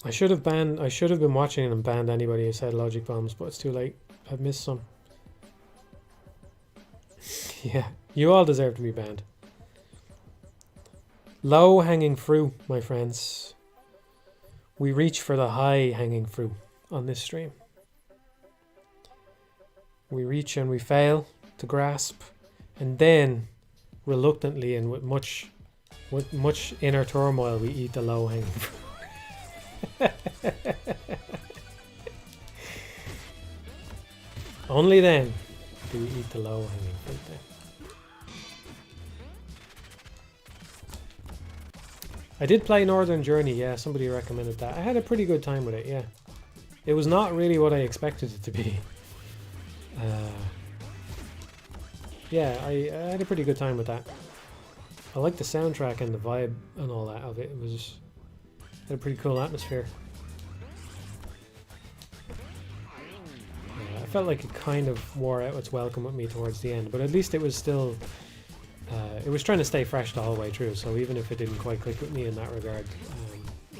I should have been watching and banned anybody who said logic bombs, but it's too late. I've missed some. Yeah, you all deserve to be banned. Low hanging fruit, my friends. We reach for the high hanging fruit on this stream. We reach and we fail to grasp, and then reluctantly and with much inner turmoil we eat the low hanging fruit. Only then do we eat the low hanging fruit then. I did play Northern Journey, yeah, somebody recommended that. I had a pretty good time with it, yeah. It was not really what I expected it to be. Yeah, I had a pretty good time with that. I like the soundtrack and the vibe and all that of it. It was had a pretty cool atmosphere. I felt like it kind of wore out its welcome with me towards the end, but at least it was still it was trying to stay fresh the whole way through. So even if it didn't quite click with me in that regard,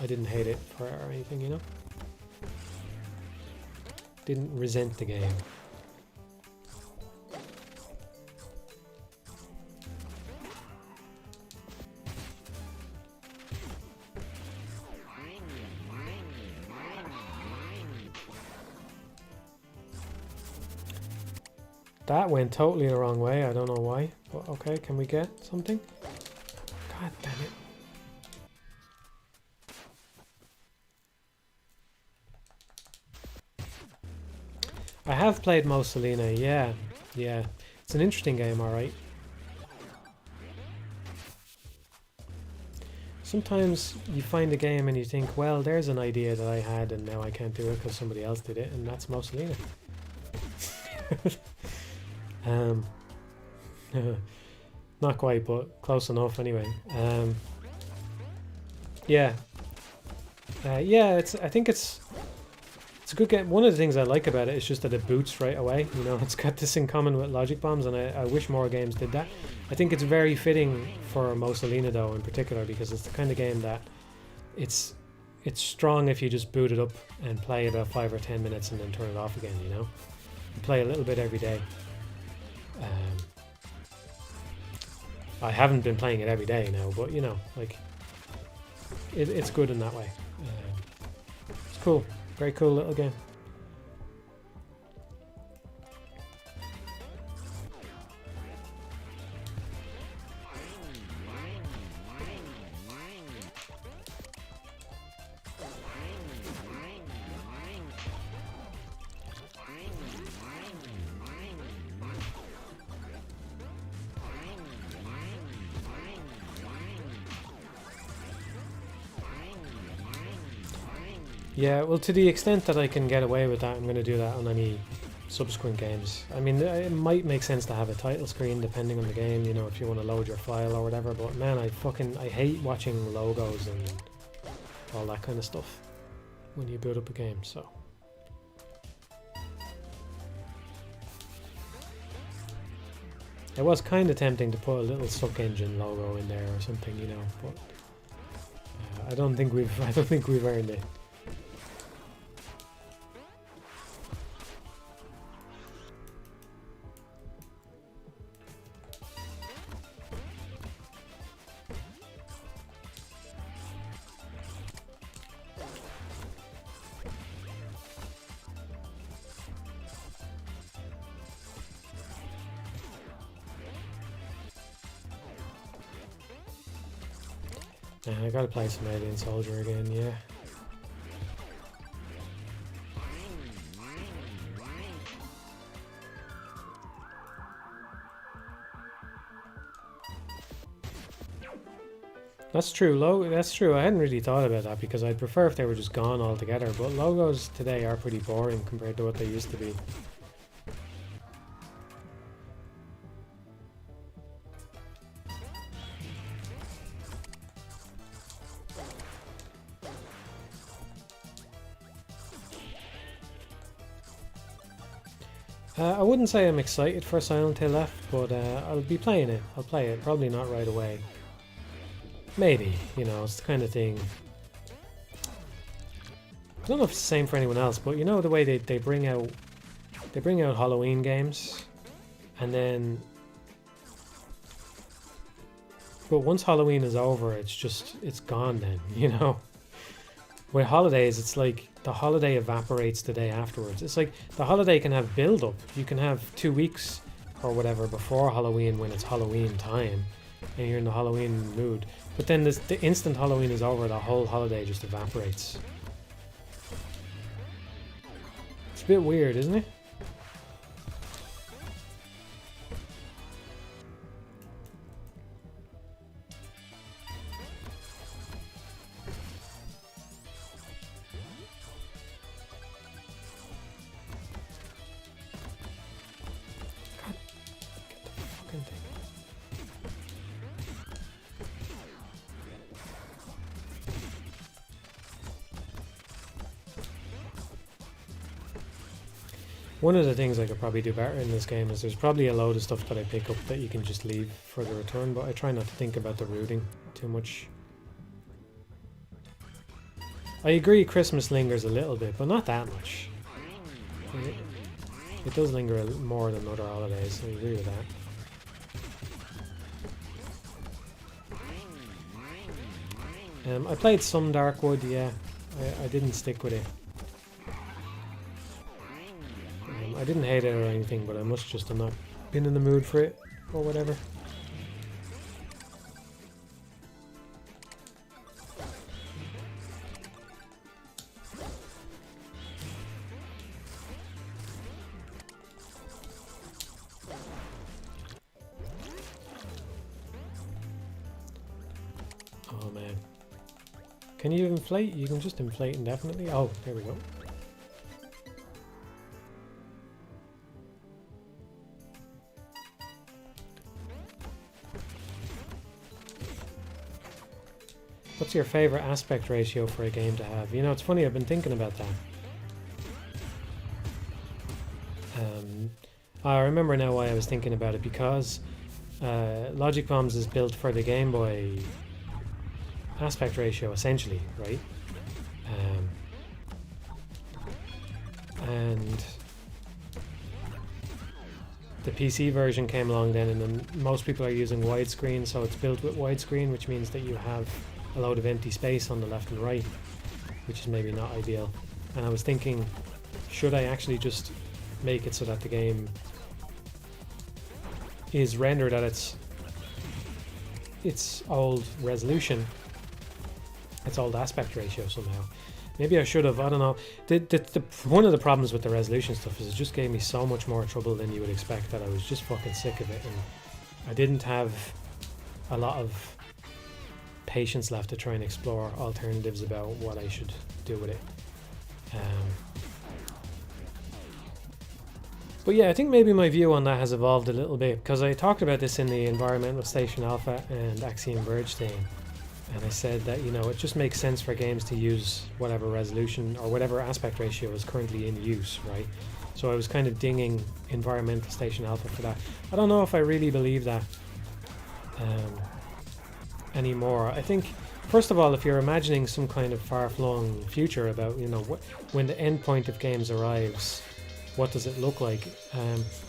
I didn't hate it for it or anything, you know. Didn't resent the game. That went totally the wrong way. I don't know why. But okay, can we get something? God damn it. I have played Mussolina, yeah. Yeah. It's an interesting game, alright. Sometimes you find a game and you think, well, there's an idea that I had and now I can't do it because somebody else did it, and that's Mussolina. Not quite, but close enough anyway. Yeah. Yeah, I think it's a good game. One of the things I like about it is just that it boots right away. You know, it's got this in common with Logic Bombs, and I wish more games did that. I think it's very fitting for Mussolina though, in particular, because it's the kind of game that it's strong if you just boot it up and play about 5 or 10 minutes and then turn it off again. You know, you play a little bit every day. I haven't been playing it every day now, but you know, like it's good in that way. It's cool, very cool little game. Yeah, well, to the extent that I can get away with that, I'm going to do that on any subsequent games. I mean, it might make sense to have a title screen depending on the game, you know, if you want to load your file or whatever, but man, I hate watching logos and all that kind of stuff when you build up a game, so. It was kind of tempting to put a little suck engine logo in there or something, you know, but I don't think we've earned it. I gotta play some Alien Soldier again, yeah. That's true, that's true. I hadn't really thought about that because I'd prefer if they were just gone altogether, but logos today are pretty boring compared to what they used to be. I wouldn't say I'm excited for Silent Hill F, but I'll be playing it. I'll play it, probably not right away. Maybe, you know, it's the kind of thing. I don't know if it's the same for anyone else, but you know the way they bring out Halloween games, and then, but once Halloween is over, it's gone then, you know. With holidays, it's like the holiday evaporates the day afterwards. It's like the holiday can have build-up. You can have 2 weeks or whatever before Halloween when it's Halloween time and you're in the Halloween mood. But then the instant Halloween is over, the whole holiday just evaporates. It's a bit weird, isn't it? fucking thing. One of the things I could probably do better in this game is there's probably a load of stuff that I pick up that you can just leave for the return, but I try not to think about the routing too much. I agree Christmas lingers a little bit, but not that much. It does linger more than other holidays, I agree with that. I played some Darkwood, yeah. I didn't stick with it. I didn't hate it or anything, but I must just have not been in the mood for it, or whatever. Oh man. Can you inflate? You can just inflate indefinitely? Oh, there we go. What's your favorite aspect ratio for a game to have? You know, it's funny, I've been thinking about that. I remember now why I was thinking about it, because Logic Bombs is built for the Game Boy aspect ratio, essentially, right? And the PC version came along then, and then most people are using widescreen, so it's built with widescreen, which means that you have a load of empty space on the left and right, which is maybe not ideal. And I was thinking, should I actually just make it so that the game is rendered at its old resolution, its old aspect ratio somehow? Maybe I should have, I don't know. One of the problems with the resolution stuff is it just gave me so much more trouble than you would expect that I was just fucking sick of it, and I didn't have a lot of patience left to try and explore alternatives about what I should do with it. But yeah, I think maybe my view on that has evolved a little bit, because I talked about this in the Environmental Station Alpha and Axiom Verge thing, and I said that, you know, it just makes sense for games to use whatever resolution or whatever aspect ratio is currently in use, right? So I was kind of dinging Environmental Station Alpha for that. I don't know if I really believe that anymore. I think, first of all, if you're imagining some kind of far-flung future about, you know, when the end point of games arrives, what does it look like?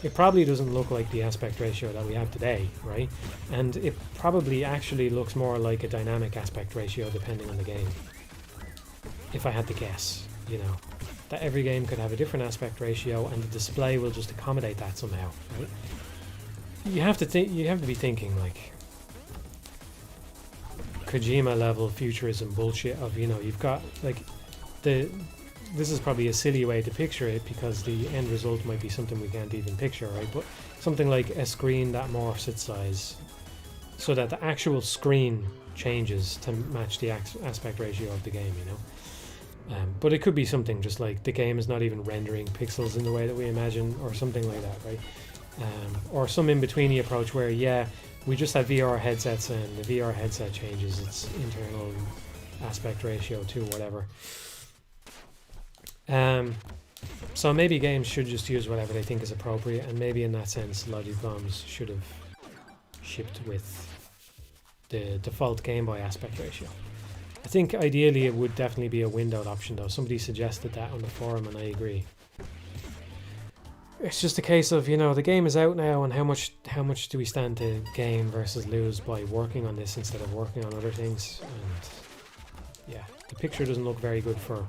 It probably doesn't look like the aspect ratio that we have today, right? And it probably actually looks more like a dynamic aspect ratio depending on the game. If I had to guess, you know, that every game could have a different aspect ratio and the display will just accommodate that somehow, right? You have to be thinking like Kojima level futurism bullshit of, you know, you've got like this is probably a silly way to picture it because the end result might be something we can't even picture, right? But something like a screen that morphs its size so that the actual screen changes to match the aspect ratio of the game, you know? But it could be something just like the game is not even rendering pixels in the way that we imagine, or something like that, right? Or some in-betweeny approach where, yeah, we just have VR headsets and the VR headset changes its internal aspect ratio to whatever. So maybe games should just use whatever they think is appropriate, and maybe in that sense Logic Bombs should have shipped with the default Game Boy aspect ratio. I think ideally it would definitely be a windowed option though. Somebody suggested that on the forum and I agree. It's just a case of, you know, the game is out now, and how much do we stand to gain versus lose by working on this instead of working on other things? And yeah, the picture doesn't look very good for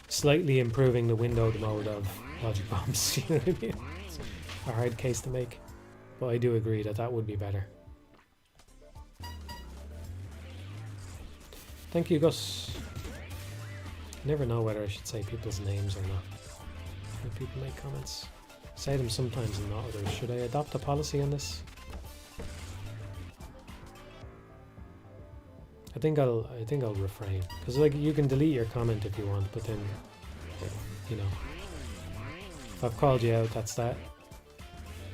slightly improving the windowed mode of Logic Bombs. You know what I mean? It's a hard case to make, but I do agree that that would be better. Thank you, Gus. I never know whether I should say people's names or not when people make comments. Say them sometimes and not others. Should I adopt a policy on this? I think I'll refrain, because like you can delete your comment if you want, but then, you know, if I've called you out, that's that.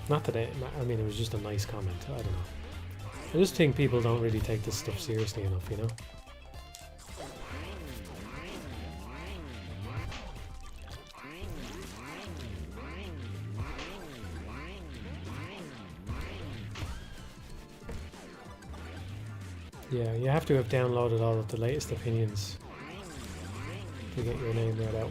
Not that I mean, it was just a nice comment. I don't know. I just think people don't really take this stuff seriously enough, you know? Yeah, you have to have downloaded all of the latest opinions to get your name read out.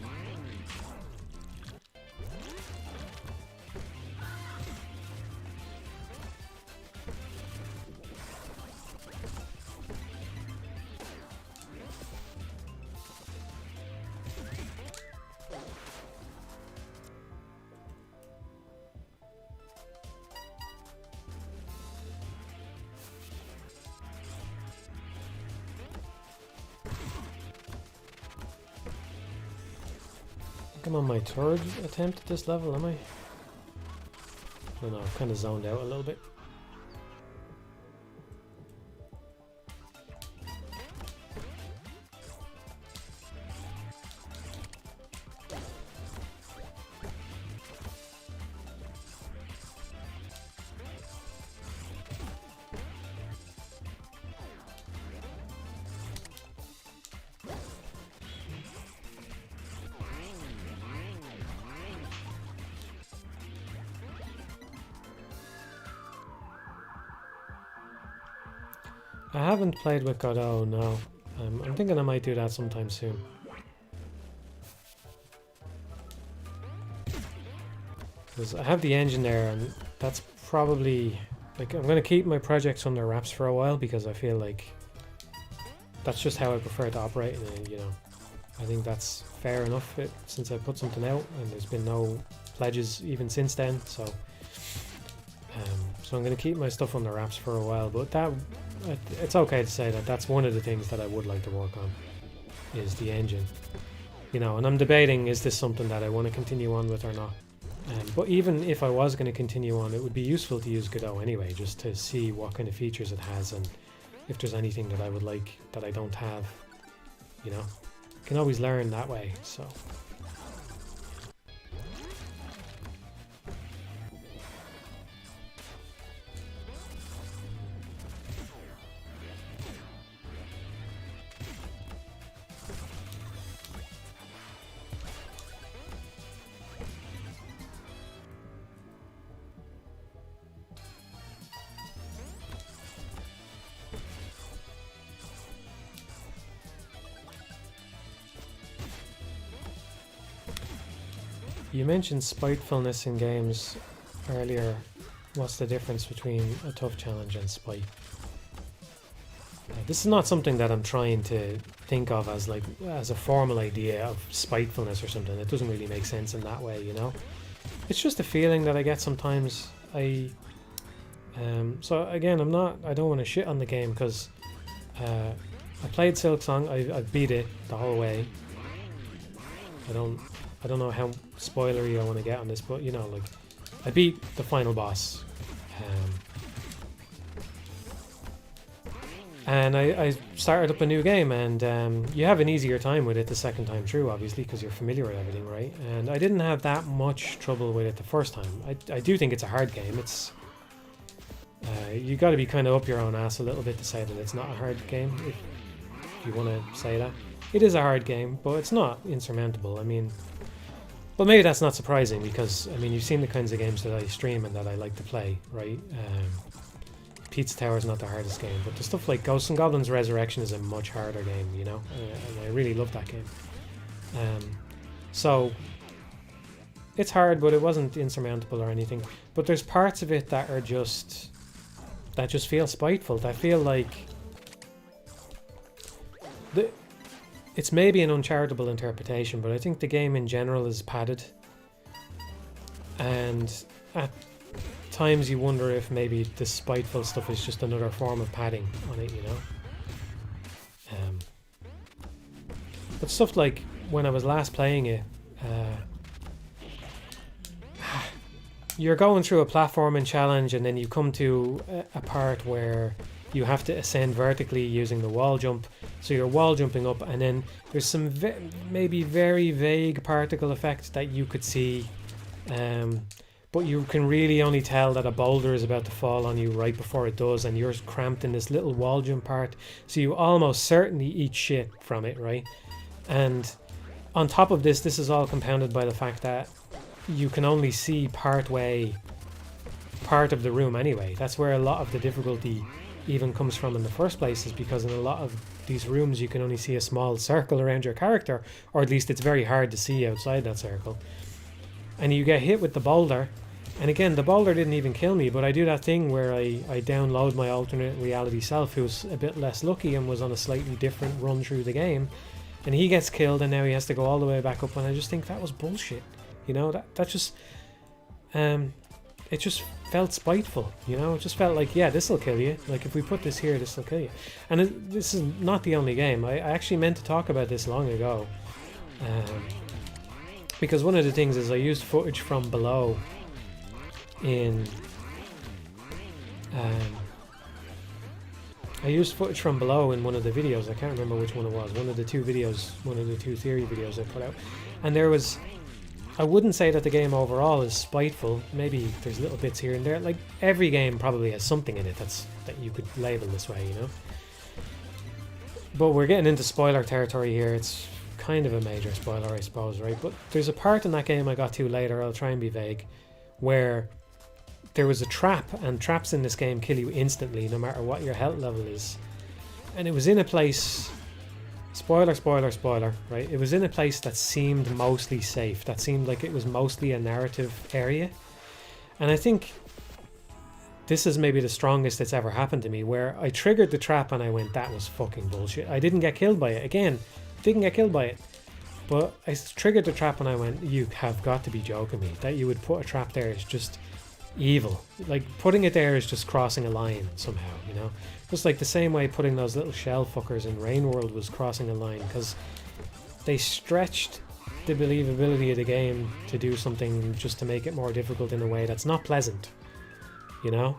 I'm on my third attempt at this level, am I? I don't know, I've kind of zoned out a little bit. I haven't played with Godot, no. I'm thinking I might do that sometime soon. Because I have the engine there, and that's probably... Like, I'm going to keep my projects under wraps for a while, because I feel like that's just how I prefer to operate, and you know, I think that's fair enough since I put something out, and there's been no pledges even since then, so... so I'm going to keep my stuff under wraps for a while, but that... It's okay to say that that's one of the things that I would like to work on, is the engine. You know, and I'm debating, is this something that I want to continue on with or not? But even if I was going to continue on, it would be useful to use Godot anyway, just to see what kind of features it has and if there's anything that I would like that I don't have, you know? Can always learn that way, so... You mentioned spitefulness in games earlier. What's the difference between a tough challenge and spite? This is not something that I'm trying to think of as like as a formal idea of spitefulness or something. It doesn't really make sense in that way, you know? It's just a feeling that I get sometimes. So again, I don't want to shit on the game because I played Silksong. I beat it the whole way. I don't know how spoilery I want to get on this, but you know, like, I beat the final boss. And I started up a new game, and you have an easier time with it the second time through, obviously, because you're familiar with everything, right? And I didn't have that much trouble with it the first time. I do think it's a hard game. It's you got to be kind of up your own ass a little bit to say that it's not a hard game, if you want to say that. It is a hard game, but it's not insurmountable. I mean... But maybe that's not surprising because, I mean, you've seen the kinds of games that I stream and that I like to play, right? Pizza Tower is not the hardest game, but the stuff like Ghosts and Goblins Resurrection is a much harder game, you know? And I really love that game. So, it's hard, but it wasn't insurmountable or anything. But there's parts of it that are just... that just feel spiteful, that feel like... It's maybe an uncharitable interpretation, but I think the game in general is padded. And at times you wonder if maybe the spiteful stuff is just another form of padding on it, you know? But stuff like when I was last playing it, you're going through a platforming challenge and then you come to a part where you have to ascend vertically using the wall jump. So you're wall jumping up, and then there's some maybe very vague particle effects that you could see. but you can really only tell that a boulder is about to fall on you right before it does, and you're cramped in this little wall jump part, so you almost certainly eat shit from it, right? And on top of this, this is all compounded by the fact that you can only see part of the room anyway. That's where a lot of the difficulty even comes from in the first place, is because in a lot of these rooms you can only see a small circle around your character, or at least it's very hard to see outside that circle. And you get hit with the boulder, and again, the boulder didn't even kill me, but I do that thing where I download my alternate reality self, who's a bit less lucky and was on a slightly different run through the game, and he gets killed, and now he has to go all the way back up, and I just think that was bullshit. You know, that just it just felt spiteful, you know. It just felt like, yeah, this will kill you, like if we put this here, this will kill you. And this is not the only game. I actually meant to talk about this long ago, because one of the things is I used footage from below in one of the videos. I can't remember which one it was. One of the two theory videos I put out, and there was, I wouldn't say that the game overall is spiteful. Maybe there's little bits here and there. Like every game probably has something in it that you could label this way, you know. But we're getting into spoiler territory here. It's kind of a major spoiler, I suppose, right? But there's a part in that game I got to later, I'll try and be vague, where there was a trap, and traps in this game kill you instantly no matter what your health level is. And it was in a place, spoiler, right? It was in a place that seemed mostly safe, that seemed like it was mostly a narrative area. And I think this is maybe the strongest it's ever happened to me, where I triggered the trap and I went, that was fucking bullshit. I didn't get killed by it. Again, didn't get killed by it. But I triggered the trap and I went, you have got to be joking me. That you would put a trap there is just evil. Like, putting it there is just crossing a line somehow, you know? Just like the same way putting those little shell fuckers in Rain World was crossing a line, because they stretched the believability of the game to do something just to make it more difficult in a way that's not pleasant, you know?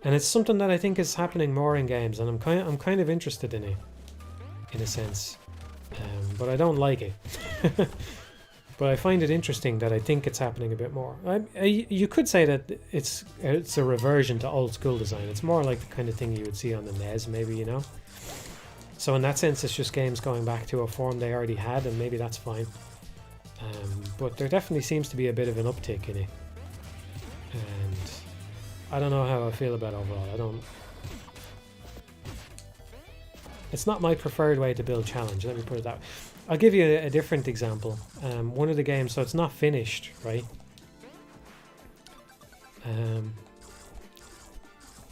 And it's something that I think is happening more in games, and I'm kind of interested in it, in a sense, but I don't like it. But I find it interesting that I think it's happening a bit more. You could say that it's a reversion to old school design. It's more like the kind of thing you would see on the NES, maybe, you know. So in that sense, it's just games going back to a form they already had, and maybe that's fine. But there definitely seems to be a bit of an uptick in it, and I don't know how I feel about it overall. It's not my preferred way to build challenge, let me put it that way. I'll give you a different example. One of the games, so it's not finished, right? I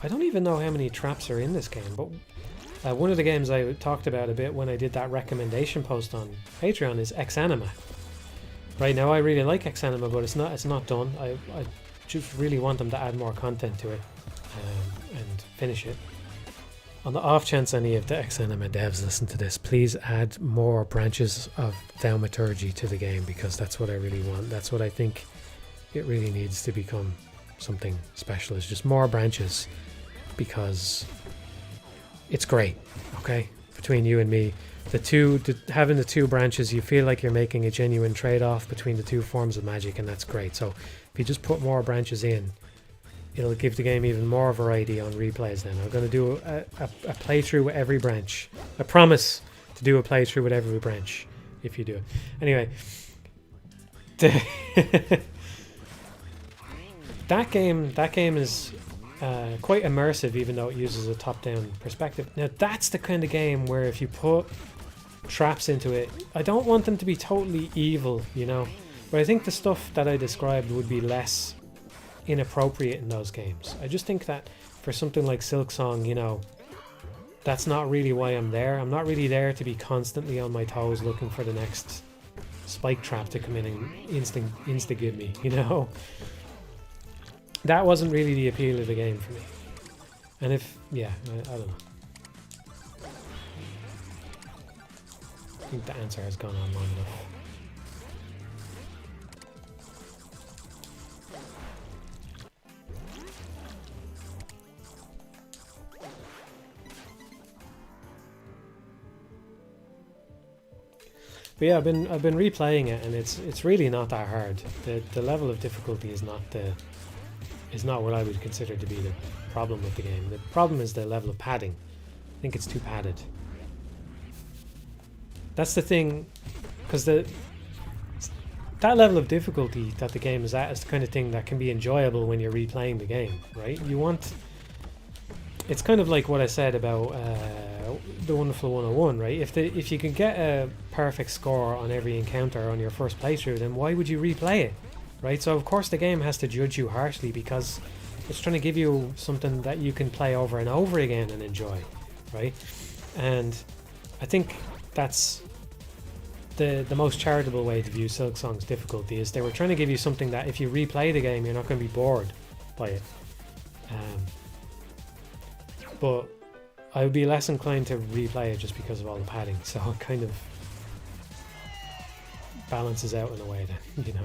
don't even know how many traps are in this game, but one of the games I talked about a bit when I did that recommendation post on Patreon is X-Anima. Right now I really like X-Anima, but it's not done. I just really want them to add more content to it and finish it. On the off chance any of the X-Anima devs listen to this, please add more branches of thaumaturgy to the game, because that's what I really want. That's what I think it really needs to become something special, is just more branches, because it's great, okay? Between you and me, having the two branches, you feel like you're making a genuine trade-off between the two forms of magic, and that's great. So if you just put more branches in, it'll give the game even more variety on replays then. I'm going to do a playthrough with every branch. I promise to do a playthrough with every branch if you do it. Anyway, that game is quite immersive, even though it uses a top-down perspective. Now that's the kind of game where if you put traps into it, I don't want them to be totally evil, you know, but I think the stuff that I described would be less inappropriate in those games. I just think that for something like Silksong, you know, that's not really why I'm there. I'm not really there to be constantly on my toes looking for the next spike trap to come in and insta-give me, you know. That wasn't really the appeal of the game for me. And if, yeah, I don't know. I think the answer has gone on long enough. But yeah, I've been replaying it, and it's really not that hard. The level of difficulty is not what I would consider to be the problem with the game. The problem is the level of padding. I think it's too padded. That's the thing, because that level of difficulty that the game is at is the kind of thing that can be enjoyable when you're replaying the game, right? It's kind of like what I said about the Wonderful 101, right? If you can get a perfect score on every encounter on your first playthrough, then why would you replay it, right? So of course the game has to judge you harshly because it's trying to give you something that you can play over and over again and enjoy, right? And I think that's the most charitable way to view Silksong's difficulty, is they were trying to give you something that if you replay the game, you're not going to be bored by it. But I would be less inclined to replay it just because of all the padding, so it kind of balances out in a way that, you know.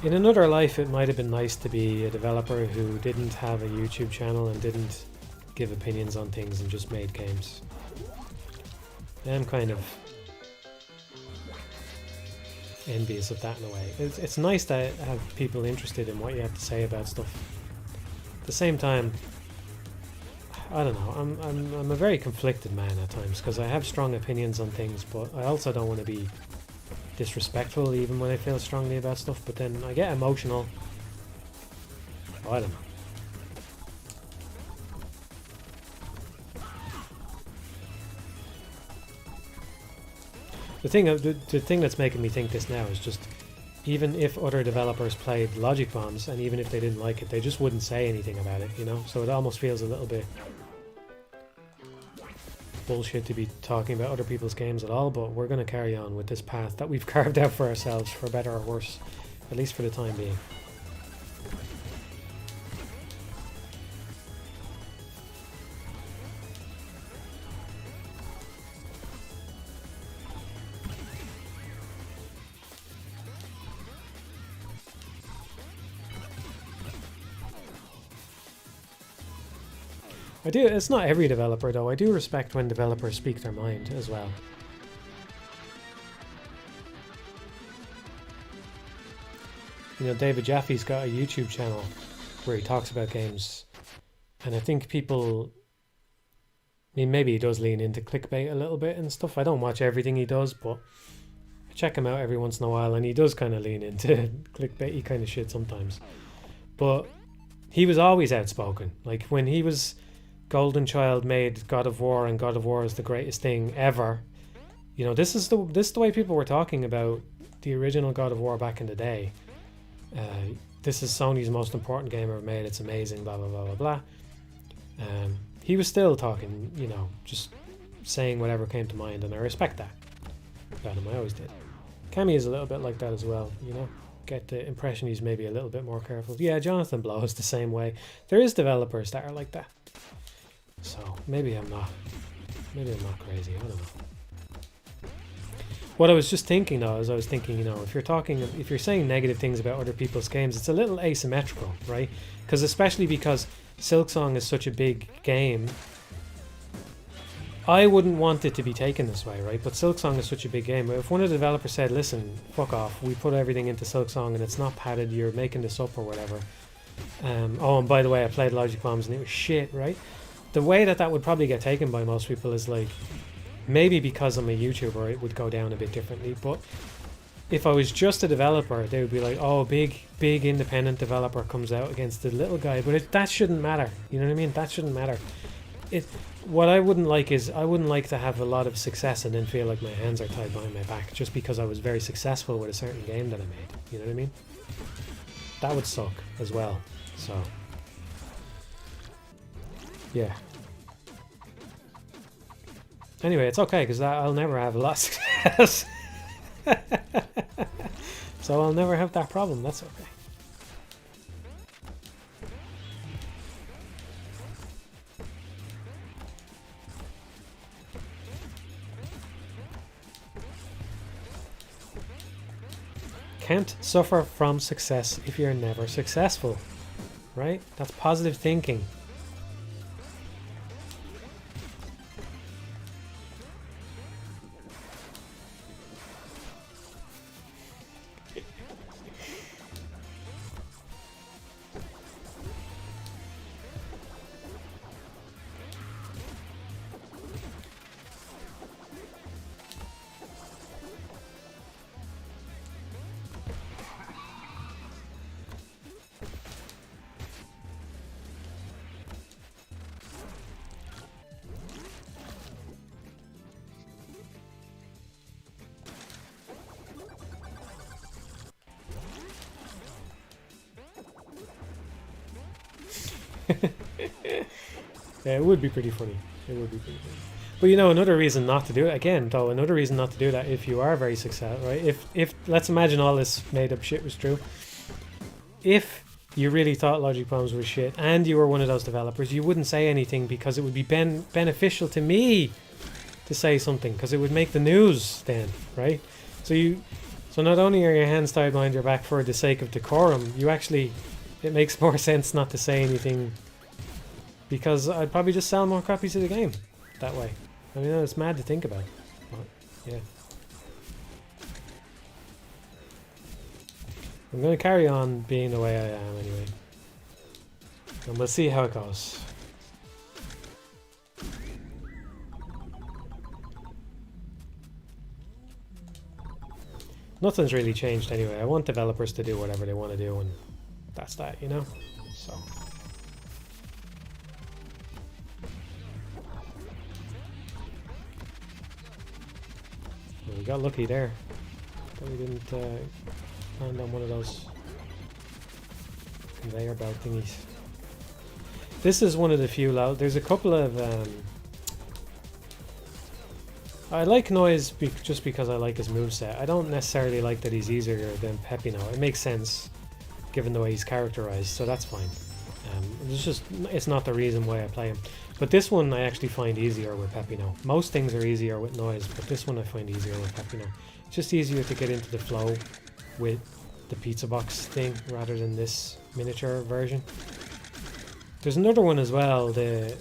In another life, it might have been nice to be a developer who didn't have a YouTube channel and didn't give opinions on things and just made games. I'm kind of envious of that in a way. It's nice to have people interested in what you have to say about stuff. At the same time, I don't know, I'm a very conflicted man at times, because I have strong opinions on things, but I also don't want to be disrespectful even when I feel strongly about stuff, but then I get emotional. Oh, I don't know. The thing that's making me think this now is just, even if other developers played Logic Bombs and even if they didn't like it, they just wouldn't say anything about it, you know? So it almost feels a little bit bullshit to be talking about other people's games at all, but we're going to carry on with this path that we've carved out for ourselves, for better or worse, at least for the time being. It's not every developer though. I do respect when developers speak their mind as well. You know, David Jaffe's got a YouTube channel where he talks about games, and I think people, I mean, maybe he does lean into clickbait a little bit and stuff. I don't watch everything he does, but I check him out every once in a while, and he does kind of lean into clickbaity kind of shit sometimes. But he was always outspoken. Like when he was Golden Child made God of War, and God of War is the greatest thing ever. You know, this is the way people were talking about the original God of War back in the day. This is Sony's most important game ever made. It's amazing. Blah blah blah blah blah. He was still talking, you know, just saying whatever came to mind, and I respect that about him. I always did. Cammy is a little bit like that as well. You know, get the impression he's maybe a little bit more careful. Yeah, Jonathan Blow is the same way. There is developers that are like that. So maybe I'm not crazy. I don't know. What I was just thinking though is you know, if you're saying negative things about other people's games, it's a little asymmetrical, right? Especially because Silksong is such a big game, I wouldn't want it to be taken this way, right? But Silksong is such a big game. If one of the developers said, listen, fuck off, we put everything into Silksong and it's not padded, you're making this up or whatever. Oh, and by the way, I played Logic Bombs and it was shit, right? The way that would probably get taken by most people is like, maybe because I'm a YouTuber it would go down a bit differently, but if I was just a developer, they would be like, oh, big independent developer comes out against the little guy, but that shouldn't matter, you know what I mean? That shouldn't matter. What I wouldn't like is, I wouldn't like to have a lot of success and then feel like my hands are tied behind my back just because I was very successful with a certain game that I made, you know what I mean? That would suck as well, so... yeah. Anyway, it's okay because I'll never have a lot of success. So I'll never have that problem. That's okay. can't suffer from success if you're never successful. Right? That's positive thinking. Yeah, it would be pretty funny. It would be pretty funny. But you know, another reason not to do it, again, though, another reason not to do that if you are very successful, right? If let's imagine all this made up shit was true. If you really thought Logic Bombs was shit and you were one of those developers, you wouldn't say anything because it would be beneficial to me to say something because it would make the news then, right? So not only are your hands tied behind your back for the sake of decorum, you actually, it makes more sense not to say anything because I'd probably just sell more copies of the game that way. I mean, it's mad to think about, but yeah. I'm going to carry on being the way I am anyway. And we'll see how it goes. Nothing's really changed anyway. I want developers to do whatever they want to do, and that's that, you know? So. Well, we got lucky there. But we didn't land on one of those conveyor belt thingies. This is one of the few there's a couple of I like Noise just because I like his moveset. I don't necessarily like that he's easier than Pepino. It makes sense given the way he's characterized, so that's fine. It's not the reason why I play him. But this one I actually find easier with Pepino. Most things are easier with Noise, but this one I find easier with Pepino. It's just easier to get into the flow with the pizza box thing rather than this miniature version. There's another one as well, the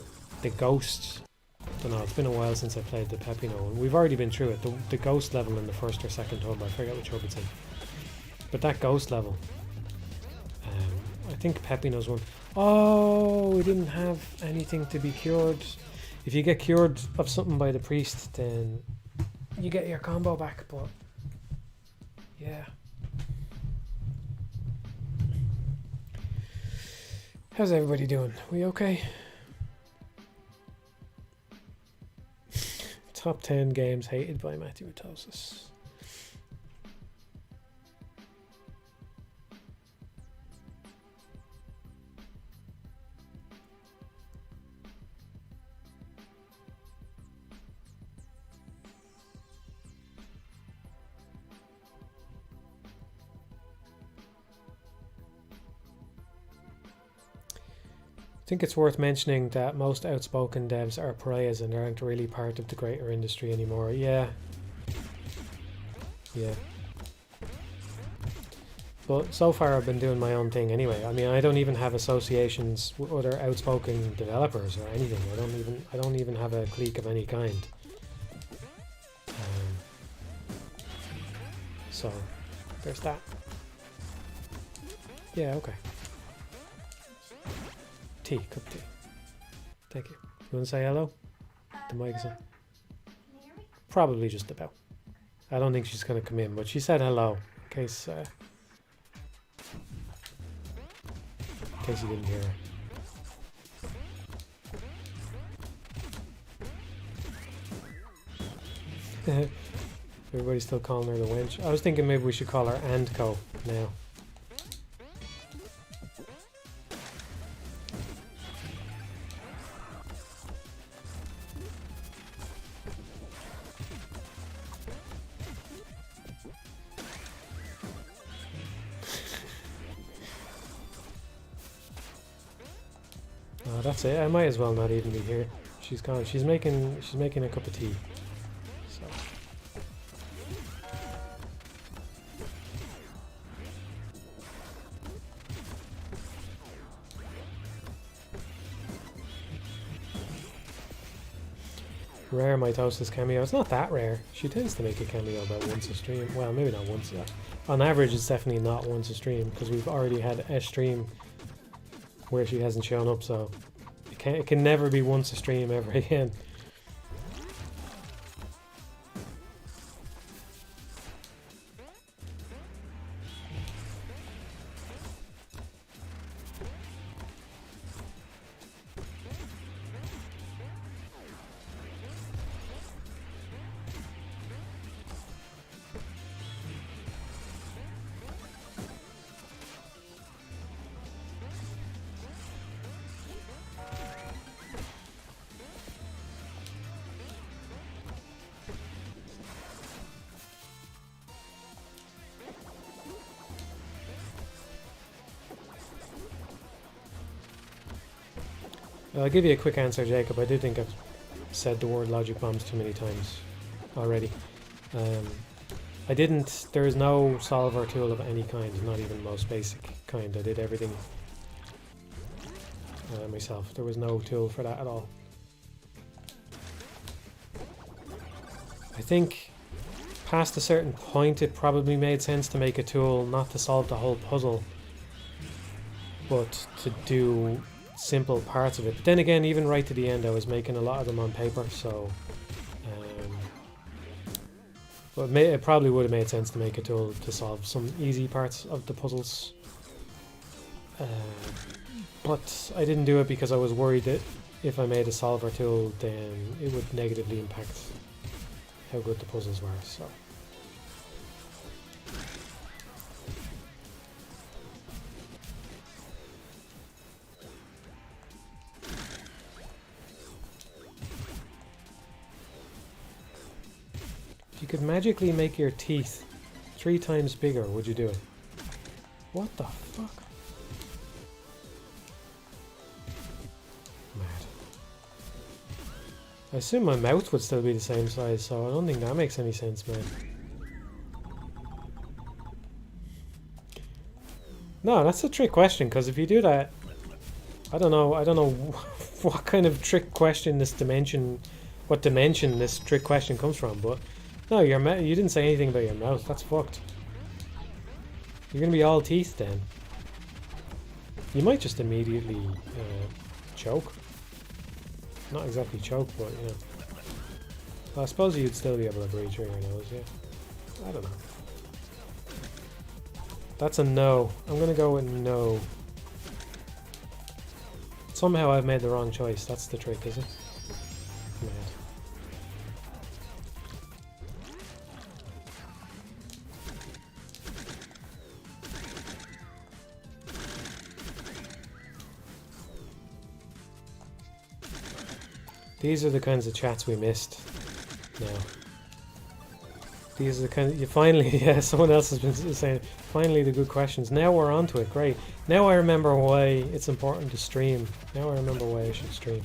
Ghost. I don't know, it's been a while since I played the Pepino, and we've already been through it. The Ghost level in the first or second hub, I forget which hub it's in. But that Ghost level, I think Pepino's one. Oh, we didn't have anything to be cured. If you get cured of something by the priest, then you get your combo back, but yeah. How's everybody doing? We okay? Top 10 games hated by Matthew Atosis. I think it's worth mentioning that most outspoken devs are pariahs and aren't really part of the greater industry anymore. Yeah. Yeah. But so far I've been doing my own thing anyway. I mean, I don't even have associations with other outspoken developers or anything. I don't even have a clique of any kind. So there's that. Yeah, okay. Tea, cup of tea. Thank you. You want to say hello? The mic's on. Probably just about. I don't think she's going to come in, but she said hello in case you didn't hear her. Everybody's still calling her the wench. I was thinking maybe we should call her Andco now. That's it. I might as well not even be here. She's gone. She's making a cup of tea. So Rare mitosis cameo. It's not that rare. She tends to make a cameo about once a stream. Well, maybe not once. On average, it's definitely not once a stream because we've already had a stream where she hasn't shown up. So it can never be once a stream ever again. I'll give you a quick answer, Jacob. I do think I've said the word logic bombs too many times already. I didn't. There is no solver tool of any kind, not even the most basic kind. I did everything myself. There was no tool for that at all. I think past a certain point it probably made sense to make a tool not to solve the whole puzzle, but to do simple parts of it. But then again, even right to the end, I was making a lot of them on paper, so but it probably would have made sense to make a tool to solve some easy parts of the puzzles. But I didn't do it because I was worried that if I made a solver tool, then it would negatively impact how good the puzzles were. So. If you could magically make your teeth 3 times bigger, would you do it? What the fuck? Mad. I assume my mouth would still be the same size, so I don't think that makes any sense, man. No, that's a trick question, because if you do that, I don't know what kind of trick question what dimension this trick question comes from, but no, you didn't say anything about your mouth. That's fucked. You're gonna be all teeth then. You might just immediately choke. Not exactly choke, but you know. Well, I suppose you'd still be able to breathe through your nose, yeah. I don't know. That's a no. I'm gonna go with no. Somehow I've made the wrong choice. That's the trick, is it? Mad. These are the kinds of chats we missed now. These are the kind of, you finally, yeah, someone else has been saying, finally the good questions. Now we're on to it, great. Now I remember why it's important to stream. Now I remember why I should stream.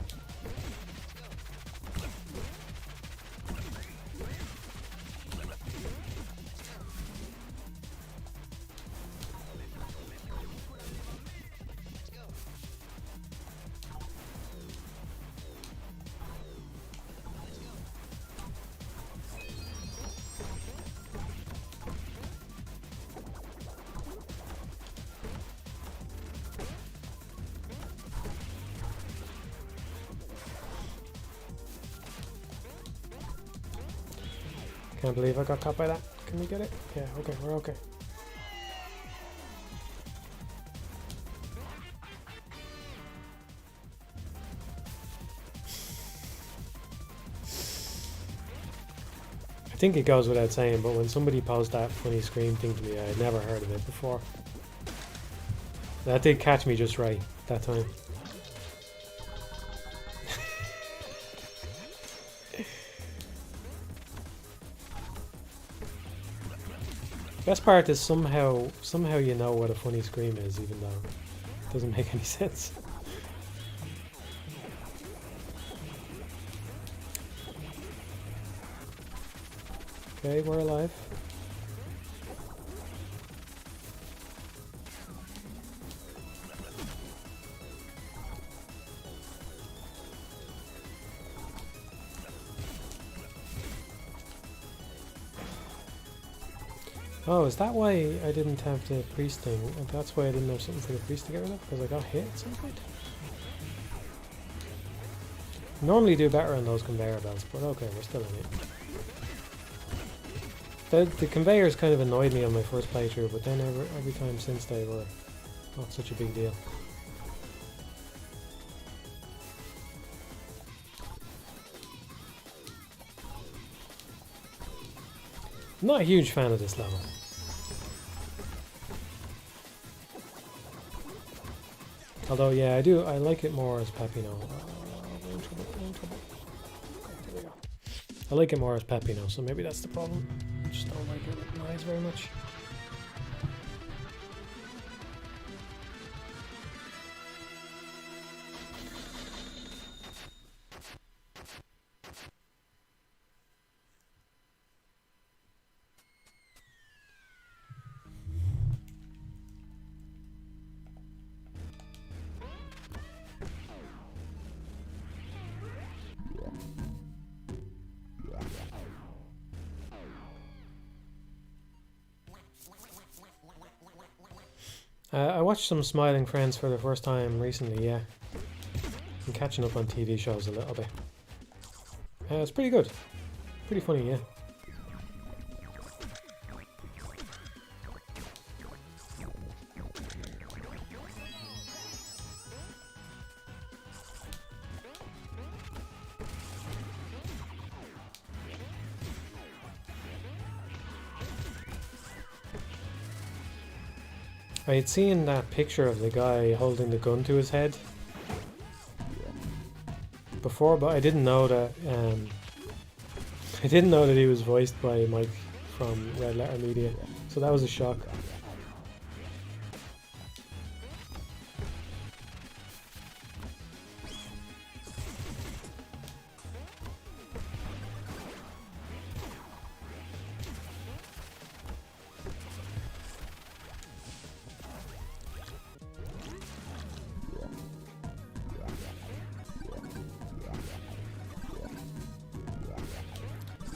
Can't believe I got caught by that. Can we get it? Yeah, okay, we're okay. I think it goes without saying, but when somebody posed that funny scream thing to me, I had never heard of it before. That did catch me just right that time. Best part is somehow you know what a funny scream is, even though it doesn't make any sense. Okay, we're alive. Oh, is that why I didn't have the priest thing? And that's why I didn't have something for the priest to get rid of? Because I got hit at some point? Normally do better on those conveyor belts, but okay, we're still in it. The conveyors kind of annoyed me on my first playthrough, but then every time since they were not such a big deal. I'm not a huge fan of this level. Although, yeah, I like it more as Peppino. We're in trouble, we're in trouble. Okay, there we go. I like it more as Peppino, so maybe that's the problem. I just don't like it with knives very much. I watched some Smiling Friends for the first time recently, yeah. I'm catching up on TV shows a little bit. It's pretty good. Pretty funny, yeah. I had seen that picture of the guy holding the gun to his head before, but I didn't know that. I didn't know that he was voiced by Mike from Red Letter Media, so that was a shock.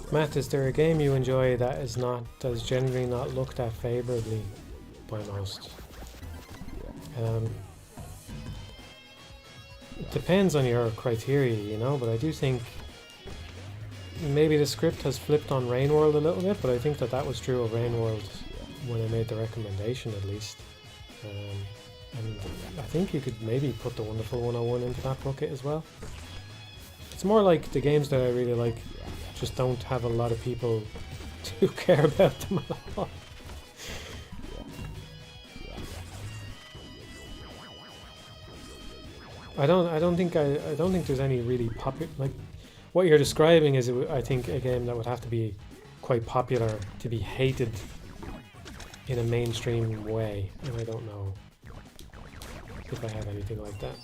Matt, is there a game you enjoy that is generally not looked at favourably by most? It depends on your criteria, you know, but I do think maybe the script has flipped on Rainworld a little bit, but I think that was true of Rainworld when I made the recommendation at least. And I think you could maybe put the Wonderful 101 into that bucket as well. It's more like the games that I really like just don't have a lot of people to care about them at all. I don't think there's any really popular, like what you're describing is I think a game that would have to be quite popular to be hated in a mainstream way, and I don't know if I have anything like that.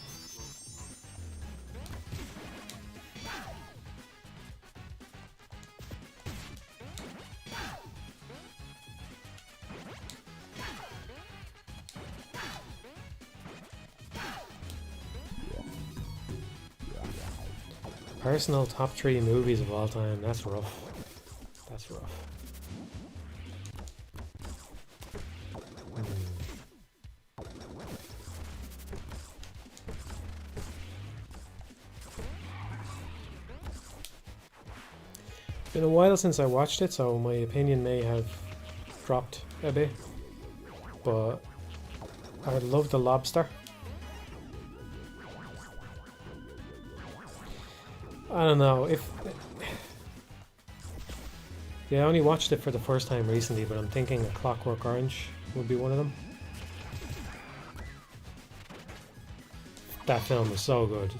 Personal top 3 movies of all time, that's rough. That's rough. It's been a while since I watched it, so my opinion may have dropped a bit. But I love The Lobster. I don't know if... Yeah, I only watched it for the first time recently, but I'm thinking A Clockwork Orange would be one of them. That film is so good.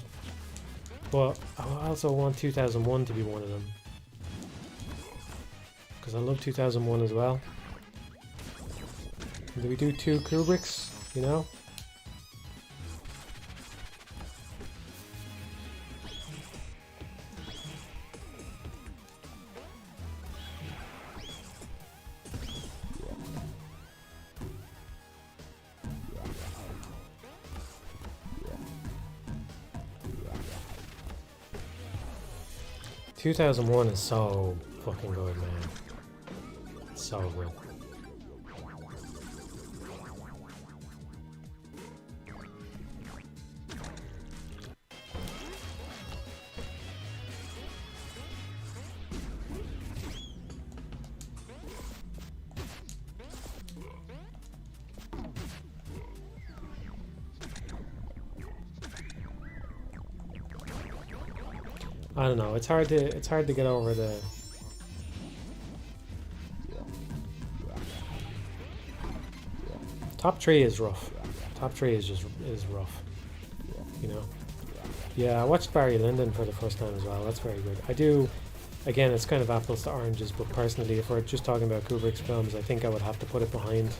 But I also want 2001 to be one of them. Because I love 2001 as well. Do we do 2 Kubricks, you know? *2001 is so fucking good, man. It's so good. I don't know. It's hard to get over the. Top 3 is rough. Top 3 is rough. You know. Yeah, I watched Barry Lyndon for the first time as well. That's very good. I do. Again, it's kind of apples to oranges, but personally, if we're just talking about Kubrick's films, I think I would have to put it behind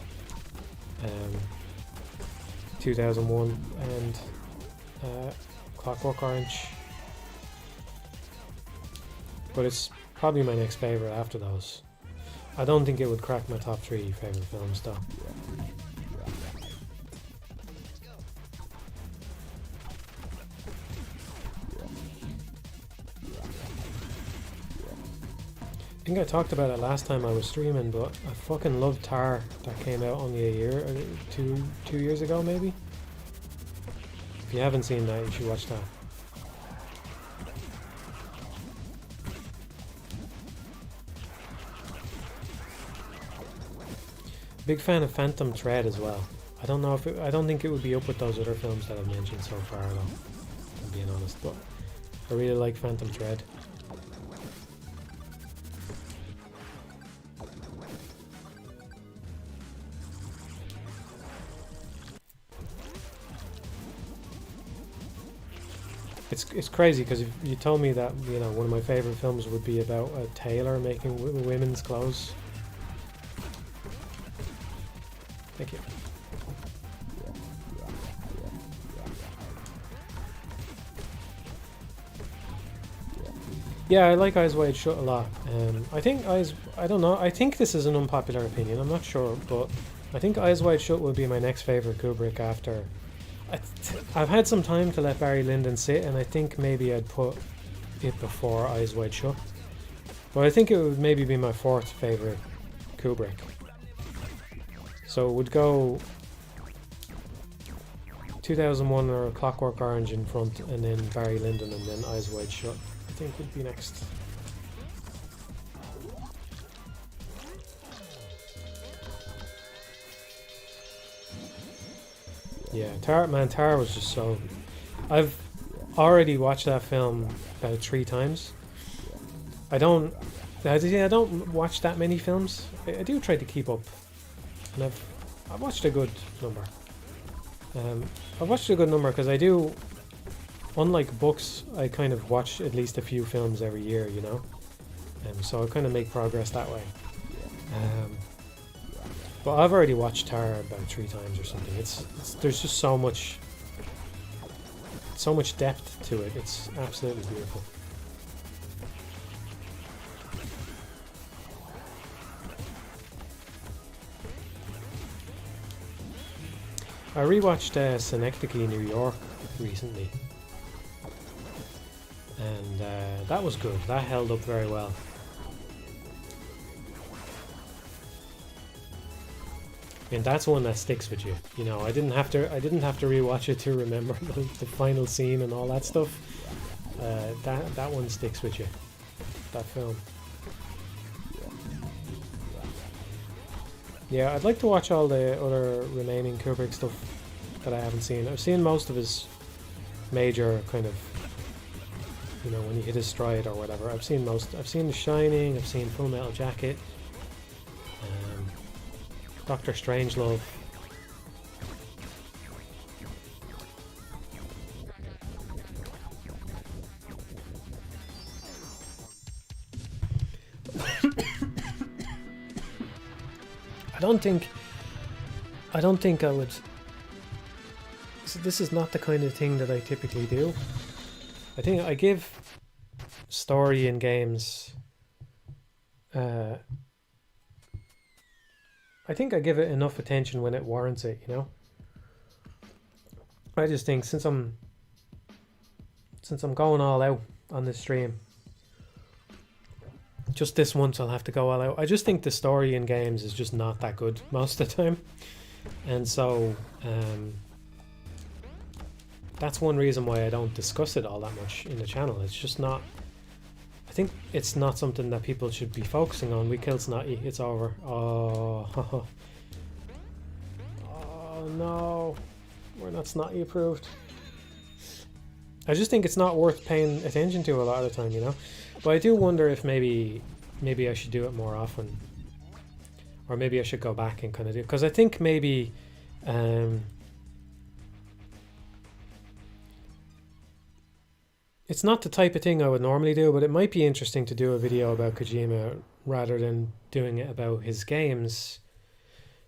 2001 and Clockwork Orange. But it's probably my next favourite after those. I don't think it would crack my top 3 favourite films though. I think I talked about it last time I was streaming, but I fucking love Tar. That came out only a year, or two years ago maybe. If you haven't seen that, you should watch that. Big fan of Phantom Thread as well. I don't know if I don't think it would be up with those other films that I've mentioned so far, though. I'm being honest, but I really like Phantom Thread. It's crazy because if you told me that, you know, one of my favorite films would be about a tailor making women's clothes. Thank you. Yeah, I like Eyes Wide Shut a lot. I think I don't know, I think this is an unpopular opinion, I'm not sure, but I think Eyes Wide Shut would be my next favorite Kubrick after. I've had some time to let Barry Lyndon sit, and I think maybe I'd put it before Eyes Wide Shut. But I think it would maybe be my 4th favorite Kubrick. So it would go 2001 or Clockwork Orange in front, and then Barry Lyndon, and then Eyes Wide Shut, I think would be next. Yeah, Tar was just so. I've already watched that film about 3 times. I don't watch that many films. I do try to keep up, and I've watched a good number. I've watched a good number because I do. Unlike books, I kind of watch at least a few films every year, you know. So I kind of make progress that way. But I've already watched Tar about 3 times or something. There's just so much depth to it. It's absolutely beautiful. I rewatched Synecdoche, New York recently, and that was good. That held up very well. And that's one that sticks with you. You know, I didn't have to rewatch it to remember the final scene and all that stuff. That one sticks with you. That film. Yeah, I'd like to watch all the other remaining Kubrick stuff that I haven't seen. I've seen most of his major kind of, you know, when he hit his stride or whatever. I've seen most. I've seen The Shining. I've seen Full Metal Jacket. Dr. Strangelove. I don't think I would. So this is not the kind of thing that I typically do. I think I give story in games. I think I give it enough attention when it warrants it, you know. I just think since I'm going all out on this stream, just this once I'll have to go all out. I just think the story in games is just not that good most of the time, and so that's one reason why I don't discuss it all that much in the channel. It's just not. I think it's not something that people should be focusing on. We killed Snotty. It's over. Oh, oh no, we're not Snotty approved. I just think it's not worth paying attention to a lot of the time, you know. But I do wonder if maybe I should do it more often, or maybe I should go back and kind of do, because I think maybe it's not the type of thing I would normally do, but it might be interesting to do a video about Kojima rather than doing it about his games,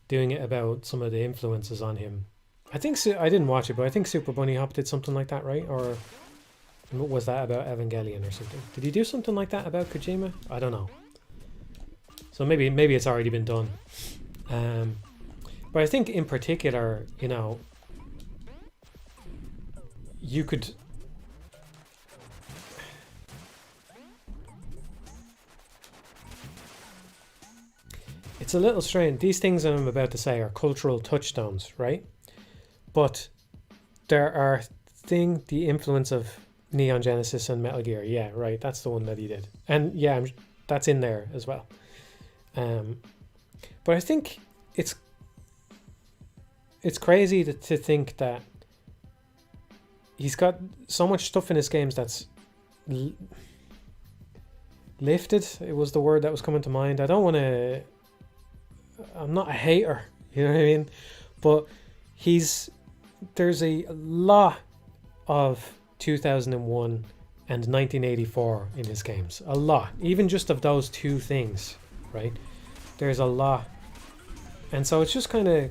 doing it about some of the influences on him. I think I didn't watch it, but I think Super Bunny Hop did something like that, right? Or was that about Evangelion or something? Did he do something like that about Kojima? I don't know. So maybe it's already been done. But I think in particular, you know, you could... It's a little strange. These things I'm about to say are cultural touchstones, right? But there are the influence of Neon Genesis and Metal Gear. Yeah, right. That's the one that he did. And yeah, that's in there as well. But I think it's crazy to think that he's got so much stuff in his games that's lifted. It was the word that was coming to mind. I don't want to... I'm not a hater, you know what I mean? But there's a lot of 2001 and 1984 in his games. A lot. Even just of those two things, right? There's a lot. And so it's just kind of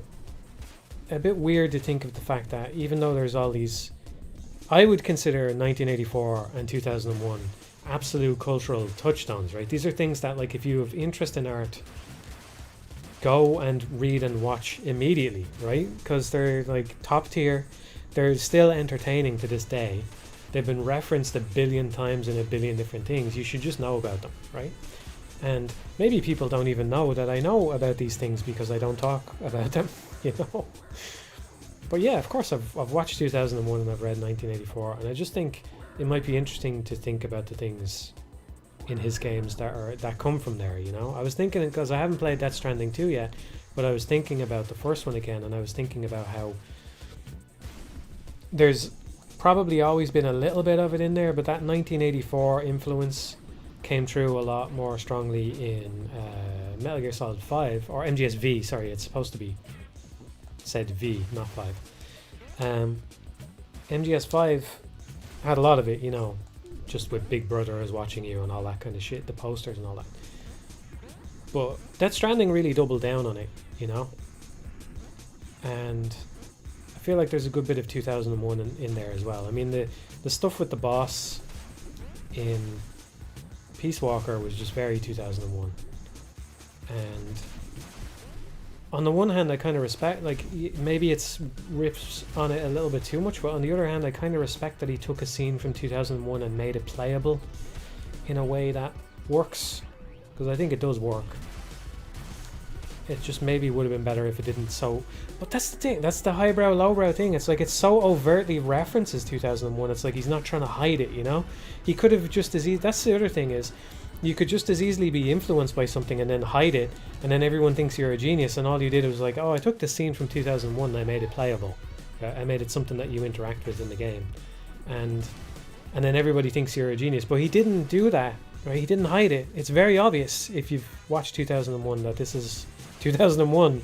a bit weird to think of the fact that even though there's all these... I would consider 1984 and 2001 absolute cultural touchstones, right? These are things that, like, if you have interest in art, go and read and watch immediately, right? Because they're like top tier. They're still entertaining to this day. They've been referenced a billion times in a billion different things. You should just know about them, right? And maybe people don't even know that I know about these things because I don't talk about them, you know. But yeah, of course I've watched 2001 and I've read 1984, and I just think it might be interesting to think about the things in his games that come from there, you know. I was thinking, because I haven't played Death Stranding 2 yet, but I was thinking about the first one again, and I was thinking about how there's probably always been a little bit of it in there, but that 1984 influence came through a lot more strongly in Metal Gear Solid 5, or MGS-V, sorry, it's supposed to be said V, not 5. MGS-5 had a lot of it, you know, just with Big Brother is watching you and all that kind of shit, the posters and all that. But Death Stranding really doubled down on it, you know. And I feel like there's a good bit of 2001 in there as well. I mean, the stuff with the boss in Peace Walker was just very 2001. And on the one hand, I kind of respect, like, maybe it's riffs on it a little bit too much, but on the other hand, I kind of respect that he took a scene from 2001 and made it playable in a way that works, because I think it does work. It just maybe would have been better if it didn't so... But that's the thing, that's the highbrow, lowbrow thing. It's like, it's so overtly references 2001, it's like he's not trying to hide it, you know? He could have just as easily... That's the other thing is, you could just as easily be influenced by something and then hide it, and then everyone thinks you're a genius, and all you did was like, oh, I took this scene from 2001 and I made it playable. I made it something that you interact with in the game. And then everybody thinks you're a genius. But he didn't do that, right? He didn't hide it. It's very obvious if you've watched 2001 that this is 2001.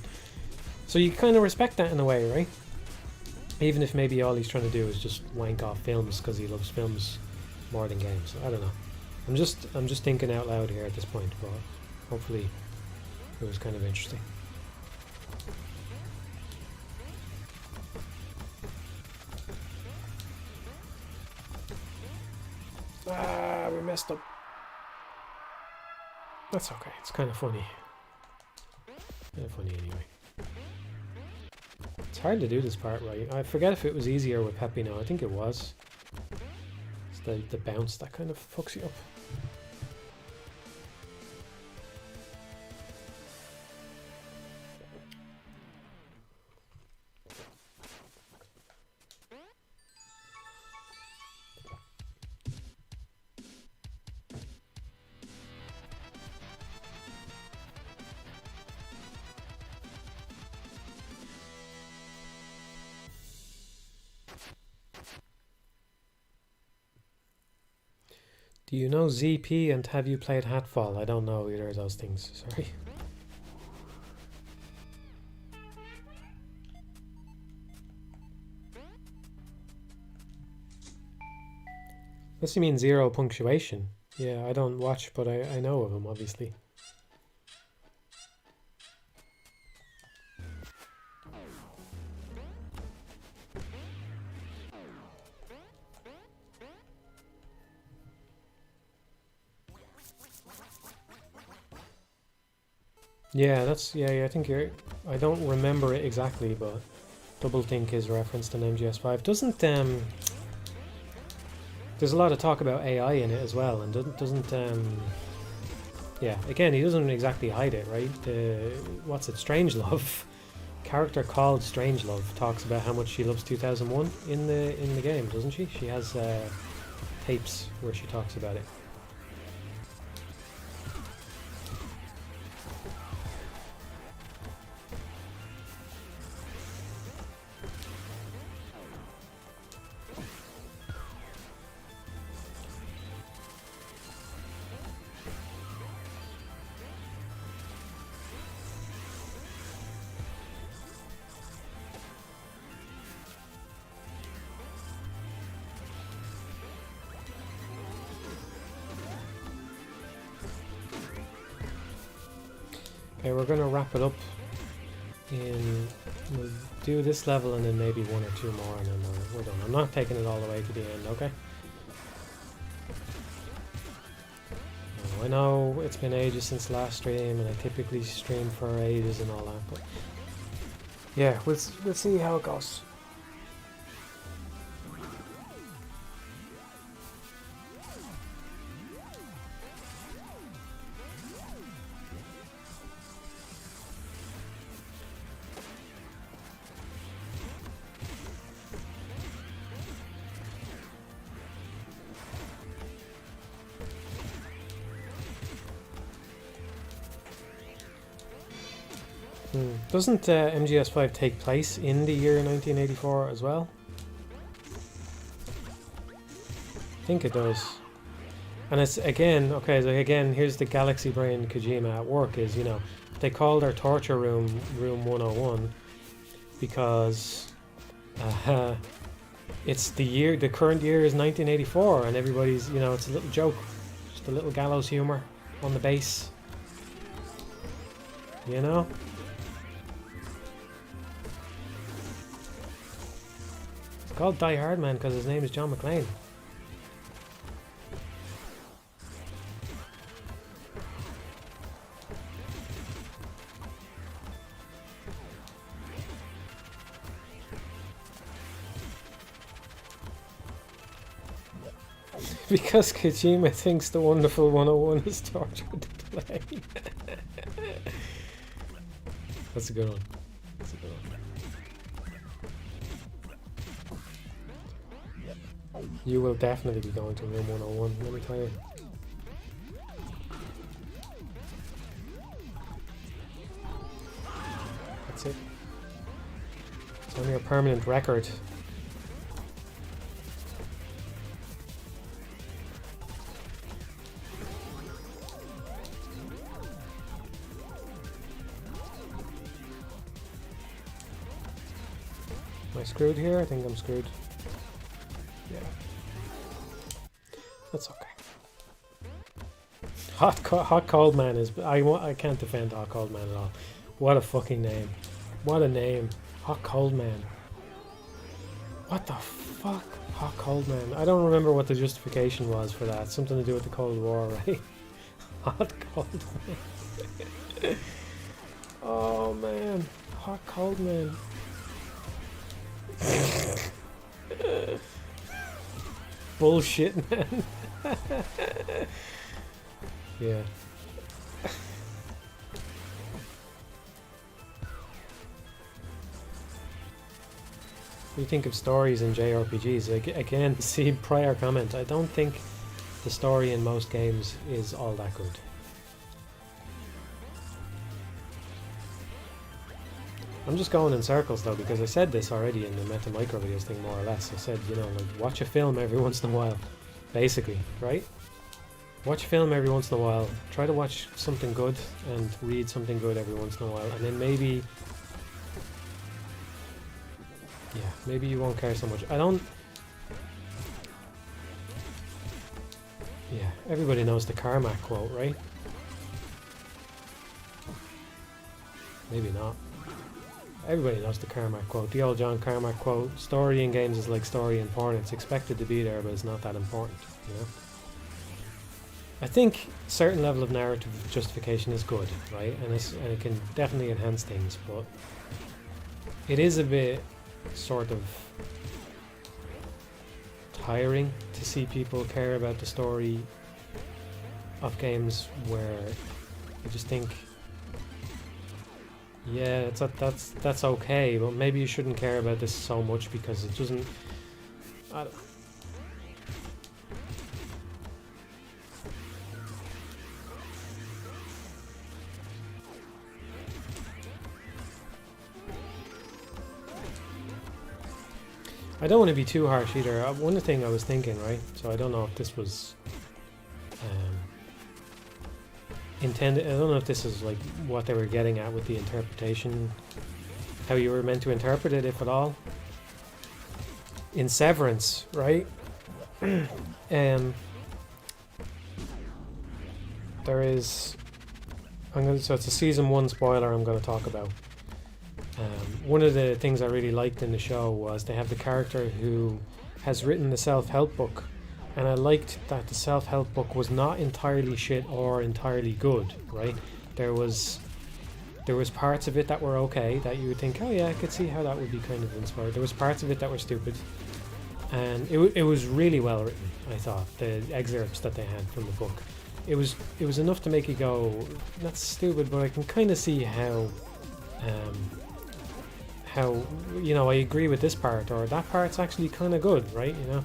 So you kind of respect that in a way, right? Even if maybe all he's trying to do is just wank off films because he loves films more than games. I don't know. I'm just thinking out loud here at this point, but hopefully it was kind of interesting. Ah, we messed up. That's okay. It's kind of funny. Kind of funny anyway. It's hard to do this part right. I forget if it was easier with Pepino. I think it was. It's the bounce that kind of fucks you up. Do you know ZP and have you played Hatfall? I don't know either of those things, sorry. Unless you mean zero punctuation. Yeah, I don't watch, but I know of him, obviously. Yeah, that's, yeah, I think you're, I don't remember it exactly, but Doublethink is referenced in MGS5. Doesn't, there's a lot of talk about AI in it as well, and doesn't, yeah, again, he doesn't exactly hide it, right? What's it, Strangelove? Character called Strangelove talks about how much she loves 2001 in the game, doesn't she? She has tapes where she talks about it. Okay, we're going to wrap it up in, we'll do this level and then maybe one or two more and then we're done. I'm not taking it all the way to the end, okay? I know it's been ages since the last stream and I typically stream for ages and all that, but yeah, we'll see how it goes. Doesn't MGS5 take place in the year 1984 as well? I think it does. And it's again, okay, so again, here's the Galaxy Brain Kojima at work is, you know, they call their torture room Room 101 because it's the current year is 1984 and everybody's, you know, it's a little joke, just a little gallows humor on the base. You know? It's called Die Hard Man because his name is John McClane. Because Kojima thinks the wonderful 101 is torture to play. That's a good one. That's a good one. You will definitely be going to Room 101, let me tell you. That's it. It's on your permanent record. Am I screwed here? I think I'm screwed. Yeah. That's okay. Hot Cold Man is... I can't defend Hot Cold Man at all. What a fucking name. What a name. Hot Cold Man. What the fuck? Hot Cold Man. I don't remember what the justification was for that. Something to do with the Cold War, right? Hot Cold Man. Oh man. Hot Cold Man. Bullshit, man. Yeah. What do you think of stories in JRPGs? Again, see prior comment. I don't think the story in most games is all that good. I'm just going in circles though, because I said this already in the Meta Micro Videos thing, more or less. I said, you know, like, watch a film every once in a while, basically, right? Watch film every once in a while. Try to watch something good and read something good every once in a while, and then maybe, yeah, maybe you won't care so much. I don't. Yeah, everybody knows the Carmack quote, right? Maybe not. Everybody knows the Carmack quote. The old John Carmack quote: "Story in games is like story in porn. It's expected to be there, but it's not that important." You know. I think a certain level of narrative justification is good, right? And it can definitely enhance things, but it is a bit sort of tiring to see people care about the story of games where I just think, yeah, that's okay, but maybe you shouldn't care about this so much because it doesn't. I don't want to be too harsh either. One thing I was thinking, right? So I don't know if this was intended. I don't know if this is like what they were getting at with the interpretation, how you were meant to interpret it, if at all. In Severance, right? There is. So it's a season 1 spoiler I'm going to talk about. One of the things I really liked in the show was they have the character who has written the self-help book, and I liked that the self-help book was not entirely shit or entirely good, right? There was parts of it that were okay, that you would think, oh yeah, I could see how that would be kind of inspired. There was parts of it that were stupid, and it was really well written, I thought, the excerpts that they had from the book. It was enough to make you go, that's stupid, but I can kind of see how, you know, I agree with this part, or that part's actually kind of good, right? You know,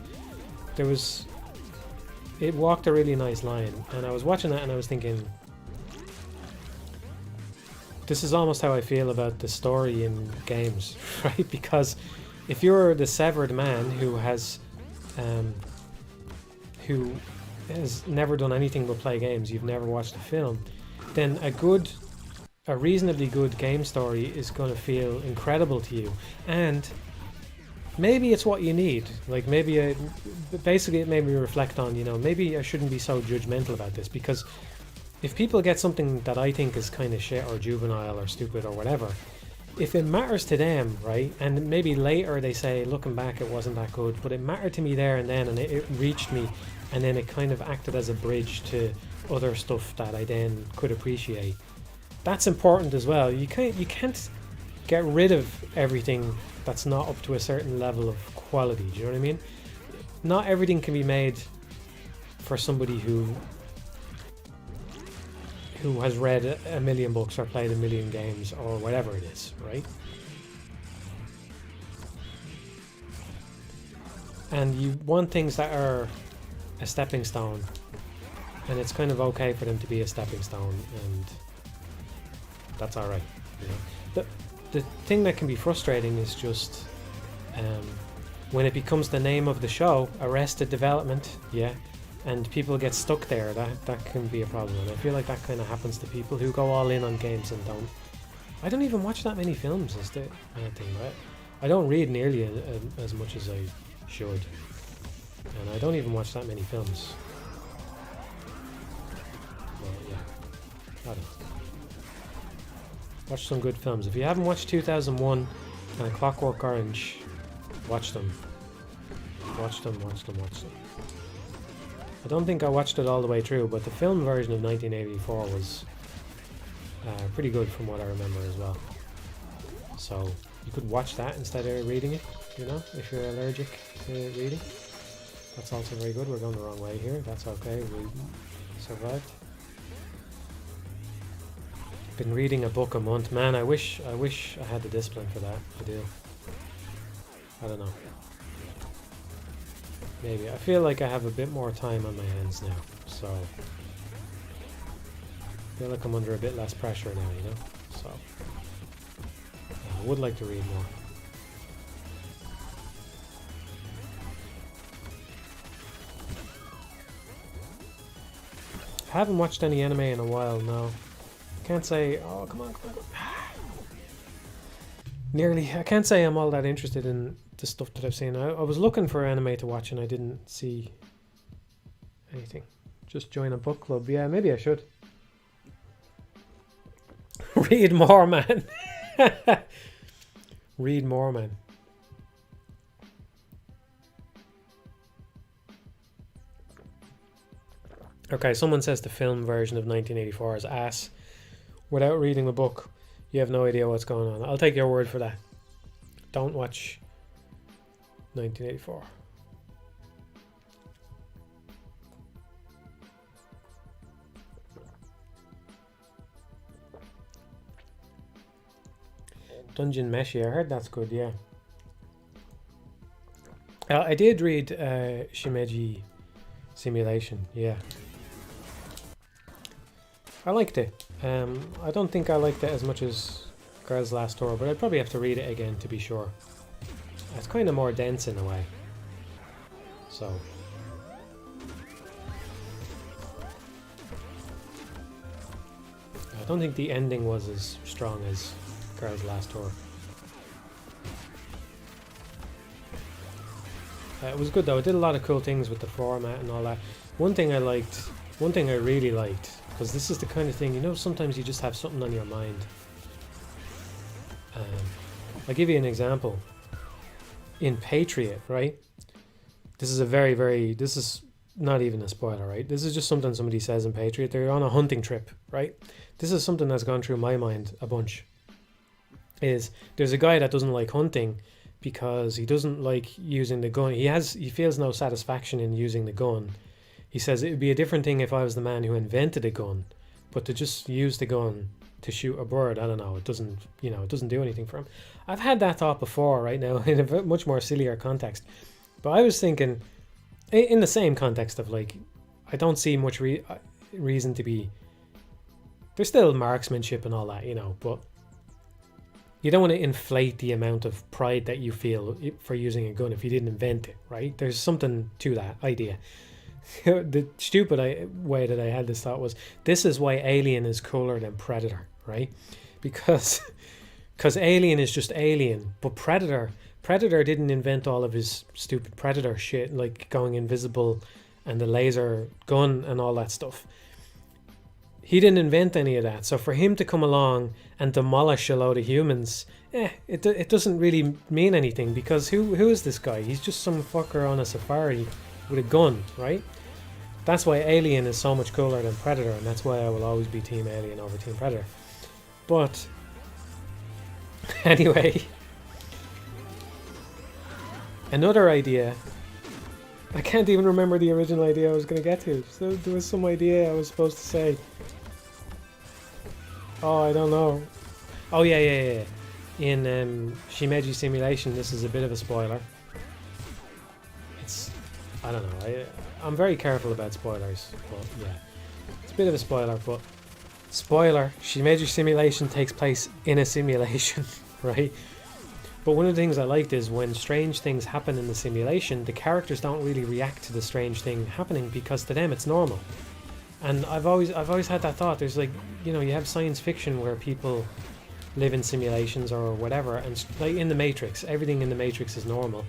it walked a really nice line, and I was watching that and I was thinking, this is almost how I feel about the story in games, right? Because if you're the severed man who has never done anything but play games, you've never watched a film, then a reasonably good game story is going to feel incredible to you, and maybe it's what you need. Like basically it made me reflect on, you know, maybe I shouldn't be so judgmental about this, because if people get something that I think is kind of shit or juvenile or stupid or whatever, if it matters to them, right, and maybe later they say, looking back, it wasn't that good, but it mattered to me there and then, and it reached me, and then it kind of acted as a bridge to other stuff that I then could appreciate. That's important as well. You can't get rid of everything that's not up to a certain level of quality. Do you know what I mean? Not everything can be made for somebody who has read a million books or played a million games or whatever it is, right? And you want things that are a stepping stone, and it's kind of okay for them to be a stepping stone, and that's alright, you know. The thing that can be frustrating is just when it becomes the name of the show, Arrested Development, yeah, and people get stuck there. That can be a problem, and I feel like that kind of happens to people who go all in on games and don't. I don't even watch that many films, is the thing, right? I don't read nearly as much as I should, and I don't even watch that many films. Well, yeah, I don't know. Watch some good films. If you haven't watched 2001 and Clockwork Orange, watch them. Watch them. I don't think I watched it all the way through, but the film version of 1984 was pretty good from what I remember as well. So you could watch that instead of reading it, you know, if you're allergic to reading. That's also very good. We're going the wrong way here. That's okay. We survived. Been reading a book a month. Man, I wish I had the discipline for that. I do. I don't know. Maybe. I feel like I have a bit more time on my hands now, so I feel like I'm under a bit less pressure now, you know? So I would like to read more. haven't watched any anime in a while, no. Can't say... Oh, come on. Nearly. I can't say I'm all that interested in the stuff that I've seen. I was looking for anime to watch and I didn't see anything. Just join a book club. Yeah, maybe I should. Read more, man. Read more, man. Okay, someone says the film version of 1984 is ass. Without reading the book, you have no idea what's going on. I'll take your word for that. Don't watch 1984. Dungeon Meshi, I heard that's good, yeah. I did read Shimeji Simulation, yeah. I liked it. I don't think I liked it as much as Girl's Last Tour, but I'd probably have to read it again to be sure. It's kind of more dense in a way. So. I don't think the ending was as strong as Girl's Last Tour. It was good though. It did a lot of cool things with the format and all that. One thing I really liked, because this is the kind of thing, you know, sometimes you just have something on your mind. I'll give you an example. In Patriot, right? This is a this is not even a spoiler, right? This is just something somebody says in Patriot. They're on a hunting trip, right? This is something that's gone through my mind a bunch. There's a guy that doesn't like hunting because he doesn't like using the gun. He feels no satisfaction in using the gun. He says it would be a different thing if I was the man who invented a gun, but to just use the gun to shoot a bird, I don't know, it doesn't do anything for him. I've had that thought before, right now, in a much more sillier context. But I was thinking, in the same context of like, I don't see much reason to be. There's still marksmanship and all that, you know, but you don't want to inflate the amount of pride that you feel for using a gun if you didn't invent it, right? There's something to that idea. The stupid way that I had this thought was, this is why Alien is cooler than Predator, right? Because Alien is just Alien, but Predator didn't invent all of his stupid Predator shit, like going invisible and the laser gun and all that stuff. He didn't invent any of that. So for him to come along and demolish a load of humans, it doesn't really mean anything, because who is this guy? He's just some fucker on a safari with a gun, right? That's why Alien is so much cooler than Predator, and that's why I will always be Team Alien over Team Predator. But anyway, another idea. I can't even remember the original idea I was going to get to. So there was some idea I was supposed to say. Oh, I don't know. Oh yeah. In Shimeji Simulation, this is a bit of a spoiler. I don't know. I'm very careful about spoilers, but yeah, it's a bit of a spoiler. But spoiler: Shimeji Simulation takes place in a simulation, right? But one of the things I liked is when strange things happen in the simulation, the characters don't really react to the strange thing happening because to them it's normal. And I've always had that thought. There's like, you know, you have science fiction where people live in simulations or whatever, and like in the Matrix, everything in the Matrix is normal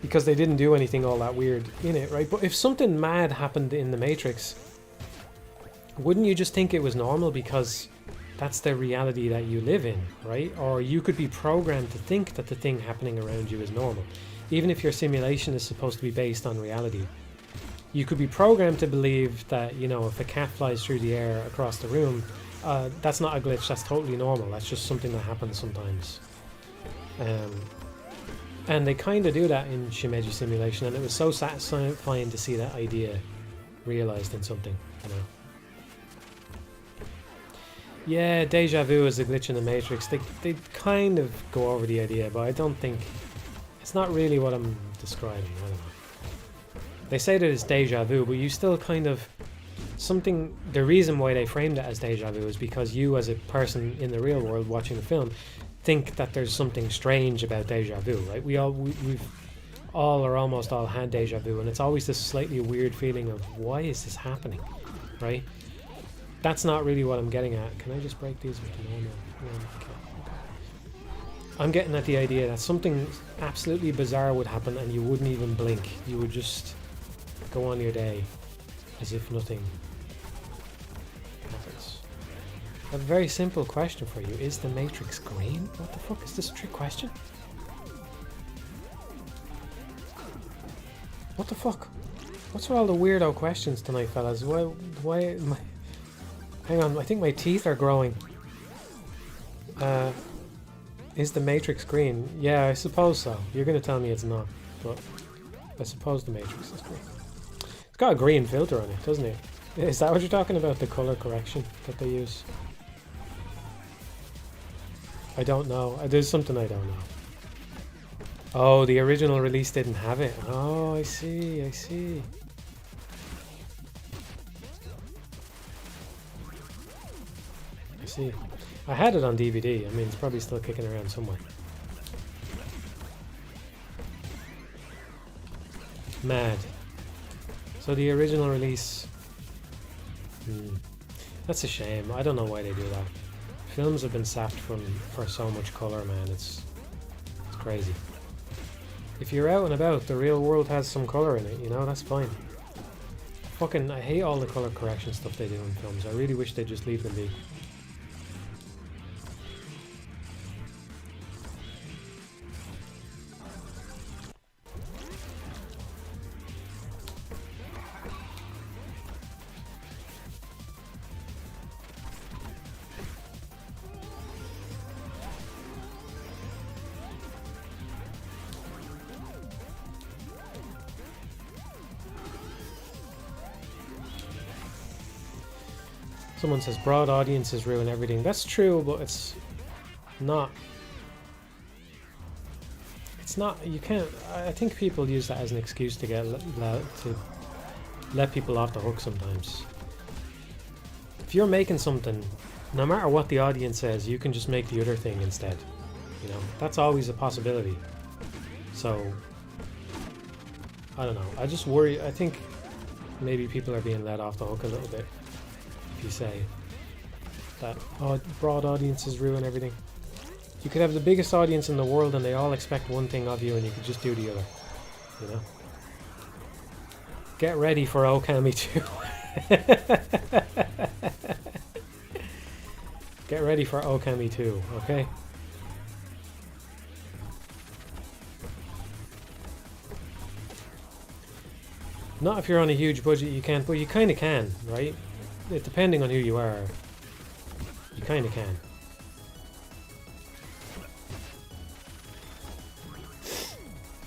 because they didn't do anything all that weird in it, right? But if something mad happened in the Matrix, wouldn't you just think it was normal because that's the reality that you live in, right? Or you could be programmed to think that the thing happening around you is normal. Even if your simulation is supposed to be based on reality, you could be programmed to believe that, you know, if a cat flies through the air across the room, that's not a glitch, that's totally normal. That's just something that happens sometimes. And they kind of do that in Shimeji Simulation, and it was so satisfying to see that idea realized in something, you know. Yeah, deja vu is a glitch in the Matrix. They kind of go over the idea, but I don't think it's not really what I'm describing. I don't know. They say that it's deja vu, but you still kind of something. The reason why they framed it as deja vu is because you, as a person in the real world watching the film, think that there's something strange about deja vu, right? We've all or almost all had deja vu, and it's always this slightly weird feeling of, why is this happening? right? That's not really what I'm getting at. Can I just break these with the normal? No, I can't. Okay. I'm getting at the idea that something absolutely bizarre would happen and you wouldn't even blink. You would just go on your day as if nothing happens. I have a very simple question for you. Is the Matrix green? What the fuck? Is this a trick question? What the fuck? What's with all the weirdo questions tonight, fellas? Why am I... Hang on, I think my teeth are growing. Is the Matrix green? Yeah, I suppose so. You're going to tell me it's not, but I suppose the Matrix is green. It's got a green filter on it, doesn't it? Is that what you're talking about, the color correction that they use? I don't know. There's something I don't know. Oh, the original release didn't have it. Oh, I see, I see. I see. I had it on DVD. I mean, it's probably still kicking around somewhere. Mad. So the original release... That's a shame. I don't know why they do that. Films have been sapped for so much colour, man. It's crazy. If you're out and about, the real world has some colour in it, you know? That's fine. Fucking, I hate all the colour correction stuff they do in films. I really wish they'd just leave them be. Someone says broad audiences ruin everything. That's true, but it's not. It's not. You can't. I think people use that as an excuse to get to let people off the hook sometimes. If you're making something, no matter what the audience says, you can just make the other thing instead. You know, that's always a possibility. So I don't know. I just worry. I think maybe people are being let off the hook a little bit. You say that broad audiences ruin everything. You could have the biggest audience in the world and they all expect one thing of you and you could just do the other, you know? Get ready for Okami 2. Get ready for Okami 2, okay? Not if you're on a huge budget, you can't, but you kind of can, right? Depending on who you are, you kind of can.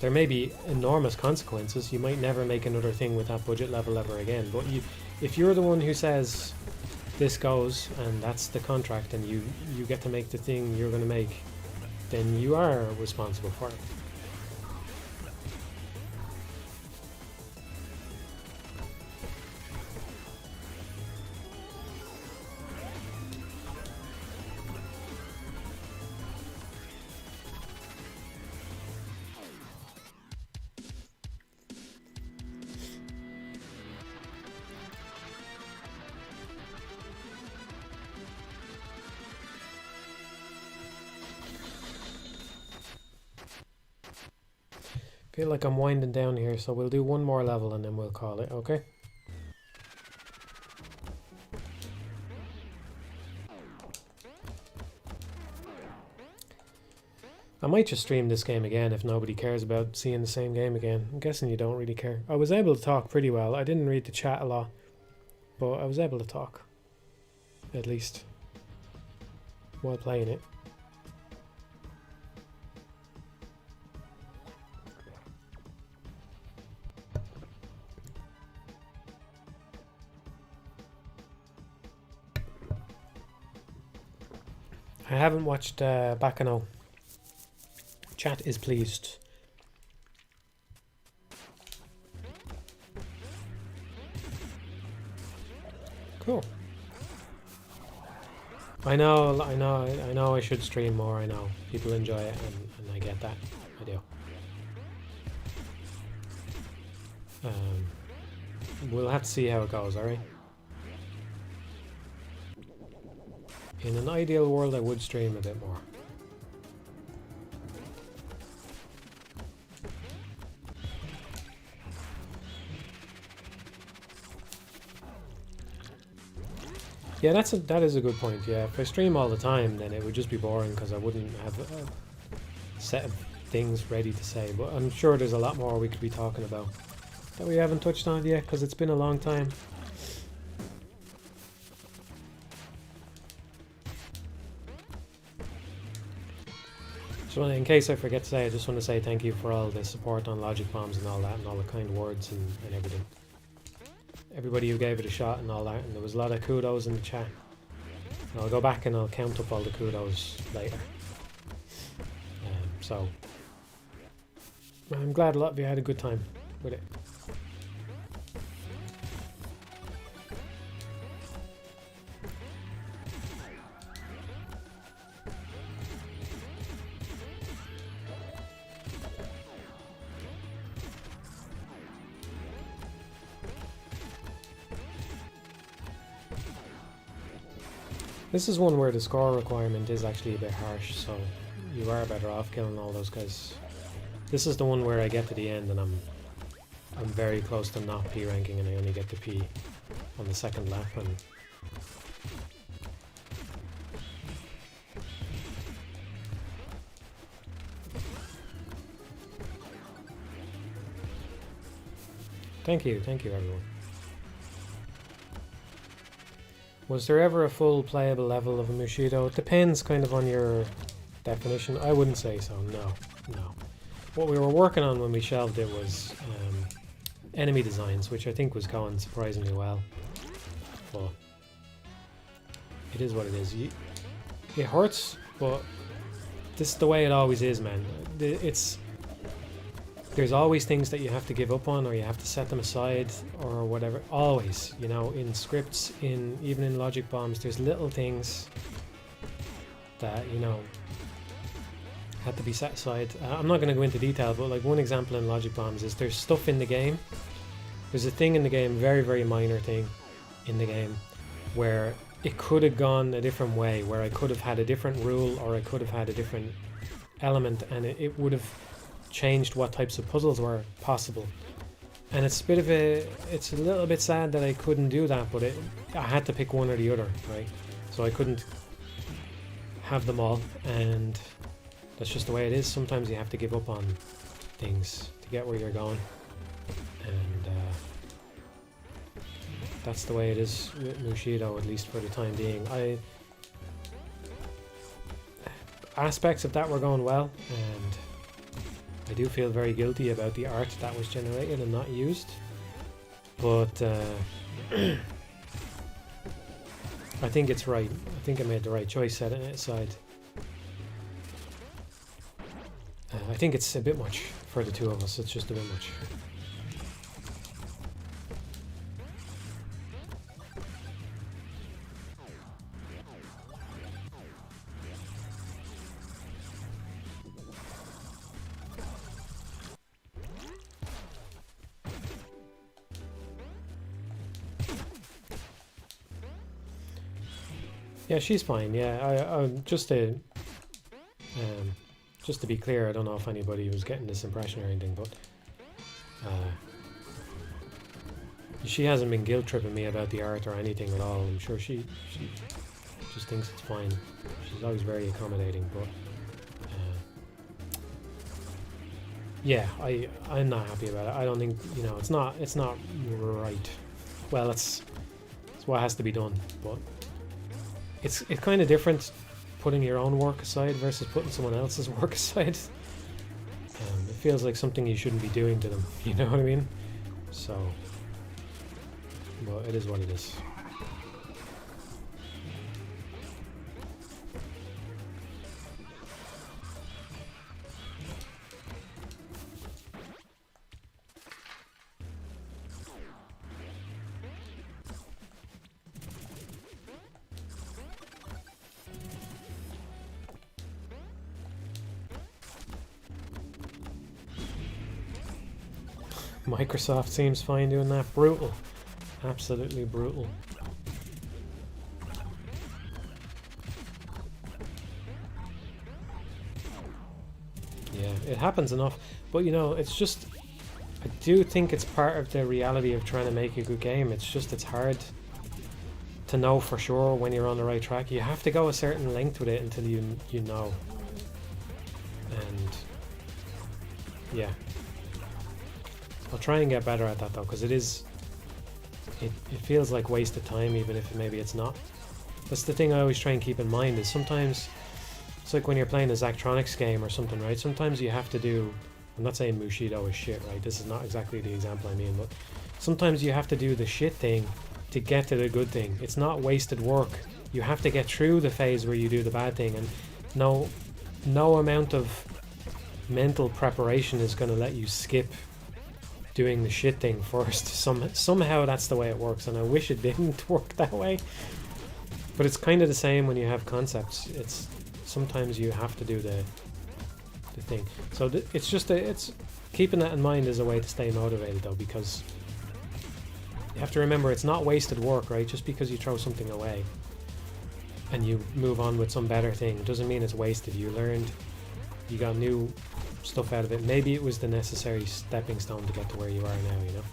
There may be enormous consequences. You might never make another thing with that budget level ever again. But if you're the one who says this goes and that's the contract and you get to make the thing you're going to make, then you are responsible for it. Feel like I'm winding down here, so we'll do one more level and then we'll call it, okay? I might just stream this game again if nobody cares about seeing the same game again. I'm guessing you don't really care. I was able to talk pretty well. I didn't read the chat a lot, but I was able to talk, at least, while playing it. I haven't watched Bacano. Chat is pleased. Cool. I know I should stream more, I know. People enjoy it and I get that. I do. We'll have to see how it goes, alright? In an ideal world, I would stream a bit more. Yeah, that is a good point. Yeah, if I stream all the time, then it would just be boring because I wouldn't have a set of things ready to say. But I'm sure there's a lot more we could be talking about that we haven't touched on yet because it's been a long time. So in case I forget to say, I just want to say thank you for all the support on Logic Bombs and all that, and all the kind words and everything. Everybody who gave it a shot and all that, and there was a lot of kudos in the chat. And I'll go back and I'll count up all the kudos later. So I'm glad a lot of you had a good time with it. This is one where the score requirement is actually a bit harsh, so you are better off killing all those guys. This is the one where I get to the end and I'm very close to not P ranking, and I only get to P on the second lap. And thank you everyone. Was there ever a full playable level of a Mushido? It depends kind of on your definition. I wouldn't say so, no. What we were working on when we shelved it was enemy designs, which I think was going surprisingly well. But it is what it is. It hurts, but this is the way it always is, man. There's always things that you have to give up on, or you have to set them aside, or whatever. Always, you know, in scripts, even in Logic Bombs, there's little things that, you know, had to be set aside. I'm not going to go into detail, but like one example in Logic Bombs is there's stuff in the game. There's a thing in the game, very, very minor thing in the game, where it could have gone a different way, where I could have had a different rule, or I could have had a different element, and it would have changed what types of puzzles were possible. And it's a little bit sad that I couldn't do that, but I had to pick one or the other, right? So I couldn't have them all, and that's just the way it is. Sometimes you have to give up on things to get where you're going, and that's the way it is with Mushido, at least for the time being. Aspects of that were going well, and I do feel very guilty about the art that was generated and not used, but I think it's right. I think I made the right choice setting it aside. I think it's a bit much for the two of us. It's just a bit much. Yeah, she's fine. Yeah, just to be clear, I don't know if anybody was getting this impression or anything, but she hasn't been guilt tripping me about the art or anything at all. I'm sure she just thinks it's fine. She's always very accommodating, but yeah, I'm not happy about it. I don't think, you know, it's not right. Well, it's what has to be done, but it's kind of different putting your own work aside versus putting someone else's work aside. It feels like something you shouldn't be doing to them, you know what I mean? So, well, it is what it is. Microsoft seems fine doing that. Brutal. Absolutely brutal. It happens enough, but you know, it's just, I do think it's part of the reality of trying to make a good game. It's just, it's hard to know for sure when you're on the right track. You have to go a certain length with it until you know. And yeah, I'll try and get better at that though, because it feels like wasted time, even if maybe it's not. That's the thing I always try and keep in mind, is sometimes it's like when you're playing a Zachtronics game or something, right? Sometimes you have to do, I'm not saying Mushido is shit, right? This is not exactly the example I mean, but sometimes you have to do the shit thing to get to the good thing. It's not wasted work. You have to get through the phase where you do the bad thing, and no amount of mental preparation is going to let you skip doing the shit thing first. Somehow that's the way it works, and I wish it didn't work that way. But it's kind of the same when you have concepts. It's sometimes you have to do the thing. So it's just it's keeping that in mind is a way to stay motivated though, because you have to remember it's not wasted work, right? Just because you throw something away and you move on with some better thing doesn't mean it's wasted. You learned, you got new stuff out of it. Maybe it was the necessary stepping stone to get to where you are now, you know?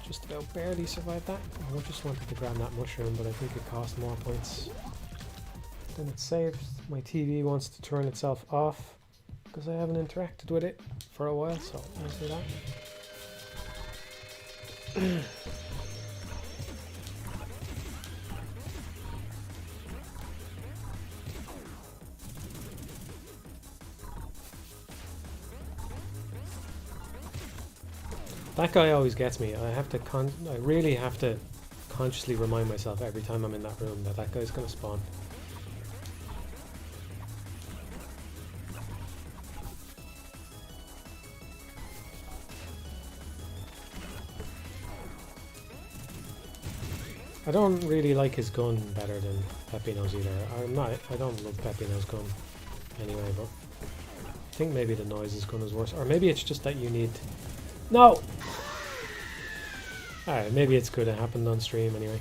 Just about barely survived that. I just wanted to grab that mushroom, but I think it cost more points than it saved. My TV wants to turn itself off because I haven't interacted with it for a while, so let's do that. That guy always gets me. I really have to consciously remind myself every time I'm in that room that that guy's going to spawn. I don't really like his gun better than Peppino's either. I don't love Peppino's gun anyway, but I think maybe the Noise's gun is worse. Or maybe it's just that you need... No! Alright, maybe it's good it happened on stream anyway.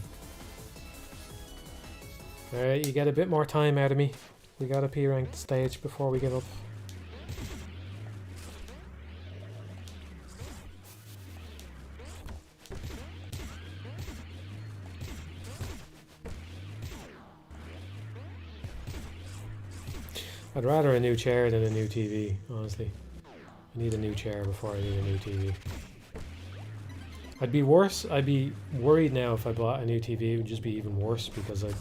Alright, you get a bit more time out of me. We got a P-ranked stage before we give up. I'd rather a new chair than a new TV, honestly. I need a new chair before I need a new TV. I'd be worried now if I bought a new TV. It would just be even worse because I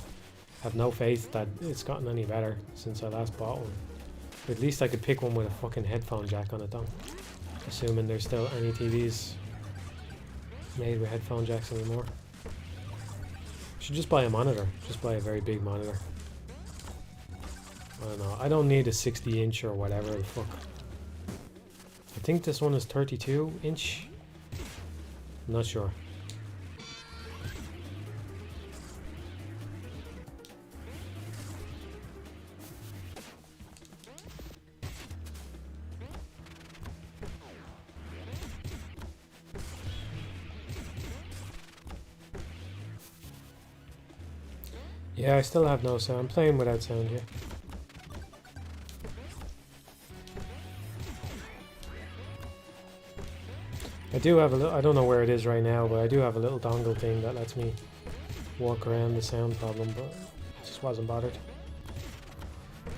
have no faith that it's gotten any better since I last bought one. But at least I could pick one with a fucking headphone jack on it though. Assuming there's still any TVs made with headphone jacks anymore. Should just buy a monitor. Just buy a very big monitor. I don't know. I don't need a 60-inch or whatever the fuck. I think this one is 32-inch. I'm not sure. Yeah, I still have no sound. I'm playing without sound here. I do have a little, I don't know where it is right now, but I do have a little dongle thing that lets me walk around the sound problem, but I just wasn't bothered.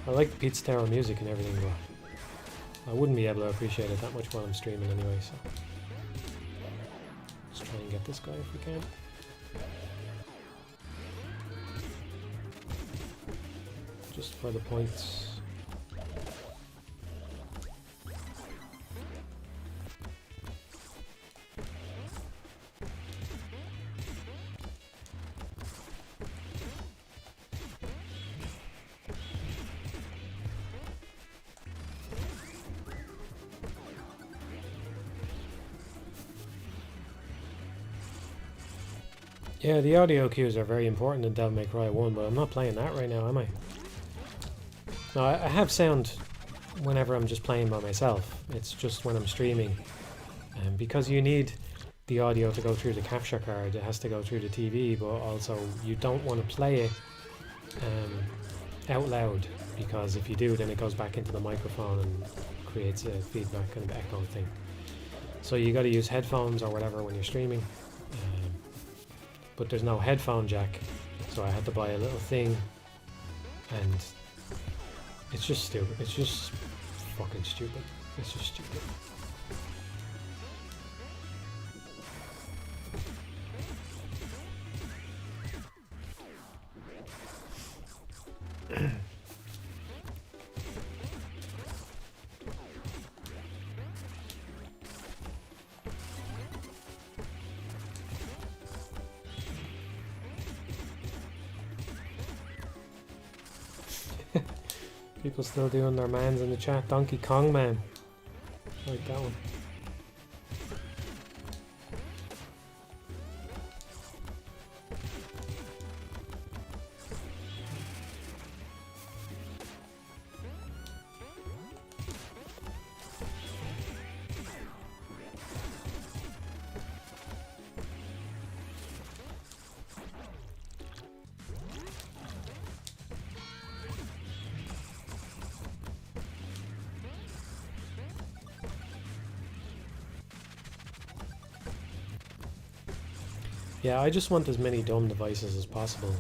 I like the Pizza Tower music and everything, but I wouldn't be able to appreciate it that much while I'm streaming anyway, so let's try and get this guy if we can. Just for the points. Yeah, the audio cues are very important in Devil May Cry 1, but I'm not playing that right now, am I? No, I have sound whenever I'm just playing by myself. It's just when I'm streaming. And because you need the audio to go through the capture card, it has to go through the TV, but also you don't want to play it out loud, because if you do, then it goes back into the microphone and creates a feedback kind of echo thing. So you got to use headphones or whatever when you're streaming. But there's no headphone jack, so I had to buy a little thing, and it's just stupid. It's just fucking stupid. It's just stupid. People still doing their mans in the chat. Donkey Kong Man. I like that one. Yeah, I just want as many dumb devices as possible.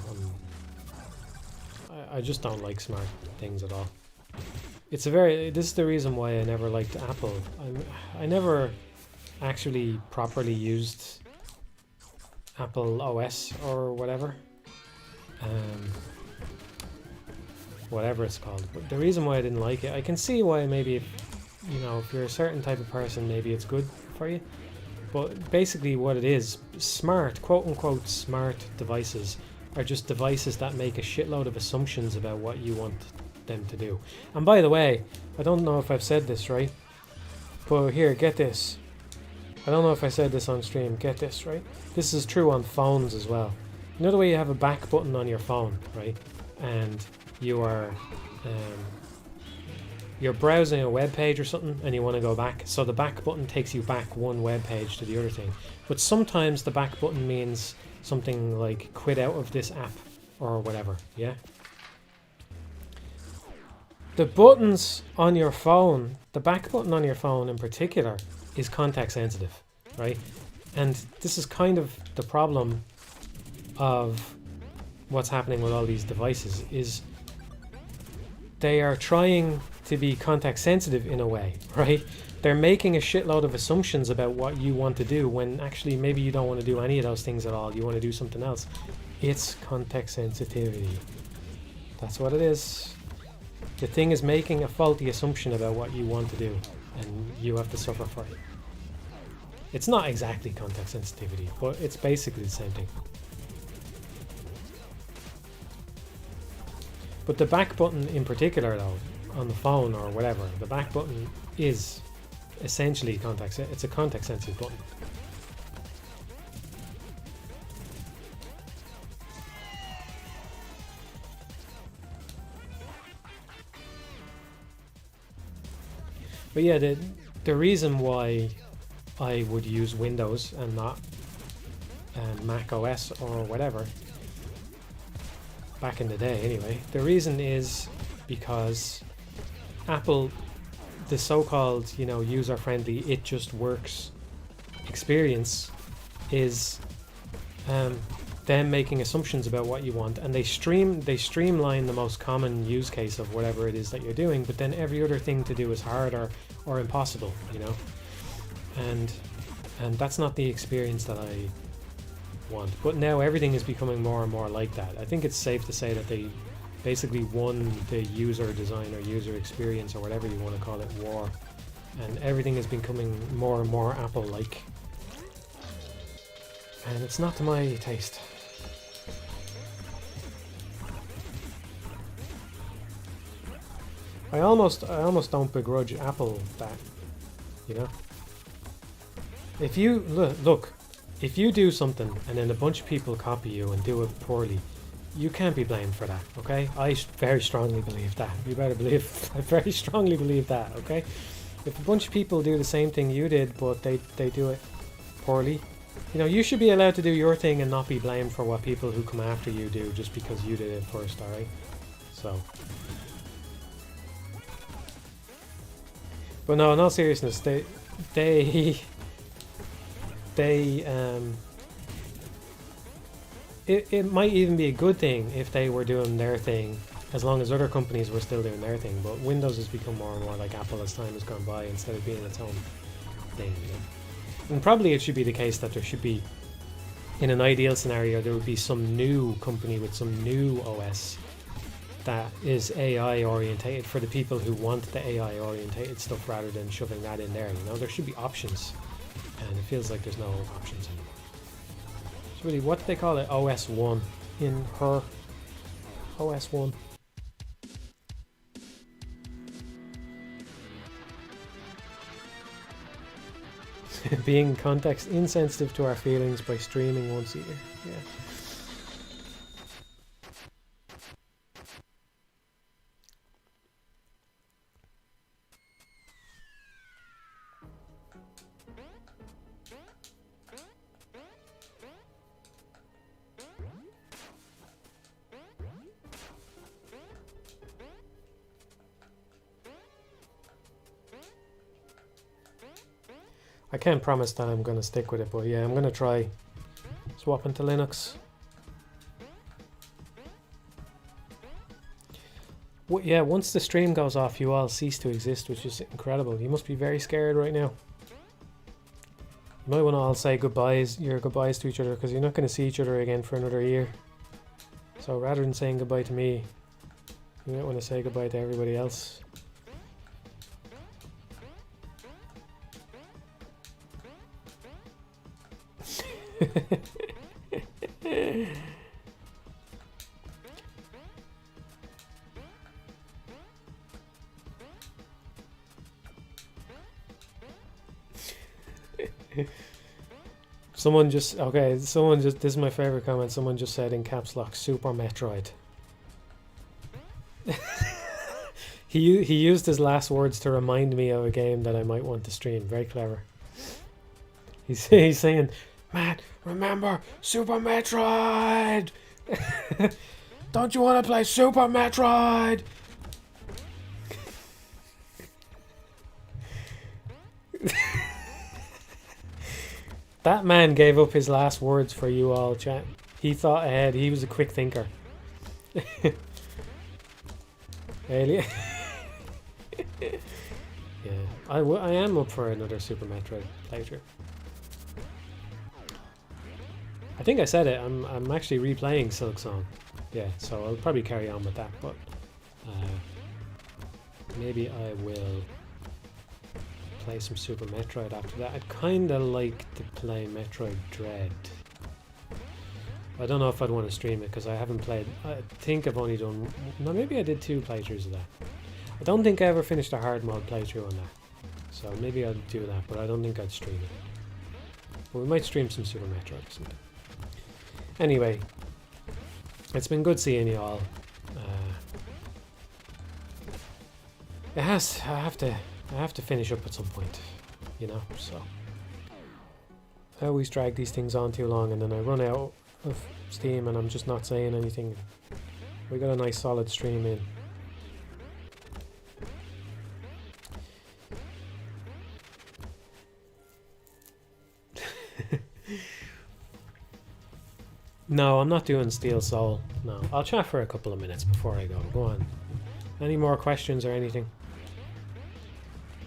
I just don't like smart things at all. This is the reason why I never liked Apple. I never actually properly used Apple OS or whatever. Whatever it's called. But the reason why I didn't like it, I can see why maybe if you're a certain type of person, maybe it's good for you. But basically what it is, smart, quote-unquote smart devices are just devices that make a shitload of assumptions about what you want them to do. And by the way, I don't know if I've said this right, but here, get this. I don't know if I said this on stream, get this, right? This is true on phones as well. You know the way you have a back button on your phone, right? And you're browsing a web page or something and you want to go back, so the back button takes you back one web page to the other thing. But sometimes the back button means something like quit out of this app or whatever, yeah? The buttons on your phone, the back button on your phone in particular, is context sensitive, right? And this is kind of the problem of what's happening with all these devices, is they are trying to be context sensitive in a way, right? They're making a shitload of assumptions about what you want to do when actually maybe you don't want to do any of those things at all. You want to do something else. It's context sensitivity. That's what it is. The thing is making a faulty assumption about what you want to do, and you have to suffer for it. It's not exactly context sensitivity, but it's basically the same thing. But the back button in particular though, on the phone or whatever, the back button is essentially it's a context sensitive button. But yeah, the reason why I would use Windows and not Mac OS or whatever, back in the day anyway, the reason is because Apple, the so-called, user-friendly, it just works experience is them making assumptions about what you want, and they streamline the most common use case of whatever it is that you're doing, but then every other thing to do is hard or impossible, and that's not the experience that I want. But now everything is becoming more and more like that. I think it's safe to say that they basically won the user design or user experience or whatever you want to call it war, and everything is becoming more and more Apple-like, and it's not to my taste. I almost don't begrudge Apple that, if you look, if you do something and then a bunch of people copy you and do it poorly, you can't be blamed for that, okay? I very strongly believe that. You better believe, I very strongly believe that, okay? If a bunch of people do the same thing you did, but they do it poorly, you should be allowed to do your thing and not be blamed for what people who come after you do just because you did it first, alright? So, but no, in all seriousness, they it might even be a good thing if they were doing their thing, as long as other companies were still doing their thing. But Windows has become more and more like Apple as time has gone by, instead of being its own thing. You know? And probably it should be the case that there should be, in an ideal scenario, there would be some new company with some new OS that is AI orientated for the people who want the AI orientated stuff, rather than shoving that in there. You know, there should be options, and it feels like there's no options anymore. So really, what do they call it? OS 1 in her OS 1. Being context insensitive to our feelings by streaming once a year. Yeah. I can't promise that I'm going to stick with it, but yeah, I'm going to try swapping to Linux. Well, yeah, once the stream goes off, you all cease to exist, which is incredible. You must be very scared right now. You might want to all say your goodbyes to each other, because you're not going to see each other again for another year. So rather than saying goodbye to me, you might want to say goodbye to everybody else. this is my favorite comment. Someone just said in caps lock, Super Metroid. He used his last words to remind me of a game that I might want to stream. Very clever. He's saying, Matt, remember Super Metroid? Don't you want to play Super Metroid? That man gave up his last words for you all, chat. He thought ahead. He was a quick thinker. Alien. Yeah, I am up for another Super Metroid playthrough. I think I said it. I'm actually replaying Silksong. Yeah, so I'll probably carry on with that. But maybe I will play some Super Metroid after that. I'd kind of like to play Metroid Dread. I don't know if I'd want to stream it because I haven't played. I think I've only done. No, maybe I did 2 playthroughs of that. I don't think I ever finished a hard mode playthrough on that. So maybe I'd do that, but I don't think I'd stream it. But we might stream some Super Metroid or something. Anyway, it's been good seeing you all. I have to finish up at some point, you know, so I always drag these things on too long and then I run out of steam and I'm just not saying anything. We got a nice solid stream in. No, I'm not doing Steel Soul. No, I'll chat for a couple of minutes before I go. Go on. Any more questions or anything?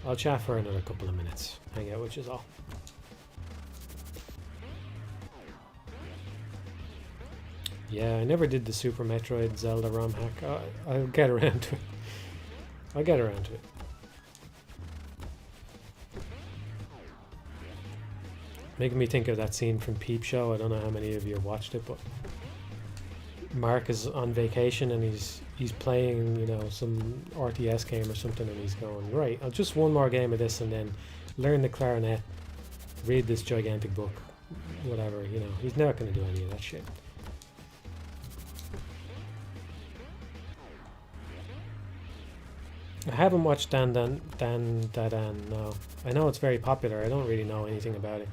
I'll chat for another couple of minutes. Hang out, which is all. Yeah, I never did the Super Metroid Zelda ROM hack. I'll get around to it. I'll get around to it. Making me think of that scene from Peep Show. I don't know how many of you watched it, but Mark is on vacation and he's playing, you know, some RTS game or something, and he's going, right, I'll just one more game of this and then learn the clarinet, read this gigantic book, whatever, you know. He's not going to do any of that shit. I haven't watched Dan, no. I know it's very popular. I don't really know anything about it.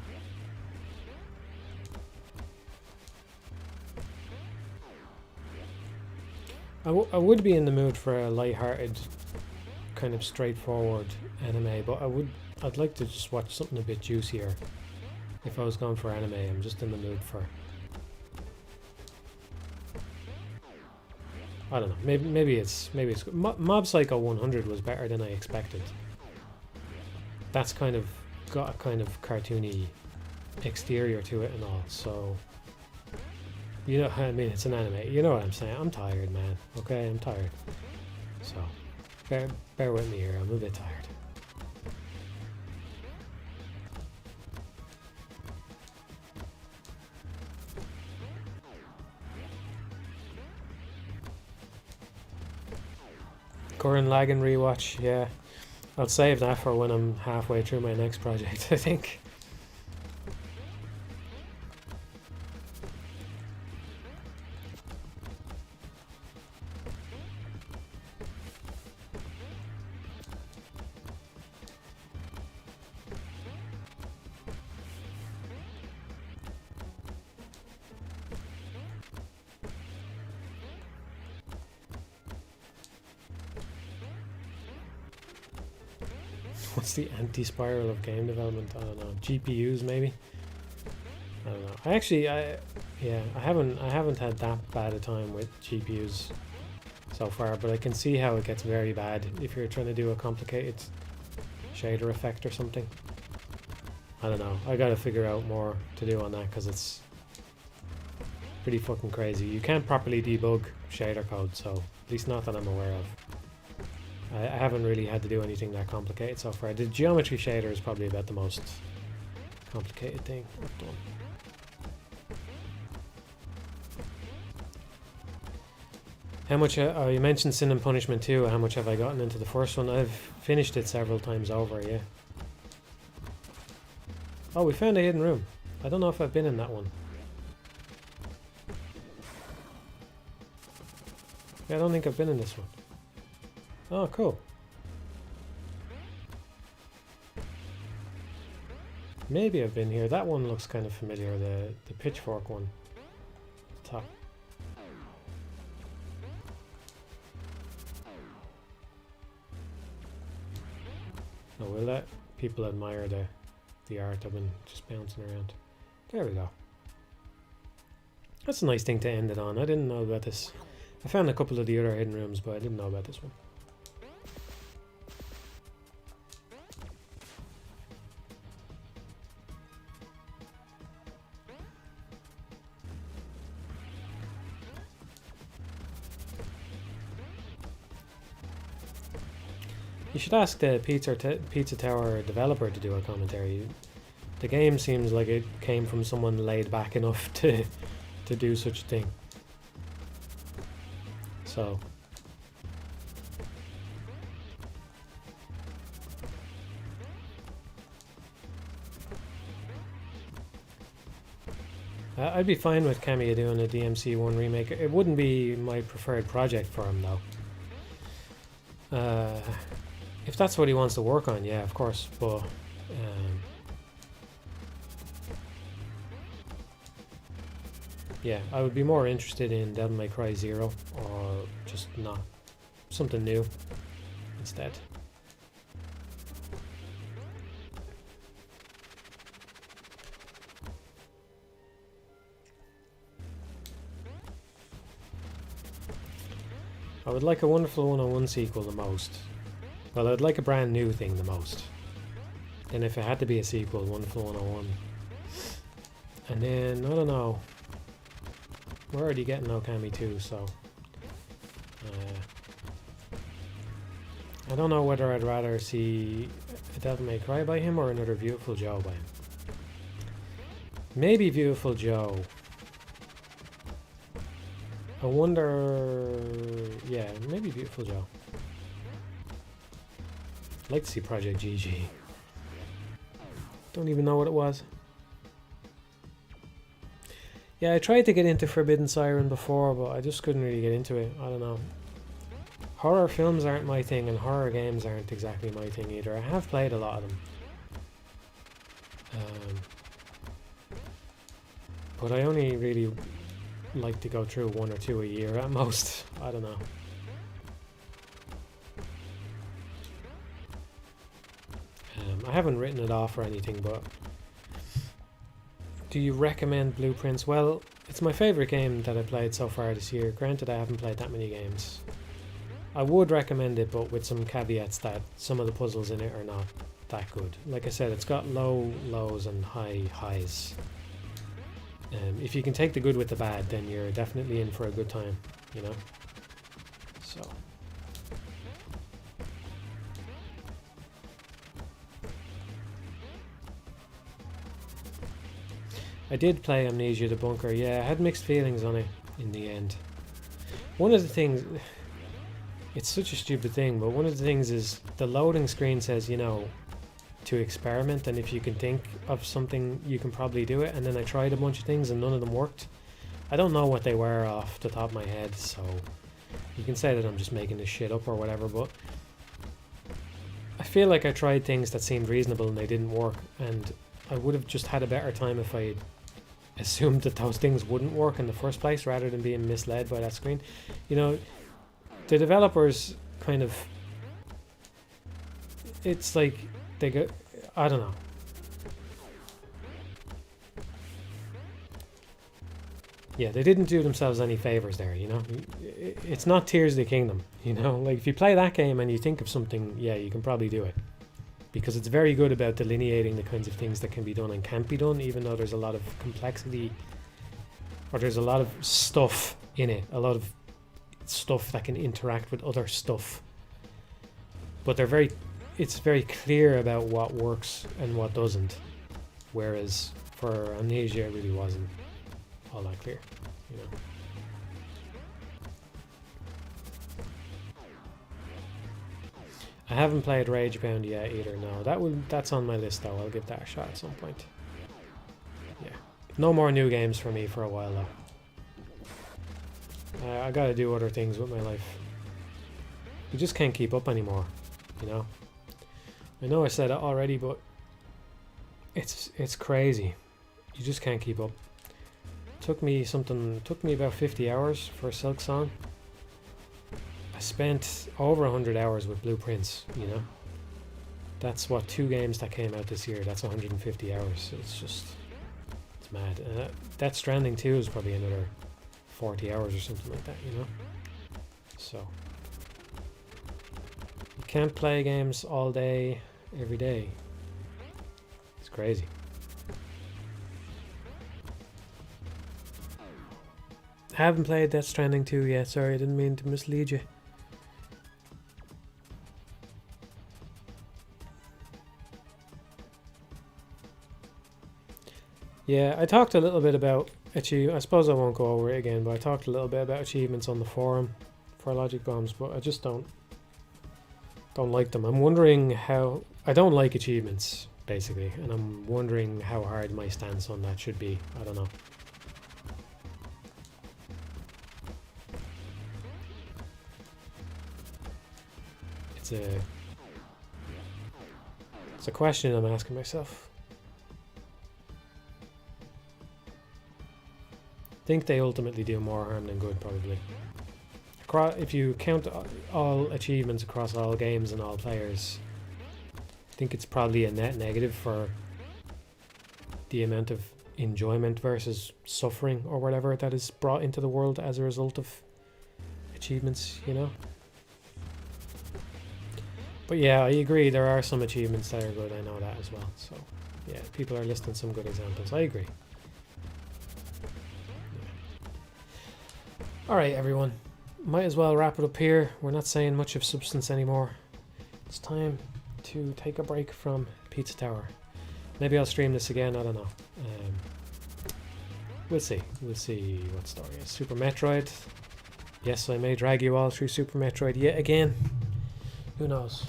I would be in the mood for a light-hearted, kind of straightforward anime, but I'd like to just watch something a bit juicier. If I was going for anime, I'm just in the mood for, I don't know. Maybe it's good. Mob Psycho 100 was better than I expected. That's kind of got a kind of cartoony exterior to it and all, so you know, I mean, it's an anime. You know what I'm saying? I'm tired, man. Okay, I'm tired. So bear with me here. I'm a bit tired. Current lag and rewatch, yeah. I'll save that for when I'm halfway through my next project, I think. What's the anti-spiral of game development? I don't know. GPUs maybe? I don't know. I haven't had that bad a time with GPUs so far, but I can see how it gets very bad if you're trying to do a complicated shader effect or something. I don't know. I gotta figure out more to do on that because it's pretty fucking crazy. You can't properly debug shader code, so at least not that I'm aware of. I haven't really had to do anything that complicated so far. The geometry shader is probably about the most complicated thing I've done. How much, oh, you mentioned Sin and Punishment 2, how much have I gotten into the first one? I've finished it several times over, yeah. Oh, we found a hidden room. I don't know if I've been in that one. Yeah, I don't think I've been in this one. Oh, cool. Maybe I've been here. That one looks kind of familiar, the pitchfork one. Top. Oh, we'll let people admire the art. I've been just bouncing around. There we go. That's a nice thing to end it on. I didn't know about this. I found a couple of the other hidden rooms, but I didn't know about this one. You should ask the Pizza Tower developer to do a commentary. The game seems like it came from someone laid back enough to do such a thing. So I'd be fine with Kamiya doing a DMC1 remake. It wouldn't be my preferred project for him though. If that's what he wants to work on, yeah, of course, but yeah, I would be more interested in Devil May Cry 0 or just not something new instead. I would like a Wonderful 101 sequel the most. Well, I'd like a brand new thing the most. And if it had to be a sequel, Wonderful 101. And then, I don't know. We're already getting Okami 2, so... I don't know whether I'd rather see a Devil May Cry by him or another Beautiful Joe by him. Maybe Beautiful Joe. I wonder... Yeah, maybe Beautiful Joe. I'd like to see Project GG. Don't even know what it was. Yeah, I tried to get into Forbidden Siren before, but I just couldn't really get into it. I don't know. Horror films aren't my thing, and horror games aren't exactly my thing either. I have played a lot of them. But I only really like to go through 1 or 2 a year at most. I don't know. I haven't written it off or anything, but do you recommend Blueprints? Well, it's my favourite game that I played so far this year. Granted, I haven't played that many games. I would recommend it, but with some caveats that some of the puzzles in it are not that good. Like I said, it's got low lows and high highs. If you can take the good with the bad, then you're definitely in for a good time, you know? So. I did play Amnesia the Bunker. Yeah, I had mixed feelings on it in the end. One of the things... It's such a stupid thing, but one of the things is the loading screen says, you know, to experiment, and if you can think of something, you can probably do it. And then I tried a bunch of things and none of them worked. I don't know what they were off the top of my head, so you can say that I'm just making this shit up or whatever, but I feel like I tried things that seemed reasonable and they didn't work, and I would have just had a better time if I assumed that those things wouldn't work in the first place rather than being misled by that screen. You know, the developers kind of, it's like they go, I don't know. Yeah, they didn't do themselves any favors there, you know. It's not Tears of the Kingdom, you know. Like, if you play that game and you think of something, yeah, you can probably do it. Because it's very good about delineating the kinds of things that can be done and can't be done, even though there's a lot of complexity, or there's a lot of stuff in it, a lot of stuff that can interact with other stuff. But it's very clear about what works and what doesn't. Whereas for Amnesia, it really wasn't all that clear, you know. I haven't played Ragebound yet either. No, that's on my list though. I'll give that a shot at some point. Yeah, no more new games for me for a while though. I gotta do other things with my life. You just can't keep up anymore, you know. I know I said it already, but it's crazy. You just can't keep up. Took me about 50 hours for Silksong. I spent over 100 hours with Blueprints, you know. That's what 2 games that came out this year. That's 150 hours. It's mad. Death Stranding 2 is probably another 40 hours or something like that, you know. So you can't play games all day, every day. It's crazy. I haven't played Death Stranding 2 yet. Sorry, I didn't mean to mislead you. Yeah, I talked a little bit about I suppose I won't go over it again, but I talked a little bit about achievements on the forum for Logic Bombs, but I just don't like them. I'm wondering how... I don't like achievements, basically, and I'm wondering how hard my stance on that should be. I don't know. It's a question I'm asking myself. I think they ultimately do more harm than good, probably. If you count all achievements across all games and all players, I think it's probably a net negative for the amount of enjoyment versus suffering or whatever that is brought into the world as a result of achievements, you know? But yeah, I agree, there are some achievements that are good, I know that as well. So yeah, people are listing some good examples. I agree. Yeah. Alright everyone, might as well wrap it up here. We're not saying much of substance anymore. It's time to take a break from Pizza Tower. Maybe I'll stream this again, I don't know. We'll see what story is. Super Metroid. Yes, I may drag you all through Super Metroid yet again. Who knows?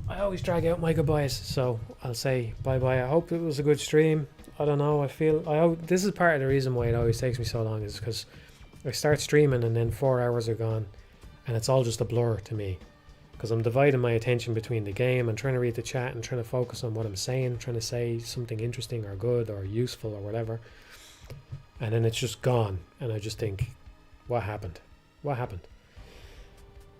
I always drag out my goodbyes, so I'll say bye-bye. I hope it was a good stream. I don't know, this is part of the reason why it always takes me so long, is because I start streaming and then 4 hours are gone and it's all just a blur to me, because I'm dividing my attention between the game and trying to read the chat and trying to focus on what I'm saying, trying to say something interesting or good or useful or whatever, and then it's just gone, and I just think, what happened? What happened?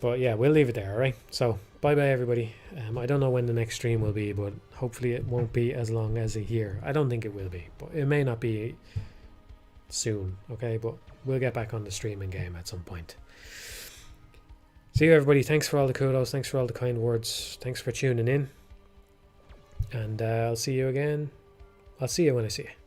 But yeah, we'll leave it there, alright? So, bye-bye everybody. I don't know when the next stream will be, but hopefully it won't be as long as a year. I don't think it will be, but it may not be soon, okay? But we'll get back on the streaming game at some point. See you everybody. Thanks for all the kudos. Thanks for all the kind words. Thanks for tuning in. And I'll see you again. I'll see you when I see you.